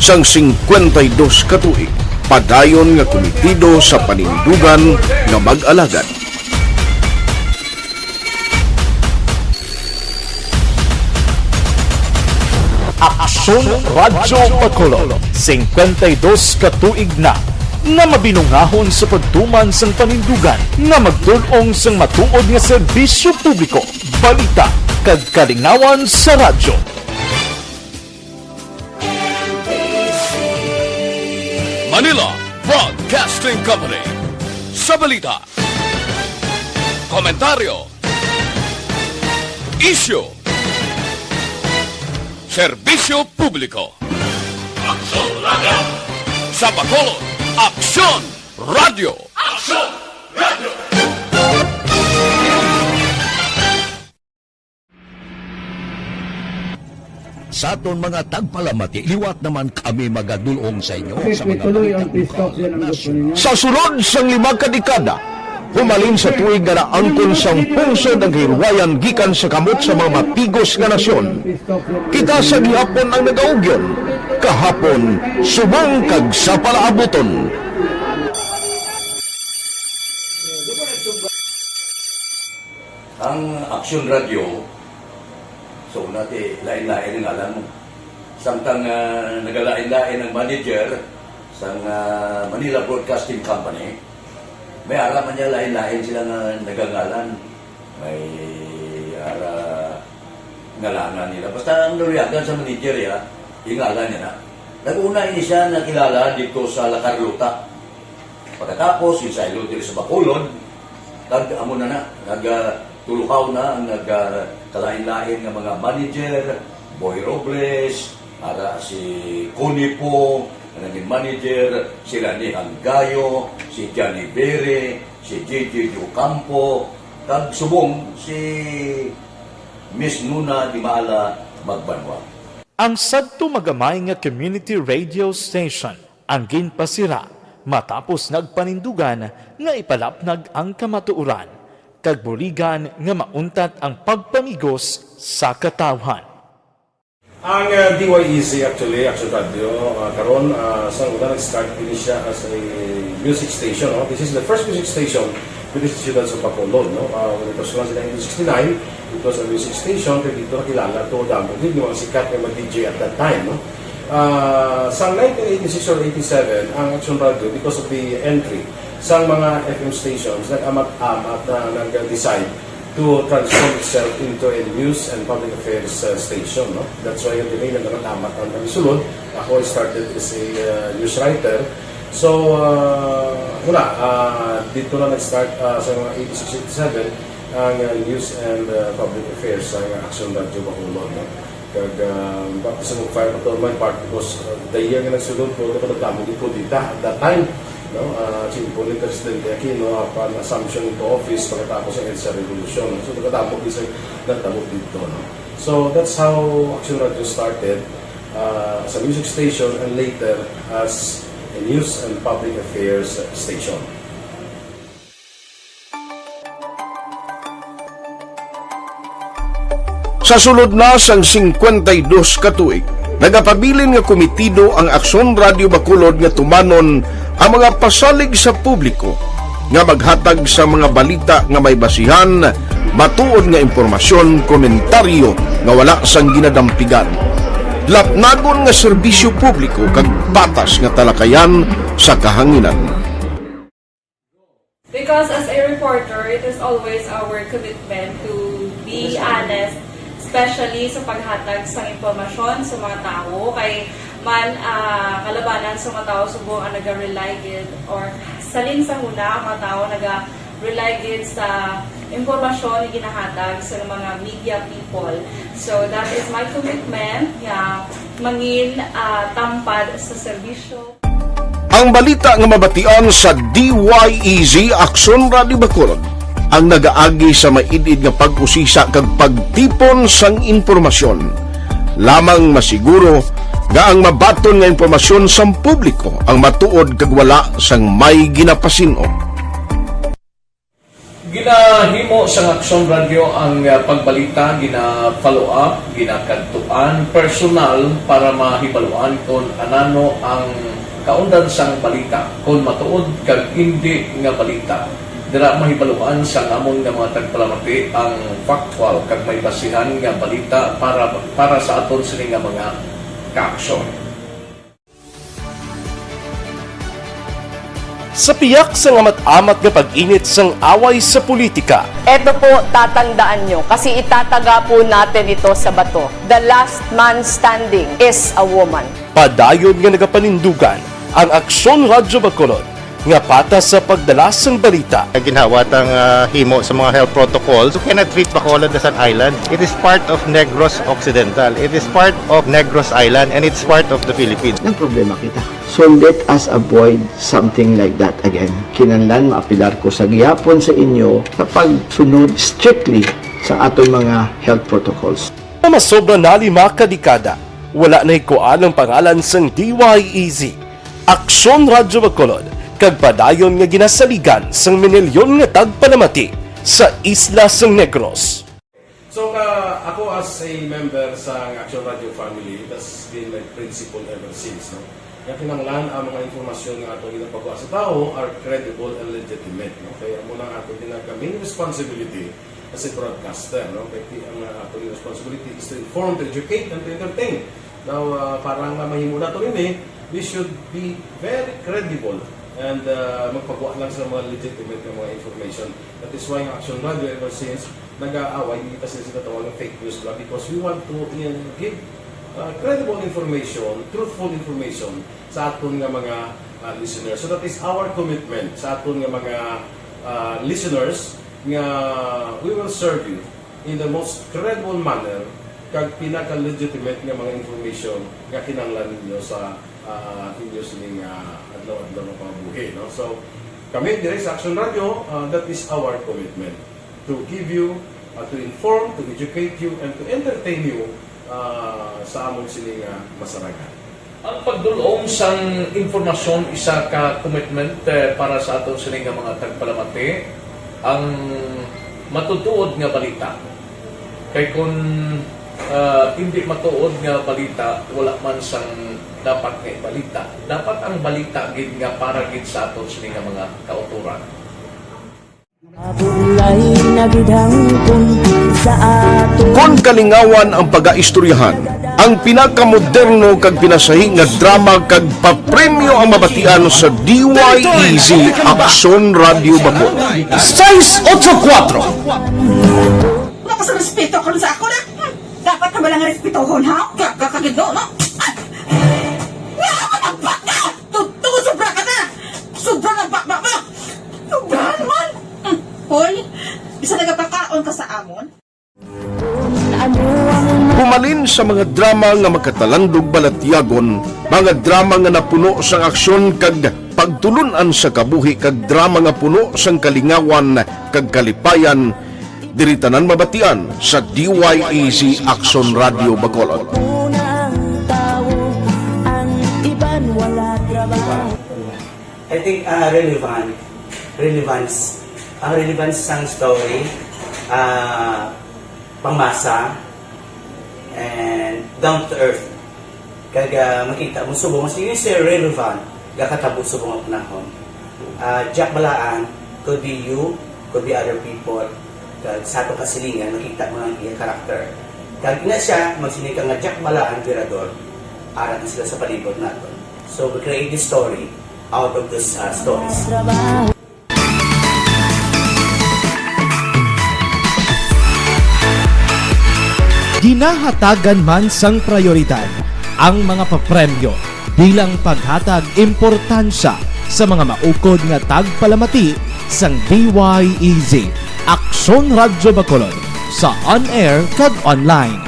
sang 52 katuig padayon nga komitido sa panindugan nga mag-alagad. Aksyon Radio Bacolod 52 katuig na nga mabinungahon sa pagtuman sang panindugan nga magtulong sang matuod nga serbisyo publiko, balita kag kalingawan sa radyo. Manila Broadcasting Company sa balita, komentaryo, isyu, serbisyo publiko. Aksyon Radio sa Bacolod. Aksyon Radio! Aksyon Radio! Sa aton mga tagpalamati, liwat naman kami magadulong sa inyo sa mga Sa sulod sang 5 kadekada, humalin sa tuig nga naangkon sang pungsod ang hirwayan gikan sa kamot sa mga mapigos nga nasyon. Kita sa gihapon ang nagaugyon, kahapon subong kag sa palaabuton. Ang Aksyon Radio, so natin lain-lain ang alam mo. Samtang nagalain-lain ang manager sa Manila Broadcasting Company, may araman niya lain-lain sila nga nagangalan. May ngalangan nila. Basta ang naluyagan sa manager ingalan niya na. Nag-una ini siya nakilala dito sa La Carlota. Pagkatapos, yung sa dito sa Bacolod, amo na nagtulukaw na ang nagkalain-lain ng mga manager, Boy Robles, si Conipo, naging manager, si Rani Hangayo, si Johnny Bere, si JJ Ocampo, kag subong si Miss Nuna Di Mala Magbanua. Ang sadto magamay nga community radio station ang ginpasira matapos nagpanindugan nga ipalapnag ang kamatuoran kag buligan nga mauntat ang pagpamigos sa katawhan. Ang DYEZ actually, Aksyon Radio, karon sa una nag-start din siya as a music station. No? This is the first music station with the students of Bacolod. No? When it was launched in 1969, it was a music station kaya dito nakilala to damo. Hindi mga sikat na mag-DJ at that time. No? Sa 1986 or 87, ang Aksyon Radio, because of the entry sa mga FM stations, nag-amat-amat na nag-decide to transform itself into a news and public affairs station. No? That's why yung dinay na nagatamat ang kamisulod. Ako started as a news writer. So, dito na nag-start sa mga 86-87 ang news and public affairs sa Aksyon Radio Bacolod. No? Kag sa mga fire patrolman part because the year nga nagsulod ko, ito nagdamo din po dito at that time. No, simple ni Presidente Aquino upon assumption into office pagkatapos ng EDSA Revolution. So, nagkatapos dito. No? So, that's how Aksyon Radio started as a music station and later as a news and public affairs station. Sa sulod na sang 52 katuig, nagapabilin nga komitido ang Aksyon Radio Bacolod nga tumanon ang mga pasalig sa publiko nga maghatag sa mga balita nga may basihan, matuod nga impormasyon, komentaryo nga wala sang ginadampigan. Lapnagon nga serbisyo publiko kag patas nga talakayan sa kahanginan. Because as a reporter, it is always our commitment to be honest, especially sa paghatag sa impormasyon sa mga tao kay man kalabanan sa mga tao subong ang naga-rely gid or salin sa huna ang mga tao naga-rely gid sa impormasyon na ginahatag sa mga media people. So that is my commitment mangin tampad sa serbisyo. Ang balita nga mabatian sa DYEZ Aksyon Radio Bacolod ang nagaagi sa maidid nga pag-usisa kag pagtipon sang impormasyon. Lamang masiguro nga ang mabaton nga impormasyon sang publiko ang matuod kag wala sang may ginapasino. Ginahimo sa Aksyon Radio ang pagbalita, gina-follow up, ginakadtuan personal para mahibaluan kung anano ang kaundan sang balita, kung matuod kag hindi nga balita. Dira mahibaluan sa amon nga mga tagpalamati ang factual kag may basihan nga balita para sa aton sini nga mga kaaksyon. Sa piyak sa amat-amat nga pag-init sang away sa politika. Ito po, tatandaan nyo, kasi itataga po natin ito sa bato. The last man standing is a woman. Padayon nga nagapanindugan ang Aksyon Radio Bacolod nga patas sa pagdala sang balita. Ginhawat ang himo sa mga health protocols. You cannot treat Bacolod as an island. It is part of Negros Occidental. It is part of Negros Island and it's part of the Philippines. Ang problema kita. So let us avoid something like that again. Kinahanglan maapilar ko sa gihapon sa inyo sa pagsunod strictly sa aton mga health protocols. Masobra na 5 kadekada, wala na ikuan ang pangalan sang DYEZ. Aksyon Radyo Bacolod, kag padayon nga ginasaligan sang minilyon nga tagpalamati sa isla sang Negros. So ako as a member sa Aksyon Radio family, that's been my principle ever since. No? Kaya kinanglan ang mga informasyon nga ato ginapagawa sa tao are credible and legitimate. No? Kaya muna ato main responsibility as a broadcaster. No? Kaya ang ato responsibility is to inform, to educate, and to entertain. Now, parang mahimo na ito we should be very credible and magpagawa lang sa mga legitimate na mga information. That is why ang Aksyon Radio ever since nag-aaway, hindi kasi sila tawag ng fake news lang because we want to give credible information, truthful information sa aton nga mga listeners. So that is our commitment sa aton nga mga listeners nga we will serve you in the most credible manner kag pinaka-legitimate nga mga information nga kinanglan ninyo sa inyo sining adlaw-adlaw nga pamumuhi. No? So kami dire sa Aksyon Radio, that is our commitment to give you, to inform, to educate you, and to entertain you sa amon sining masaragan. Ang pagdulong sang informasyon isa ka commitment para sa aton sining mga tagpalamati ang matutuod nga balita. Kay kung hindi matuod nga balita, wala man sang dapat nga balita. Dapat ang balita gid nga para gid sa aton sining mga kauturan. Kon kalingawan ang pag-aistoryahan, ang pinakamoderno kag pinasahi nga drama kag papremyo ang mabatian sa DYEZ Aksyon Radio Bacolod. 684! Wala ka sa respeto ko sa ako na. Dapat ka malang respetohon, ha? Kakagino, no? Tungkol sobra ka na! Sobra ng bakbak mo! Sobra naman! Hoy, isa nagapakaon ka sa amon? Pumalin sa mga drama nga magkatalandog balatyagon, mga drama nga napuno sang aksyon kag pagtulunan sa kabuhi kag drama nga puno sang kalingawan kag kalipayan, diritanan mabatian sa DYEZ Aksyon Radio Bacolod. I think relevance ng story, pangmasa, and down to earth. Kaya makita mo subong, mas yun siya relevant, kakatabo subong ang panahon. Jack Balaan, could be you, could be other people. Kag sa ato kasilingan, makita mo ang iyang karakter. Kag ina siya, magsinig ka nga Jack Balaan, Virador, arat na sila sa palibot natin. So we create this story out of these stories. Ginahatagan man sang prioridad ang mga papremyo bilang paghatag importansya sa mga maukod nga tagpalamati sang DYEZ Aksyon Radyo Bacolod sa on-air kag online.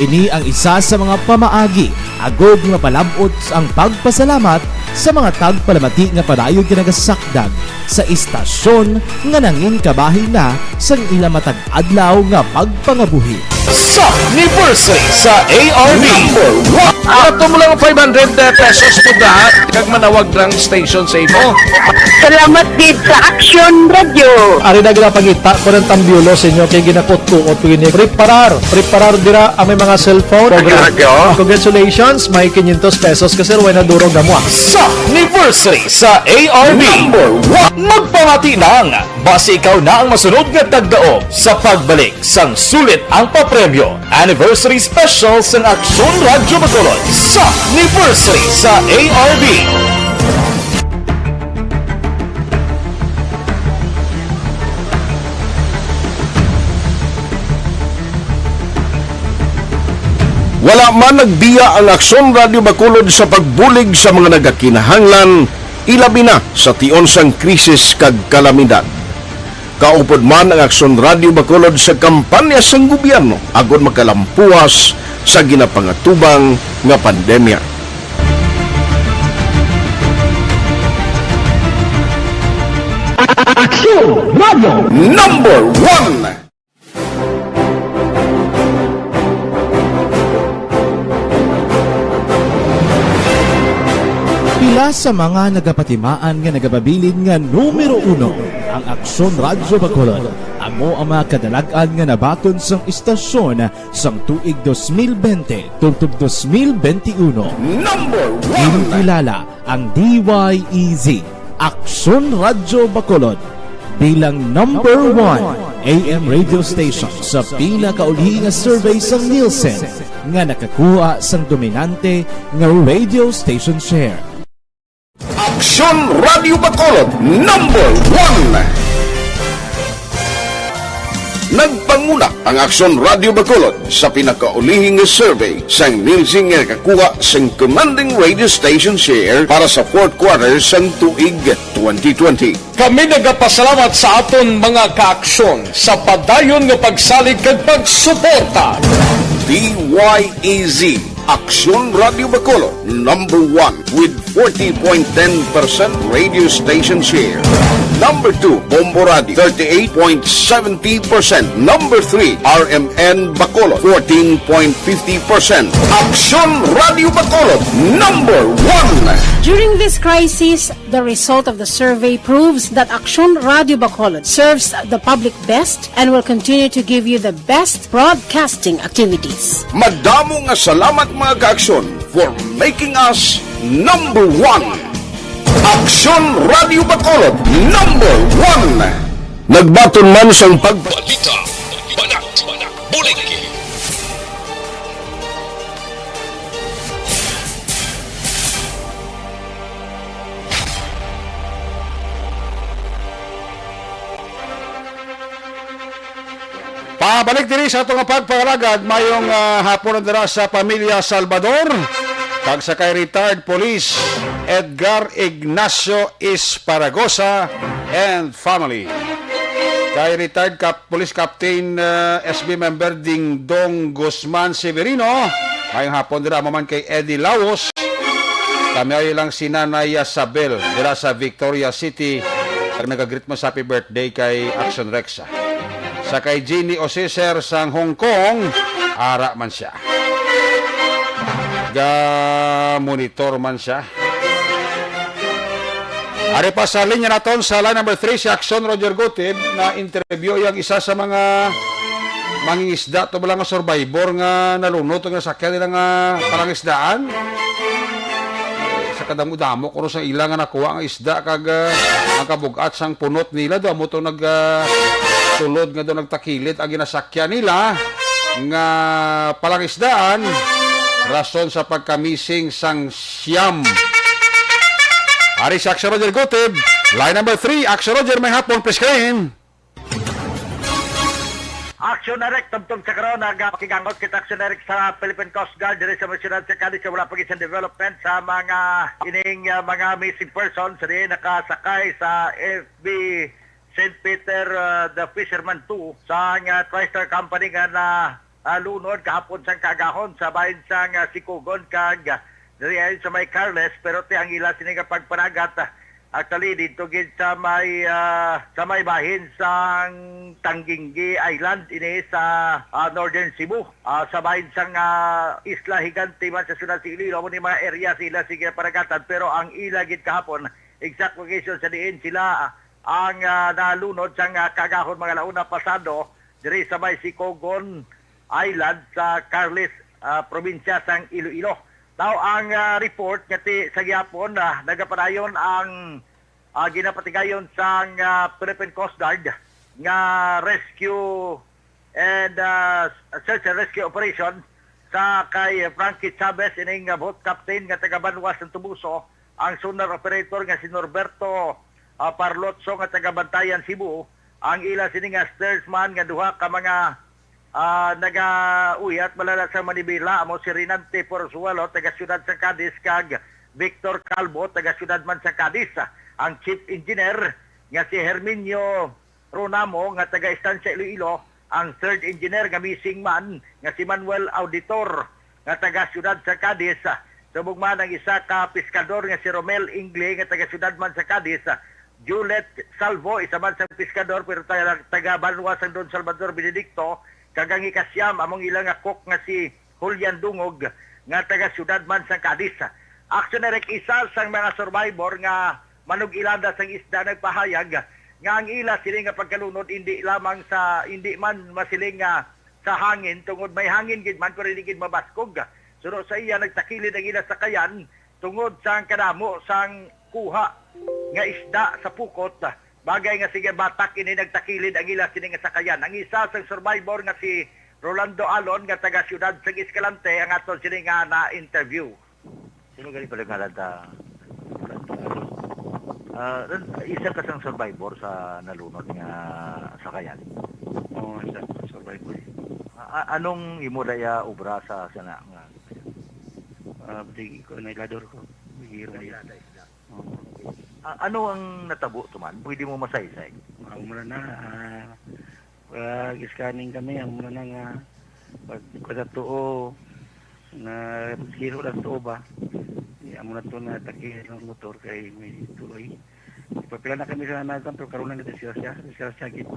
Ini ang isa sa mga pamaagi agod nga palabot ang pagpasalamat sa mga tagpalamati nga padayon ginagasakdag sa istasyon nga nangin kabahin na sang ila matag adlaw nga pagpangabuhi. Sa anniversary sa ARB, ato mo lang 500 pesos po na kag manawag lang station sa imo. Salamat din sa Aksyon Radio. Ari na gina pangita ko ng tambyulo sa inyo kay ginapot-tuot ko ini preparar dira ang may mga cellphone. Congratulations, may 500 pesos kasi way na durog gamwa. Sa anniversary sa ARB, magpamati nang base ikaw na ang masunod nga tagdao sa pagbalik sang sulit ang papremyo. Anniversary special sa Aksyon Radyo Bacolod sa anniversary sa ARB. Wala man nagbiya ang Aksyon Radio Bacolod sa pagbulig sa mga nagakinahanglan, ilabi na sa tion sang krisis kag kalamidad. Kaupod man ang Aksyon Radio Bacolod sa kampanya sang gobyerno agod makalampuas sa ginapangatubang nga pandemya. Aksyon Radio Number 1. Pila sa mga nagapatimaan nga nagababilin nga numero 1 ang Aksyon Radio Bacolod. Amo ang mga kadalagan nga nabaton sang istasyon sang tuig 2020 tubtob 2021. Number 1! Kilala ang DYEZ, Aksyon Radio Bacolod, bilang number 1 AM radio station sa pila kaulhi nga survey sa Nielsen nga nakakuha sang dominante nga radio station share. Aksyon Radio Bacolod, number 1! Nagpanguna ang Aksyon Radio Bacolod sa pinakaulihing survey sa Nielsen nga kakuha sa commanding radio station share para sa fourth quarter sa tuig 2020. Kami nagapasalamat sa aton mga kaaksyon sa padayon nga pagsalig kag pagsuporta. DYEZ, Aksyon Radio Bacolod, number 1 with 40.10% radio station share. Number 2, Bombo Radio, 38.70%. Number 3, RMN Bacolod, 14.50%. Aksyon Radio Bacolod, number 1! During this crisis, the result of the survey proves that Aksyon Radio Bacolod serves the public best and will continue to give you the best broadcasting activities. Madamo nga salamat mga kaaksyon for making us number 1. Aksyon Radio Bacolod, number 1! Nagbaton man sang Balita, Banat, Bulig. Pabalik diri sa itong pagpangalagad mayong hapon na sa pamilya Salvador kag sa kay retired police Edgar Ignacio Esparagosa and family. Kay retired police captain SB member Ding Dong Guzman Severino mayong hapon dira maman kay Eddie Laos. Kami ay lang si Nanay Sabel dira sa Victoria City kag nagagreet mo sa happy birthday kay Action Rexa. Sa kay Ginny Osiser sang Hong Kong, ara man siya. Monitor man siya. Ari pa sa linya naton sa line number 3 si Aksyon Roger Gutib na interview yung isa sa mga mangingisda to lang nga survivor nga nalunod nga sakyan nila nga palangisdaan. Sa kadamo-damo kuno sa ilang nga nakuha nga isda kag ang kabugat sang punot nila do amo to tulod nga doon nagtakilit ang ginasakyan nila nga palangisdaan rason sa pagkamising sang siyam. Ari si Aksyon Roger Gutib, line number 3, Aksyon Roger, may hapon, please kain. Aksyon Eric, tumtum sa karoon, nagpakigangot kita Aksyon Eric sa Philippine Coast Guard, dire sa Masyunad sa Cadiz, sa wala pag-isang development sa mga ining mga missing persons, di nakasakay sa FB St. Peter the Fisherman 2 sa TriStar Company nga na lunod kahapon sang kagahon sa bahin sang Sikugon kag diri ay sa may Carles pero ti ang ila sini nga pagpanagat actually dito gid sa may bahin sang Tangingi Island ini sa Northern Cebu sa bahin sang Isla Higante man sa Sunod si Iloilo ni mga area sila sige panagatan pero ang ila gid kahapon exact location sa diin sila ang nalunod sa kagahon mga launa pasado diri sa may Sikugon Island sa Carles probinsya sang Iloilo. Now ang report nga sa gyapon nagapadayon ang ginapatigayon sang Philippine Coast Guard nga rescue and search and rescue operation sa kay Frankie Chavez ining boat captain nga taga Banua sa Tubuso, ang sonar operator nga si Norberto Parlotso nga taga-Bantayan Cebu, ang ila sini nga steersman nga duha ka mga naga-uyat malala sa Manibela amo si Rinante Porzuelo taga Siyudad sa Cadiz kag Victor Calvo taga Siyudad man sa Cadiz. Ang chief engineer nga si Herminio Ronamo nga taga Estancia Iloilo, ang third engineer nga missing man nga si Manuel Auditor nga taga Siyudad sa Cadiz. Subog man ang isa ka piskador nga si Romel Ingle nga taga Siyudad man sa Cadiz. Juliet Salvo, isa man sa piskador pero taga Banua sang Don Salvador Benedicto, kagang ikasyam among ilang cook nga si Julian Dungog nga taga Siyudad man sang Cadiz. Aksyon isa sang mga survivor nga manug-ilada sang isda nagpahayag nga ang ila sila nga pagkalunod hindi man masiling nga sa hangin tungod may hangin gid man pero hindi gid mabaskog. Suno sa iya nagtakilid ang ila sakayan tungod sang kadamo sang kuha nga isda sa pukot. Bagay nga sige batak ini nagtakilid ang ila sini nga sakayan. Ang isa sang survivor nga si Rolando Alon nga taga siyudad sa Escalante ang aton sini nga na-interview. Sino gali pala nga lada? Isa ka sang survivor sa nalunod nga sakayan. Oo, isa ka survivor. Anong imo daya obra sa sana nga? Bigi ko na ilador ko. Bigi na Ano ang natabo tuman? Pwede mo masaysay? Muna na, scanning kami, muna na nga, pag kada tuo, na hero lang tuo ba? Muna to na takil ng motor kay may tuloy. Papila na kami sa nagan, pero karoon na natin siya git.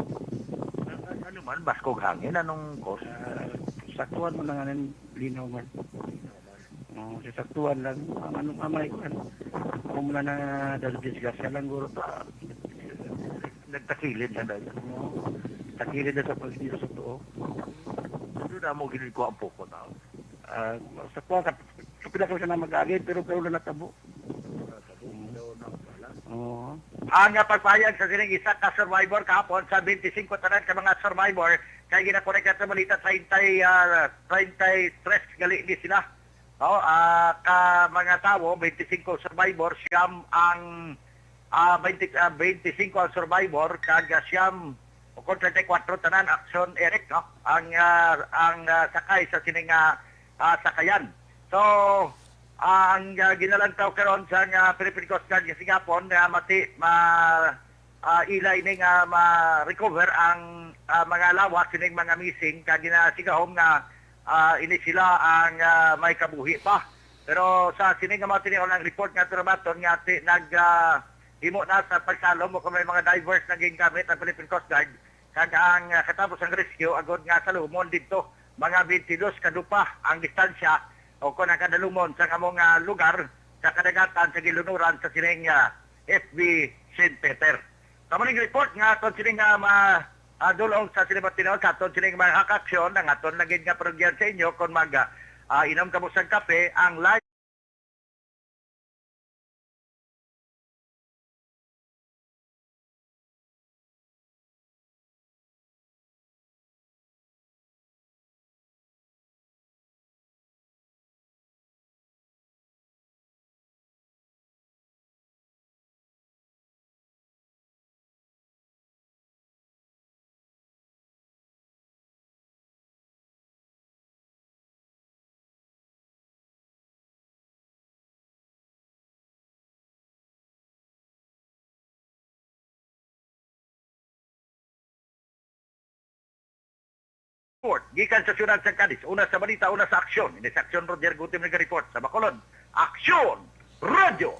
Ano man, baskog hangin? Anong cause? Saktuan mo na nga ng linaw man. Saktuan lang, anong amay ko. Kung muna na disgrasya lang guro pa. Nagtakilid na dahil. Takilid na sa pagdito sa tuo. Ano na mo ginid ko ang poko na? Saktuan, kapila ko siya na mag-agid, pero na natabo. Ang pagpayag sa sining isa ka survivor kahapon sa 25 tanan ka mga survivor kay ginakorek sa Balita 33 gali ni sila. Ka mga tao 25 survivor siyam ang 25 ang survivor kag siyam o 34 tanan aksyon Eric no ang sakay sa sining sakayan. So ang ginalantaw karon sa Philippine Coast Guard nga Singapore na ilay ning ma-recover ang mga lawas sining mga missing kag ginasigahom nga ini sila ang may kabuhi pa. Pero sa sining mga tiniol ng report nga trabaton nga himo na sa pagsalom o kung may mga divers na gingamit ang Philippine Coast Guard kag ang katapos ang rescue agod nga salumon dito mga 22 kadupa ang distansya o kung nakadalumon sa among lugar sa kadagatan sa gilunuran sa sining FB St. Peter. Kamaning report nga aton sining dulong sa sinibatinaw sa aton sining mga aksyon ang aton naging nga progyan sa inyo kung inom ka mo sa kape ang live report gikan sa siyudad sa Cadiz. Una sa balita, una sa aksyon. Ini sa aksyon Roger Gutim nag-report sa Bacolod. Aksyon Radio.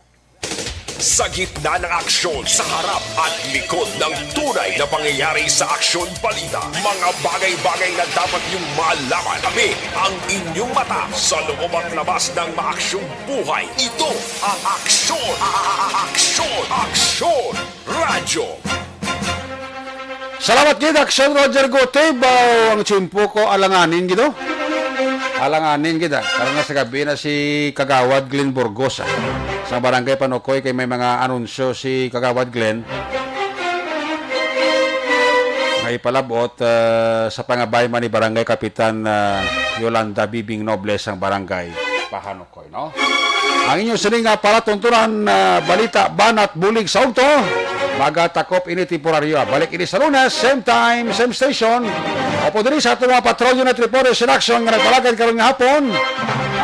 Sa gitna ng aksyon, sa harap at likod ng tunay na pangyayari sa Aksyon Balita. Mga bagay-bagay na dapat niyong malaman. Kami ang inyong mata sa loob at labas ng maaksyong buhay. Ito ang Aksyon! Aksyon! Aksyon! Radyo! Salamat gid Aksyon Roger Goteb. Ang chimpo ko alanganin gido. Alanganin gid. Karon nga sa gabi na si Kagawad Glenn Burgos sa barangay Panokoy kay may mga anunsyo si Kagawad Glenn. May palabot sa pangabay man ni Barangay Kapitan Yolanda Bibing Nobles ang barangay Pahanokoy, no? Ang inyong sining para tuntunan balita Banat Bulig sa ugto. Magatakop ini temporaryo. Balik ini sa Lunes, same time, same station. Opo diri sa ato mga patrolyo na reporters in action nga nagpalagad karon nga hapon.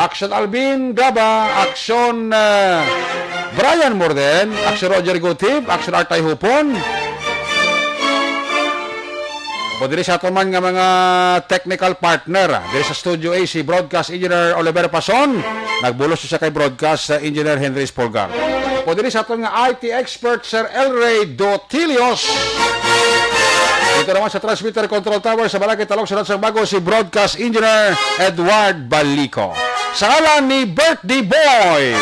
Aksyon Alvin Gaba, Aksyon Brian Morden, Aksyon Roger Gutib, Aksyon Artay Hupon. Opo diri sa ato man nga mga technical partner. Diri sa Studio A si Broadcast Engineer Oliver Pason. Nagbulos siya kay Broadcast Engineer Henry Spolgar. O diri sa aton nga IT expert Sir Elray Dotilios. Dito naman sa transmitter control tower sa Balagay Talong Sunod sa Bago si Broadcast Engineer Edward Balico. Sa ngalan ni Birthday Boy.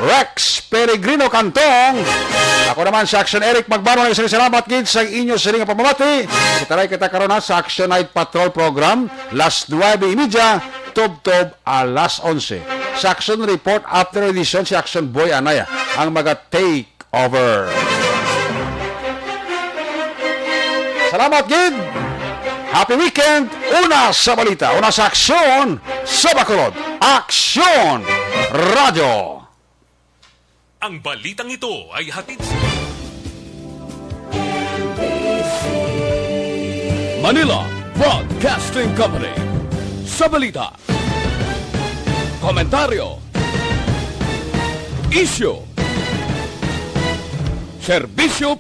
Rex Peregrino Cantong. Ako naman si Aksyon Eric Magbanua. Isang salamat gid sa inyo siring pamamati. Kitaray kita karon sa Action Night Patrol Program. Last 9:30, tub-tub alas 11. Sa Action Report after edition si Action Boy Anaya ang mag-take over. Salamat gid. Happy weekend. Una sa balita, una sa aksyon sa Bacolod. Aksyon Radio. Ang balitang ito ay hatid Manila Broadcasting Company. Sa balita, komentaryo, issue, serbisyo